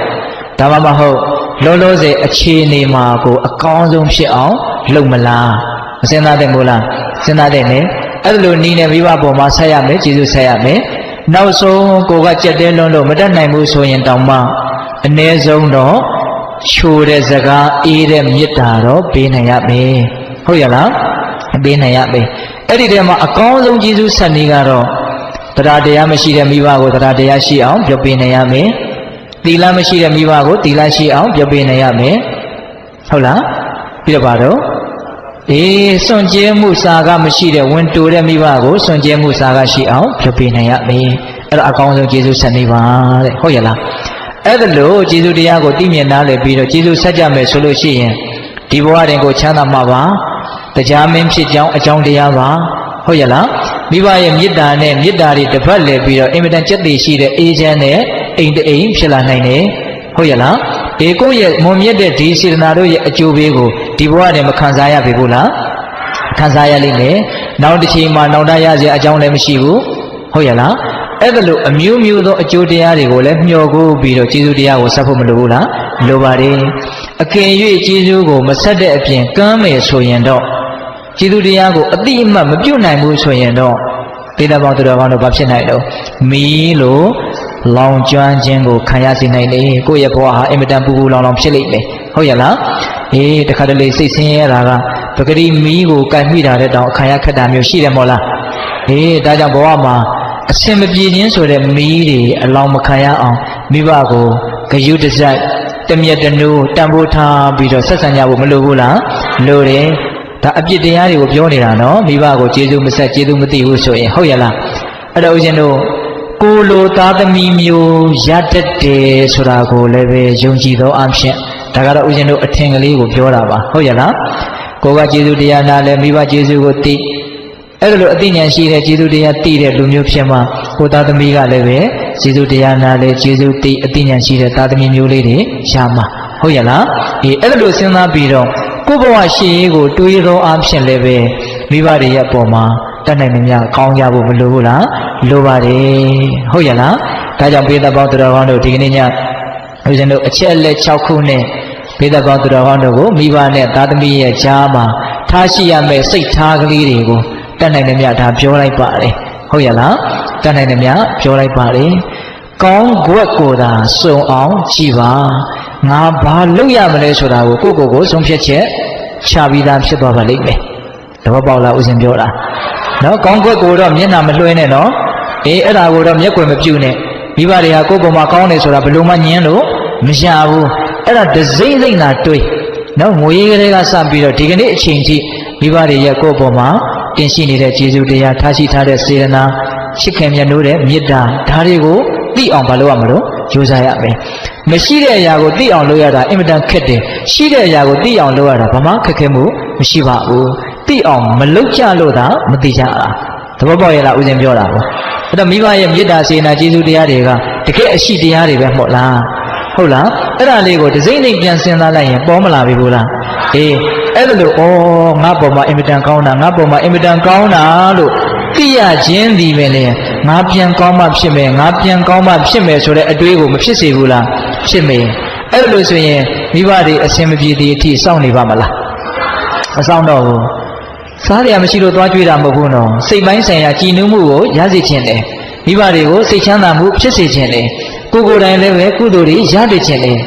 ဒါမှမဟုတ်လောလောဆယ်အခြေအနေမှာကိုအကောင်းဆုံးဖြစ်အောင်လုပ်မလားမစဉ်းစားတဲ့မို့လားစဉ်းစားတဲ့နဲ့အဲ့လိုနီးနေမိဘပေါ်မှာဆက်ရမယ်ကျေးဇူးဆက်ရမယ်နောက်ဆုံးကိုကကြက်တဲလွန်းလို့မတတ်နိုင်ဘူးဆိုရင်တောင်မှအ ਨੇ ဆုံးတော့ချိုတဲ့စကားအေးတဲ့မေတ္တာတော့ပေးနိုင်ရမယ်ဟုတ်ရလားပေးနိုင်ရမယ်အဲ့ဒီတည်းမှာအကောင်းဆုံးကျေးဇူးဆက်နေကတော့တရားတရားမရှိတဲ့မိဘကိုတရားတရားရှိအောင်ပြောပေးနိုင်ရမယ်သီလမရှိတဲ့မိဘကိုသီလရှိအောင်ပြောပေးနိုင်ရမယ်ဟုတ်လားပြီးတော့ပါတော့စွန့်ကြဲမှုစာကမရှိတဲ့ဝင်တူတဲ့မိဘကိုစွန့်ကြဲမှုစာကရှိအောင်ပြောပေးနိုင်ရမယ်အဲ့တော့အကောင်းဆုံးကျေးဇူးဆက်နေပါတဲ့ဟုတ်ရလားအဲ့ဒါလို့ကျေးဇူးတရားကိုသိမြင်နားလည်ပြီးတော့ကျေးဇူးဆက်ကြမယ်ဆိုလို့ရှိရင်ဒီဘဝတွင်ကိုချမ်းသာမှာပါတရားမင်းဖြစ်ကြောင်းအကြောင်းတရားပါဟုတ်ရလားမိဘရဲ့မေတ္တာနဲ့မေတ္တာတွေတစ်ဖက်လည်ပြီးတော့အင်မတန်ကြက်တည်ရှိတဲ့အေးချမ်းတဲ့အိမ်တအိမ်ဖြစ်လာနိုင်တယ်ဟုတ်ရလားကိုယ့်ရဲ့မွန်မြတ်တဲ့ဒီစေတနာတို့ရဲ့အကျိုးပေးကိုဒီဘဝနဲ့မခံစားရပြီဘူးလားခံစားရလိမ့်မယ်နောက်တစ်ချိန်မှာနောက်တရစရာအကြောင်းလည်းမရှိဘူးဟုတ်ရလားအဲ့ဒါလို့အမျိုးမျိုးသောအကျိုးတရားတွေကိုလည်းမျှော်ကိုပြီးတော့ကျေးဇူးတရားကိုဆက်ဖို့မလိုဘူးလားလိုပါတယ်အကယ်၍ကျေးဇူးကိုမဆက်တဲ့အပြင်ကမ်းမယ်ဆိုရင်တော့ကျေးဇူးတရားကိုအတိအမှတ်မပြုတ်နိုင်ဘူးဆိုရင်တော့ဒေသပေါင်းသူတော်ကောင်းတို့ဘာဖြစ်နိုင်တော့မီးလို့လောင်ကျွမ်းခြင်းကိုခံရစေနိုင်လေကိုယ့်ရဲ့ဘဝဟာအင်မတန်ပူပူလောင်လောင်ဖြစ်လိမ့်မယ်ဟုတ်ရလားတခါတလေစိတ်ဆင်းရဲတာကပဂတိမီးကိုကိုက်မိတာတဲ့တောင်ခံရခက်တာမျိုးရှိတယ်မို့လားဒါကြောင့်ဘဝမှာအစင်မပြေခြင်းဆိုတဲ့မီးတွေအလောင်မခံရအောင်မိဘကိုဂယုတစိုက်တမျက်တနိုးတန်ဖိုးထားပြီးတော့ဆက်ဆံကြဖို့မလိုဘူးလားလိုတယ်ဒါအပြစ်တရားတွေကိုပြောနေတာနော်မိဘကိုကျေးဇူးမဆက်ကျေးဇူးမသိဘူးဆိုရင်ဟုတ်ရလားအဲ့တော့ဦးဇင်းတို့ကိုလိုသားသမီးမျိုးရတတ်တယ်ဆိုတာကိုလည်းပဲယုံကြည်သောအဖြစ်ဒါကတော့ဦးဇင်းတို့အထင်ကလေးကိုပြောတာပါဟုတ်ရလားကိုကကျေးဇူးတရားနာလဲမိဘကျေးဇူးကိုသိအဲ့လိုအသိဉာဏ်ရှိတဲ့ကျေးဇူးတရားသိတဲ့လူမျိုးဖြစ်မှကိုသားသမီးကလည်းပဲကျေးဇူးတရားနာလဲကျေးဇူးသိအသိဉာဏ်ရှိတဲ့သားသမီးမျိုးလေးတွေရမှာဟုတ်ရလားအဲ့လိုစဉ်းစားပြီးတော့ကိုဘဝရှိရေးကိုတွေးသောအဖြစ်လည်းပဲမိဘတွေရဲ့အပေါ်မှာတတ်နိုင်မများကောင်းကြဖို့မလိုဘူးလားလိုပါတယ်ဟုတ်ရလားဒါကြောင့်ဘေးသက်ပေါင်းသူတော်ကောင်းတို့ဒီကနေ့ညဦးဇင်းတို့အချက်အလက်6ခုနဲ့ဘေးသက်ပေါင်းသူတော်ကောင်းတို့ကိုမိဘနဲ့သားသမီးရဲ့ကြားမှာထားရှိရမယ့်စိတ်ထားကလေးတွေကိုတတ်နိုင်မများဒါပြောလိုက်ပါတယ်ဟုတ်ရလားတတ်နိုင်မများပြောလိုက်ပါတယ်ကောင်းကွက်ကိုသာစုံအောင်ကြည်ပါငါဘာလုပ်ရမလဲဆိုတာကိုကိုဆုံးဖြတ်ချက်ချပြီးသားဖြစ်သွားပါလိမ့်မယ်တဘောပေါက်လားဦးဇင်းပြောတာနော်ကောင်းကွက်ကိုတော့မျက်နှာမလွှဲနဲ့နော်အဲ့ဒါကိုတော့မျက်ကွယ်မပြုနဲ့မိဘတွေဟာကိုယ့်ပုံမှာကောင်းတယ်ဆိုတာဘယ်လိုမှညင်းလို့မရဘူးအဲ့ဒါဒစိမ့်စိမ့်သာတွေးနော်ငွေကလေးကစပြီးတော့ဒီကနေ့အချိန်ထိမိဘတွေရဲ့ကိုယ့်ပုံမှာတင်ရှိနေတဲ့ကျေးဇူးတရားထားရှိထားတဲ့စေတနာချစ်ခင်မြတ်နိုးတဲ့မေတ္တာဒါတွေကိုသိအောင်မလုပ်ရမလို့ကြိုးစားရမယ်မရှိတဲ့အရာကိုသိအောင်လုပ်ရတာအင်မတန်ခက်တယ်ရှိတဲ့အရာကိုသိအောင်လုပ်ရတာဘာမှခက်ခဲမှုမရှိပါဘူးသိအောင်မလုပ်ကြလို့သာမသိကြတာသဘောပေါက်ရလားဦးဇင်းပြောတာပေါ့အဲ့တော့မိဘရဲ့မေတ္တာစေနာကျေးဇူးတရားတွေကတကယ်အရှိတရားတွေပဲမဟုတ်လားဟုတ်လားအဲ့ဒါလေးကိုဒစိမ့်စိမ့်ပြန်စဉ်းစားလိုက်ရင်ပေါ်မလာပြီဘူးလားအဲ့ဒါလို့ငါပေါ်မှာအင်မတန်ကောင်းတာငါပေါ်မှာအင်မတန်ကောင်းတာလို့သိရခြင်းဒီပဲလေငါပြန်ကောင်းမှဖြစ်မယ်ငါပြန်ကောင်းမှဖြစ်မယ်ဆိုတဲ့အတွေးကိုမဖြစ်စေဘူးလားဖြစ်မယ်အဲ့လိုဆိုရင်မိဘတွေအစင်မပြေတဲ့အထိစောင့်နေပါမလားမစောင့်တော့ဘူးစားရမရှိလို့သွားကြွေးတာမဟုတ်ဘူးနော်စိတ်ပိုင်းဆိုင်ရာကြည်နူးမှုကိုရစေခြင်းတယ်မိဘတွေကိုစိတ်ချမ်းသာမှုဖြစ်စေခြင်းတယ်ကိုယ်တိုင်လည်းပဲကုသိုလ်တွေရစေခြင်းတယ်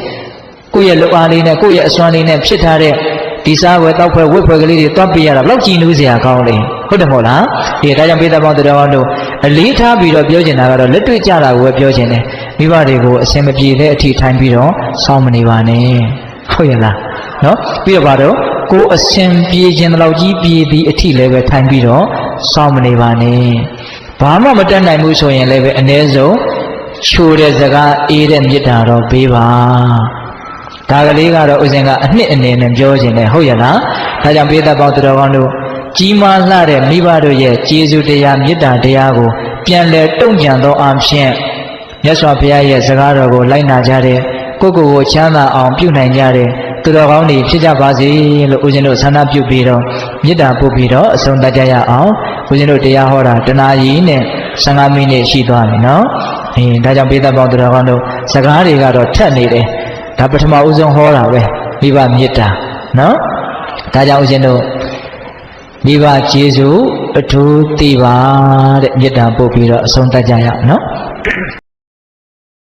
ကိုယ့်ရဲ့လူအားလေးနဲ့ကိုယ့်ရဲ့အစွမ်းလေးနဲ့ဖြစ်ထားတဲ့ဒီစားဝယ်တောက်ဖွဲ့ဝတ်ဖွဲ့ကလေးတွေတွားပြရတာဘယ်လောက်ကြည်နူးစရာကောင်းလဲဟုတ်တယ်မဟုတ်လားဒါကြောင့်ပိဿပေါင်းတော်ကောင်းတို့အလေးထားပြီးတော့ပြောချင်တာကတော့လက်တွေ့ကြတာကိုပဲပြောချင်တယ်မိဘတွေကိုအစင်မပြေတဲ့အထိထိုင်ပြီးတော့စောင့်မနေပါနဲ့ဟုတ်ရဲ့လားနော်ပြီးတော့ဘာတော့ကိုအစင်ပြေခြင်းတလောက်ကြီးပြေပြီးအထိလည်းပဲထိုင်ပြီးတော့စောင့်မနေပါနဲ့ဘာမှမတတ်နိုင်ဘူးဆိုရင်လည်းပဲအ ਨੇ ဆုံးချိုတဲ့စကားအေးတဲ့မေတ္တာတော့ပေးပါဒါကလေးကတော့ဦးဇင်းကအနှစ်အနေနဲ့ပြောခြင်းနဲ့ဟုတ်ရလားဒါကြောင့်ပိဿပေါင်းသူတော်ကောင်းတို့ကြီးမားလှတဲ့မိဘတို့ရဲ့ကျေးဇူးတရားမေတ္တာတရားကိုပြန်လည်တုံ့ပြန်သောအဖြစ်မြတ်စွာဘုရားရဲ့စကားတော်ကိုလိုက်နာကြတဲ့ကိုယ့်ကိုယ်ချမ်းသာအောင်ပြုနိုင်ကြတဲ့သူတော်ကောင်းတွေဖြစ်ကြပါစေလို့ဦးဇင်းတို့ဆန္ဒပြုပြီးတော့မေတ္တာပို့ပြီးတော့အဆုံးသတ်ကြရအောင်ဦးဇင်းတို့တရားဟောတာတနာရီနဲ့15မိနစ်ရှိသွားပြီနော်ဒါကြောင့်ပိဿပေါင်းသူတော်ကောင်းတို့ စကားတွေကတော့ထက်နေတယ်ဒါပထမဦးဆုံးဟောတာပဲမိဘမေတ္တာနော်ဒါကြောင့်ဦးဇင်းတို့မိဘကျေးဇူးအထူးသိပါတဲ့မေတ္တာပို့ပြီးတော့အဆုံးသတ်ကြရအောင်နော်